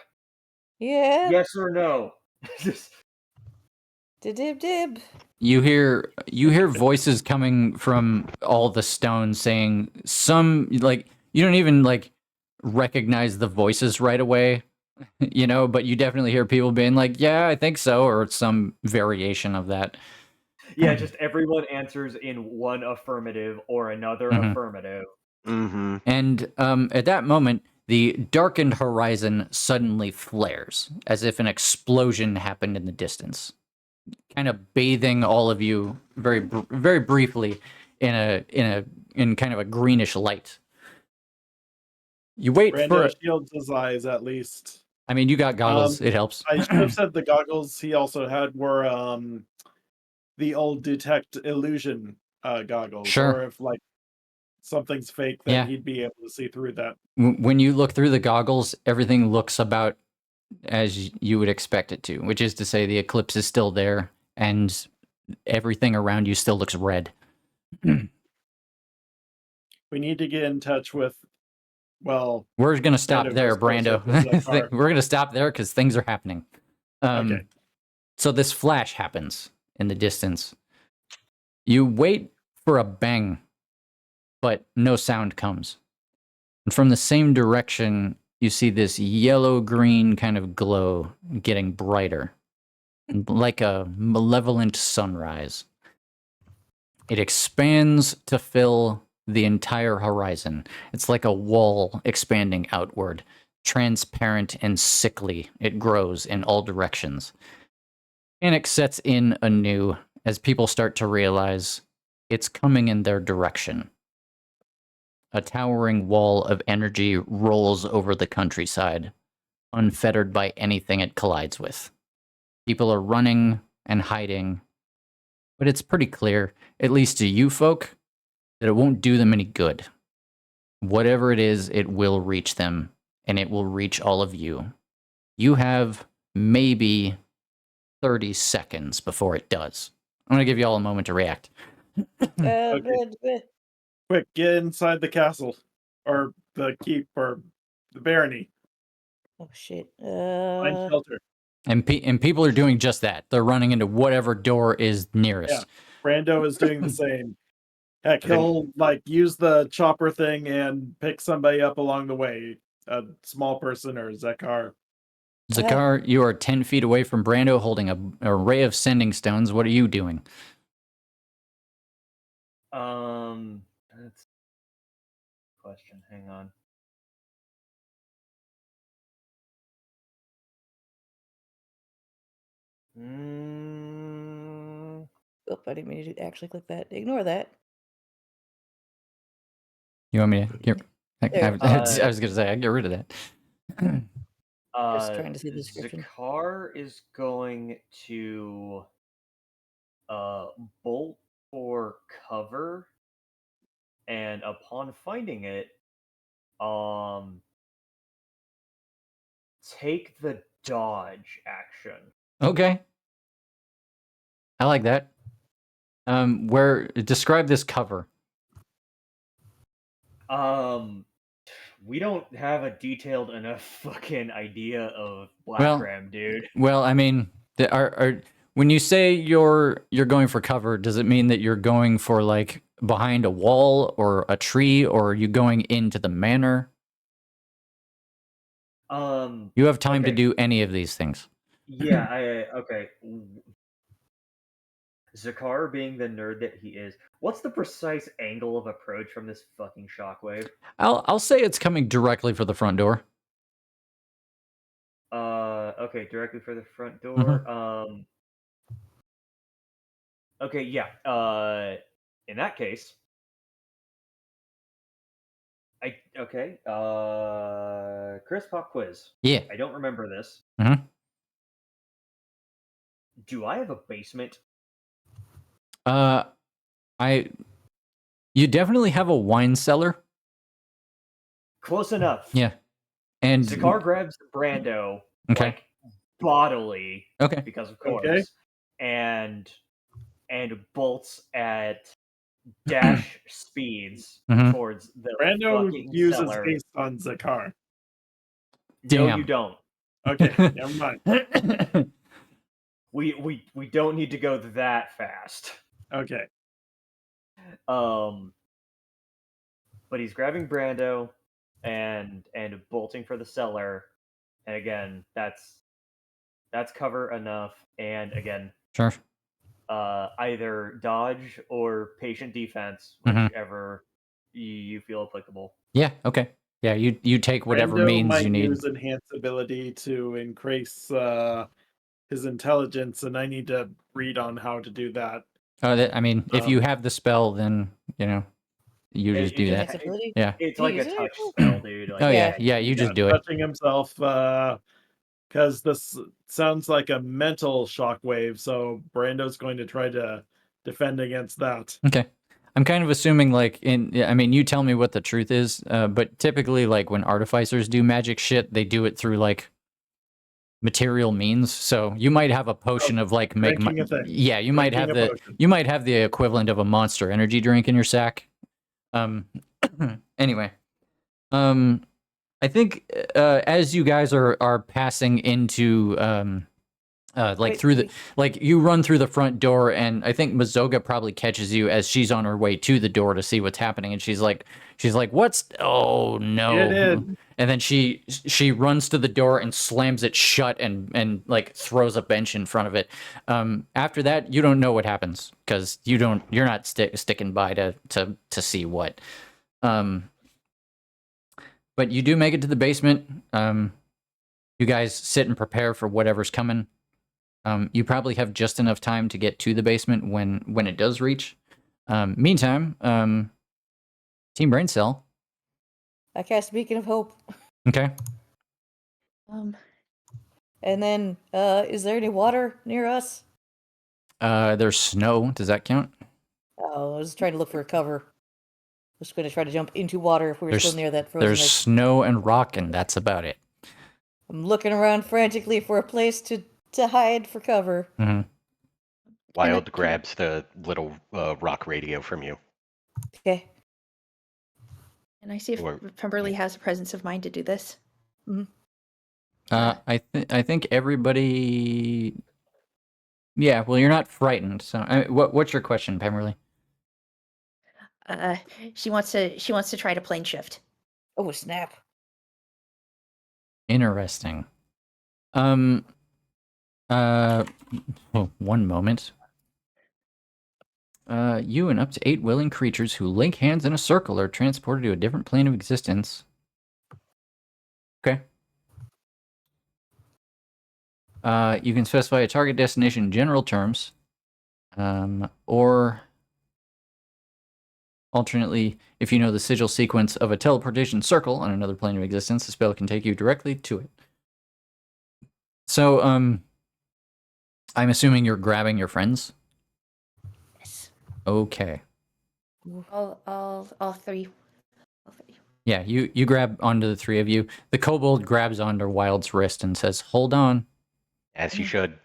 Yeah. Yes or no? Dib. You hear voices coming from all the stones saying some, like, you don't even like recognize the voices right away, but you definitely hear people being like, yeah, I think so, or some variation of that. Yeah, just everyone answers in one affirmative or another affirmative. Mm-hmm. And at that moment, the darkened horizon suddenly flares, as if an explosion happened in the distance, kind of bathing all of you very briefly in kind of a greenish light. You wait for Brando it. shields his eyes at least. I mean, you got goggles. It helps. I should have said the goggles he also had were the old detect illusion goggles. Sure. Or if like something's fake, then Yeah. he'd be able to see through that. When you look through the goggles, everything looks about as you would expect it to, which is to say the eclipse is still there and everything around you still looks red. We need to get in touch with, well, we're going to stop Brando there, goes closer Brando. to Zakar. We're going to stop there because things are happening. Okay. So this flash happens in the distance. You wait for a bang, but no sound comes. And from the same direction, you see this yellow-green kind of glow getting brighter, like a malevolent sunrise. It expands to fill the entire horizon. It's like a wall expanding outward, transparent and sickly. It grows in all directions. Panic sets in anew as people start to realize it's coming in their direction. A towering wall of energy rolls over the countryside, unfettered by anything it collides with. People are running and hiding, but it's pretty clear, at least to you folk, that it won't do them any good. Whatever it is, it will reach them, and it will reach all of you. You have maybe 30 seconds before it does. I'm going to give you all a moment to react. Quick, get inside the castle. Or the keep, or the barony. Oh shit. Find shelter. And people are doing just that. They're running into whatever door is nearest. Yeah. Brando is doing the same. Heck, he'll like use the chopper thing and pick somebody up along the way. A small person or Zakar. Zakar, you are 10 feet away from Brando holding an array of sending stones. What are you doing? That's a question. Hang on. Oh, I didn't mean to actually click that. Ignore that. You want me to get... There. I was going to say, I get rid of that. Just trying to see the description. Zakar is going to bolt for cover, and upon finding it, take the dodge action. Okay. I like that. Describe this cover. We don't have a detailed enough fucking idea of Black Well- Ram, dude. Well, I mean, when you say you're going for cover, does it mean that you're going for like behind a wall or a tree, or are you going into the manor? You have time to okay. do any of these things. Yeah, okay. Zakar, being the nerd that he is, what's the precise angle of approach from this fucking shockwave? I'll say it's coming directly for the front door. Okay, directly for the front door. Okay, yeah. In that case, Chris, pop quiz. Yeah. I don't remember this. Mhm. Do I have a basement? You definitely have a wine cellar. Close enough. Yeah. And Zakar grabs Brando, Okay. like bodily, Okay. because of course, Okay. and bolts at dash speeds Mhm. towards the Brando fucking uses cellar. haste on Zakar. No, Damn. you don't. Okay, never mind. We don't need to go that fast. Okay. But he's grabbing Brando and bolting for the cellar, and again, that's cover enough. And again, Sure. either dodge or patient defense, Mhm. whichever you feel applicable. Yeah. Okay. Yeah. You take whatever Brando means might you need. use enhance ability to increase his intelligence, and I need to read on how to do that. I mean, if you have the spell, then you just do that. Ability? Yeah. It's Can you like a use it? touch spell, dude. Like, Oh yeah. Yeah. Yeah. You just Yeah, do it. touching himself, because this sounds like a mental shockwave. So Brando's going to try to defend against that. Okay. I'm kind of assuming I mean, you tell me what the truth is, but typically like when artificers do magic shit, they do it through like material means. So you might have a potion of like drinking a thing. yeah, you might have Drinking a potion. you might have the equivalent of a Monster Energy drink in your sack. Anyway, I think as you guys are passing into Wait, through the you run through the front door, and I think Mazoga probably catches you as she's on her way to the door to see what's happening, and she's like what's oh no. Get in. And then she runs to the door and slams it shut and like throws a bench in front of it. After that, you don't know what happens because you're not sticking by to see what. But you do make it to the basement. You guys sit and prepare for whatever's coming. You probably have just enough time to get to the basement when it does reach. Meantime, Team Brain Cell. I cast Beacon of Hope. Okay. And then, is there any water near us? There's snow. Does that count? Oh, I was trying to look for a cover. I was going to try to jump into water if we were still near that frozen There's lake. snow and rock, and that's about it. I'm looking around frantically for a place to hide for cover. Mm-hmm. Wild grabs the little rock radio from you. Okay. And I see if Or- Pemberley has a presence of mind to do this. I think everybody. Yeah, well, you're not frightened. So, what's your question, Pemberley? She wants to try to plane shift. Oh, snap. Interesting. One moment. You and up to 8 willing creatures who link hands in a circle are transported to a different plane of existence. Okay. You can specify a target destination in general terms. Or alternately, if you know the sigil sequence of a teleportation circle on another plane of existence, the spell can take you directly to it. So, I'm assuming you're grabbing your friends? Yes. Okay. All three. All three. Yeah, you grab onto the three of you. The kobold grabs onto Wild's wrist and says, "Hold on." As you should.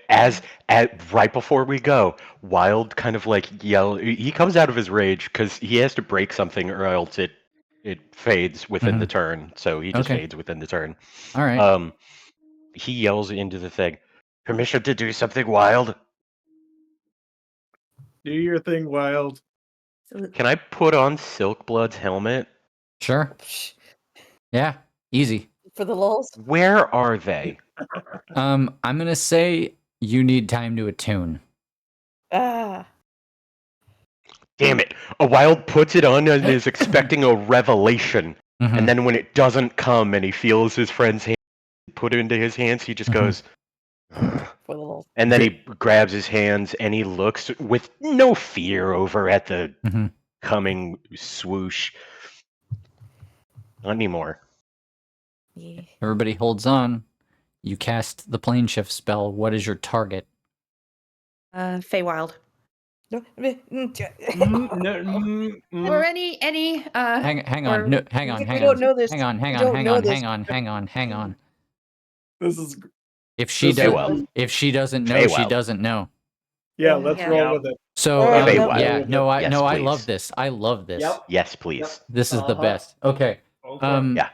As right before we go, Wild kind of like yell. He comes out of his rage because he has to break something, or else it fades within the turn. So he just Okay. fades within the turn. All right. He yells into the thing, "Permission to do something, Wild? Do your thing, Wild. Can I put on Silkblood's helmet? Sure. Yeah. Easy. For the lulz. Where are they? I'm gonna say you need time to attune. Ah. Damn it! A Wild puts it on and is expecting a revelation, Mhm. and then when it doesn't come, and he feels his friend's hand put into his hands, he just goes. For the lulz. And then he grabs his hands and he looks with no fear over at the Mhm. coming swoosh. Not anymore. Yeah. Everybody holds on. You cast the plane shift spell. What is your target? Feywild. No, Or any Hang or- on. No, hang on. we Hang don't on. know this. Hang on. Hang We on. don't Hang know on. this. Hang on. This is If she This does, Feywild. if she doesn't know, she Feywild. doesnh know. yeah. Let's Yeah. roll Yeah. with it. So Alright, Feywild. yeah, no, I Yes, no, I please. love this. I love this. Yep. Yes, please. This is the Uh-huh. best. Okay. Okay. Yeah.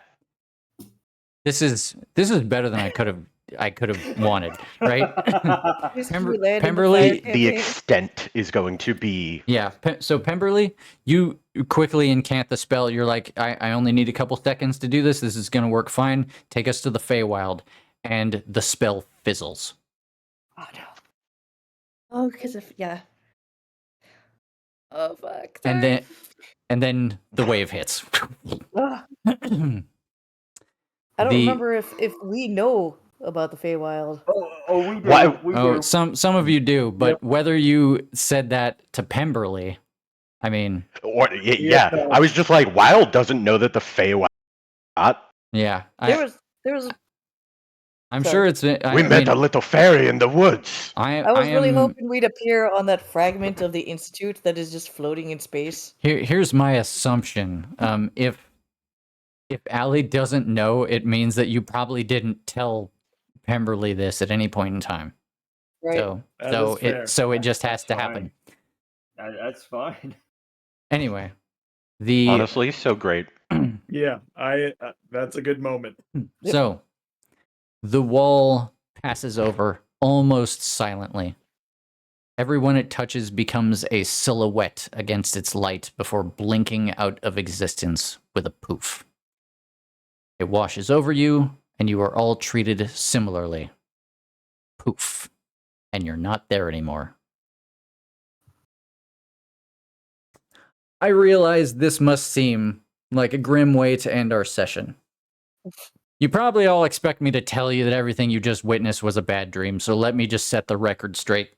This is better than I could have wanted, right? This Pember- we land in the Pemberley- fire The campaign. extent is going to be. Yeah. So Pemberley, you quickly incant the spell. You're like, I only need a couple seconds to do this. This is gonna work fine. Take us to the Feywild, and the spell fizzles. Oh no. Oh, because of Oh fuck. And sorry. then the wave hits. Ah, I don't remember if we know about the Feywild. Oh, we do. Why- We Oh, do. some of you do, but whether you said that to Pemberley, I mean, Or, yeah, I was just like, Wild doesn't know that the Feywild. yeah, There was. I'm sorry. sure it's. We met a little fairy in the woods. I was really am, hoping we'd appear on that fragment of the institute that is just floating in space. Here's my assumption. If Allie doesn't know, it means that you probably didn't tell Pemberley this at any point in time. Right. So it just has That's to fine. happen. That's fine. Anyway, the Honestly, so great. Yeah, that's a good moment. so the wall passes over almost silently. Everyone it touches becomes a silhouette against its light before blinking out of existence with a poof. It washes over you, and you are all treated similarly. Poof. And you're not there anymore. I realize this must seem like a grim way to end our session. You probably all expect me to tell you that everything you just witnessed was a bad dream, so let me just set the record straight.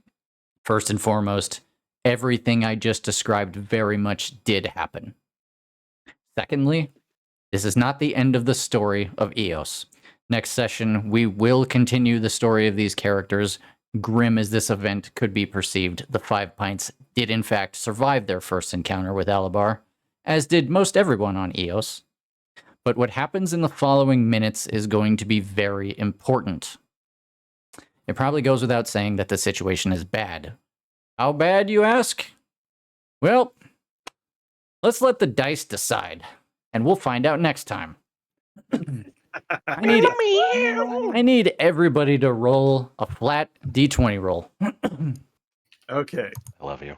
First and foremost, everything I just described very much did happen. Secondly, this is not the end of the story of Eos. Next session, we will continue the story of these characters. Grim as this event could be perceived, the Five Pints did in fact survive their first encounter with Alabar, as did most everyone on Eos. But what happens in the following minutes is going to be very important. It probably goes without saying that the situation is bad. How bad, you ask? Well, let's let the dice decide, and we'll find out next time. I need everybody to roll a flat d20 roll. Okay. I love you.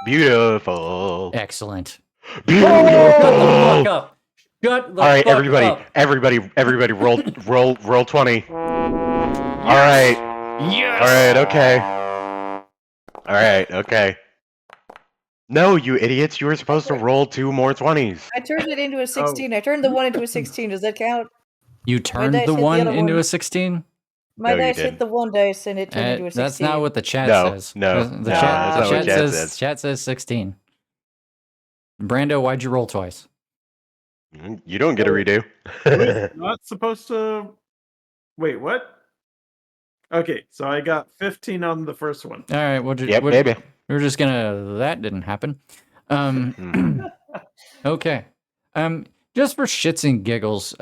Beautiful. Excellent. Beautiful. Shut the fuck up. Shut the All right, fuck everybody, up. everybody, roll 20. All right, Yes. all right, okay, all right, okay. No, you idiots! You were supposed to roll 2 more 20s. I turned it into a 16. I turned the 1 into a 16. Does that count? You turned dice the hit the 1 other into one. a 16? My No, you dice hit didn't. the 1 dice and it turned into a 16. That's not what the chat No, says. no, The no, chat, that's the not what chat chat says. says. Chat says 16. Brando, why'd you roll twice? You don't get a redo. I was not supposed to. Wait, what? Okay, so I got 15 on the first one. All right, Yep, maybe. we're just gonna. That didn't happen. Okay. Just for shits and giggles,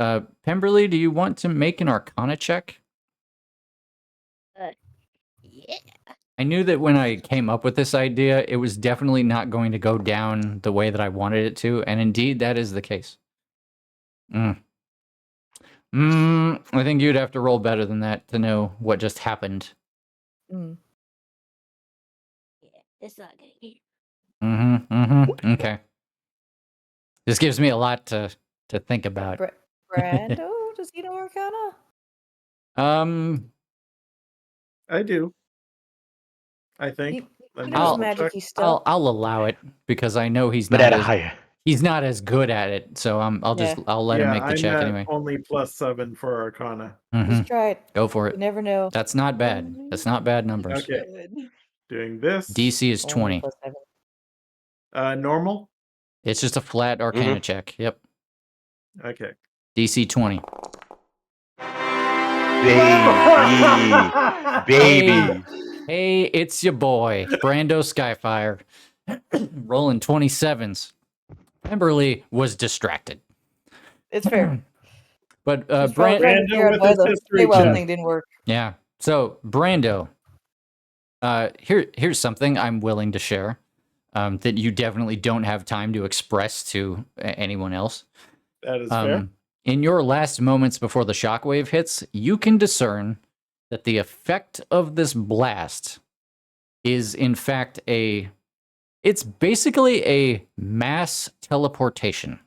Pemberley, do you want to make an Arcana check? Yeah. I knew that when I came up with this idea, it was definitely not going to go down the way that I wanted it to, and indeed, that is the case. I think you'd have to roll better than that to know what just happened. Mm. Yeah, it's not gonna get. Okay. This gives me a lot to think about. Brando, does he know Arcana? I do. I think. He Let me knows double check. magic-y stuff. I'll allow it because I know he's But not at a as higher. he's not as good at it. So I'll let him make the I'm check at anyway. only +7 for Arcana. Just try it. Go for You it. never know. That's not bad. That's not bad numbers. Okay. Doing this. DC is Only 20. +7. Normal. It's just a flat Arcana check. Yep. Okay. DC 20. Baby. Hey, it's your boy, Brando Skyfire. Rolling 27s. Pemberley was distracted. It's fair. But He's probably trying to Brando figure out with why his the history paywall check. thing didn't work. yeah. So, Brando, here's something I'm willing to share that you definitely don't have time to express to anyone else. That is fair. In your last moments before the shockwave hits, you can discern that the effect of this blast is, in fact, it's basically a mass teleportation.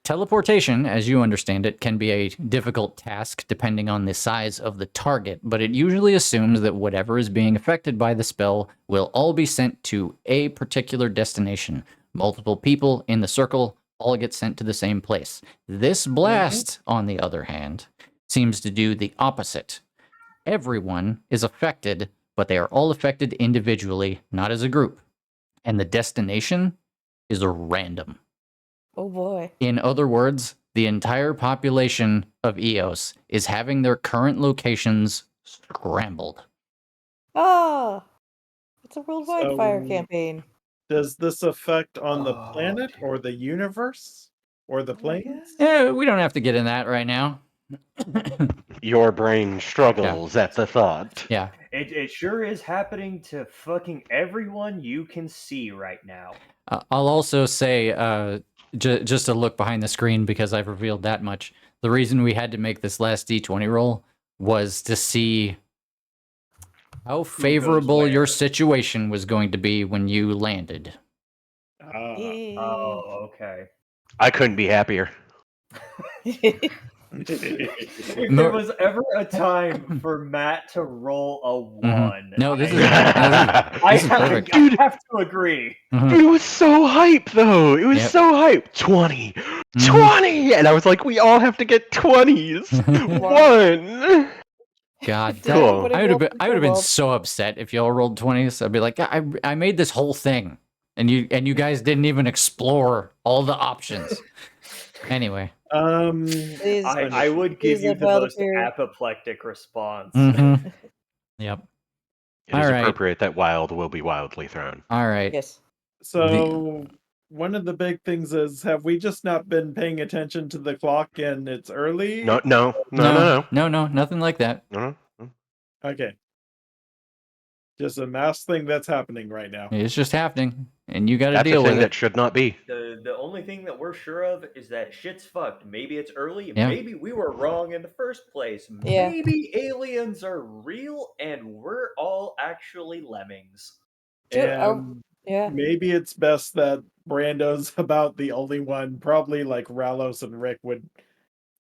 Teleportation, as you understand it, can be a difficult task depending on the size of the target, but it usually assumes that whatever is being affected by the spell will all be sent to a particular destination. Multiple people in the circle all get sent to the same place. This blast, on the other hand, seems to do the opposite. Everyone is affected, but they are all affected individually, not as a group. And the destination is random. Oh boy. In other words, the entire population of Eos is having their current locations scrambled. Ah, it's a worldwide So- fire campaign. Does this affect on the Oh, planet dude. or the universe or the planes? We don't have to get in that right now. Your brain struggles at the thought. Yeah. It sure is happening to fucking everyone you can see right now. I'll also say, just to look behind the screen because I've revealed that much. The reason we had to make this last D20 roll was to see how favorable where. your situation was going to be when you landed. Oh, okay. I couldn't be happier. If there was ever a time for Matt to roll a 1, No, this is I perfect. have to agree. It was so hype, though. It was Yep. so hype. 20. 20! And I was like, we all have to get 20s. One. God, Cool. I would have been so upset if y'all rolled 20s. I'd be like, I made this whole thing, and you guys didn't even explore all the options. Anyway. I would give you the most apoplectic response. Yep. It is All right. appropriate that wild will be wildly thrown. All right. Yes. So one of the big things is, have we just not been paying attention to the clock and it's early? No, nothing like that. No. Okay. Just a mass thing that's happening right now. It's just happening, and you got to That's deal a with thing it. that should not be. The only thing that we're sure of is that shit's fucked. Maybe it's early. Yeah. Maybe we were wrong in the first place. Yeah. Maybe aliens are real and we're all actually lemmings. Dude, And Yeah. maybe it's best that Brando's about the only one. Probably like Ralos and Rick would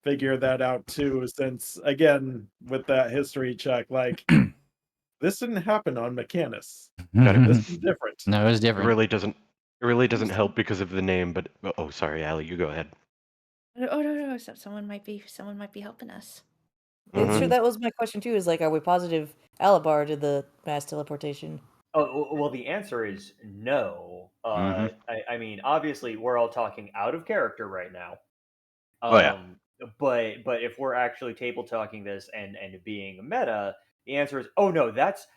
figure that out too, since again, with that history check, like this didn't happen on Mechanus. This is different. No, it was It different. really doesn't. It really doesn't help because of the name. But oh, sorry, Allie, you go ahead. Oh no, someone might be helping us. It's true. Mhm. That was my question too. Is like, are we positive Alabar did the mass teleportation? Oh, well, the answer is no. Mhm. I mean, obviously, we're all talking out of character right now. Oh, yeah. But if we're actually table talking this and being meta, the answer is oh no, that's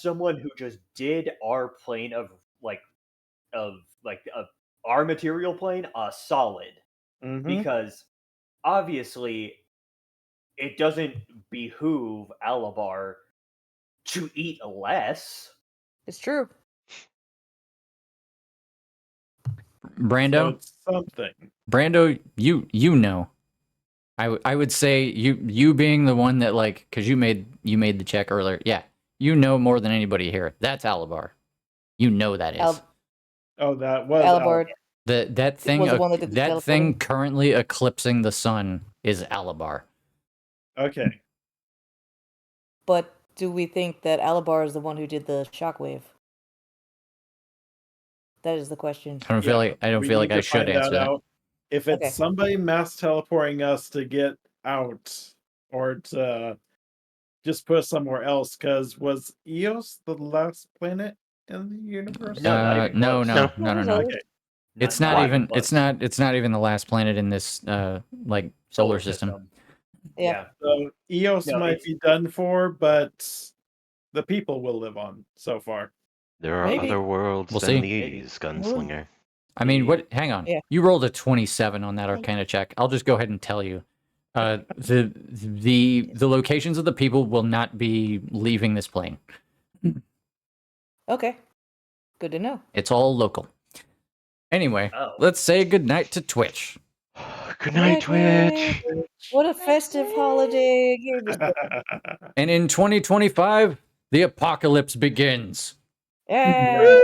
someone who just did our plane of our material plane a solid, Mhm. because obviously it doesn't behoove Alabar to eat less. It's true. So Brando, it's something. Brando, you know. I would say you being the one that like, because you made the check earlier. Yeah, you know more than anybody here. That's Alabar. You know that is. Oh, that was Alabar That thing was the one that did the that thing teleporting. currently eclipsing the sun is Alabar. Okay. But do we think that Alabar is the one who did the shockwave? That is the question. I don't feel like we I need to should find answer that. out. If it's Okay. somebody mass teleporting us to get out or to just put us somewhere else, because was Eos the last planet in the universe? No, not even no, close. no, No. no, no, There's no. others. Okay. It's not even even. close. It's not even the last planet in this like solar system. Yeah. So Eos No, might it's- be done for, but the people will live on so far. There are Maybe. other worlds We'll than see. these, Gunslinger. I mean, what? Hang on. Yeah. You rolled a 27 on that Arcana check. I'll just go ahead and tell you. The locations of the people will not be leaving this plane. Okay. Good to know. It's all local. Anyway, Oh. let's say goodnight to Twitch. Good night, Twitch. What a festive holiday. Game is done. And in 2025, the apocalypse begins. Yay!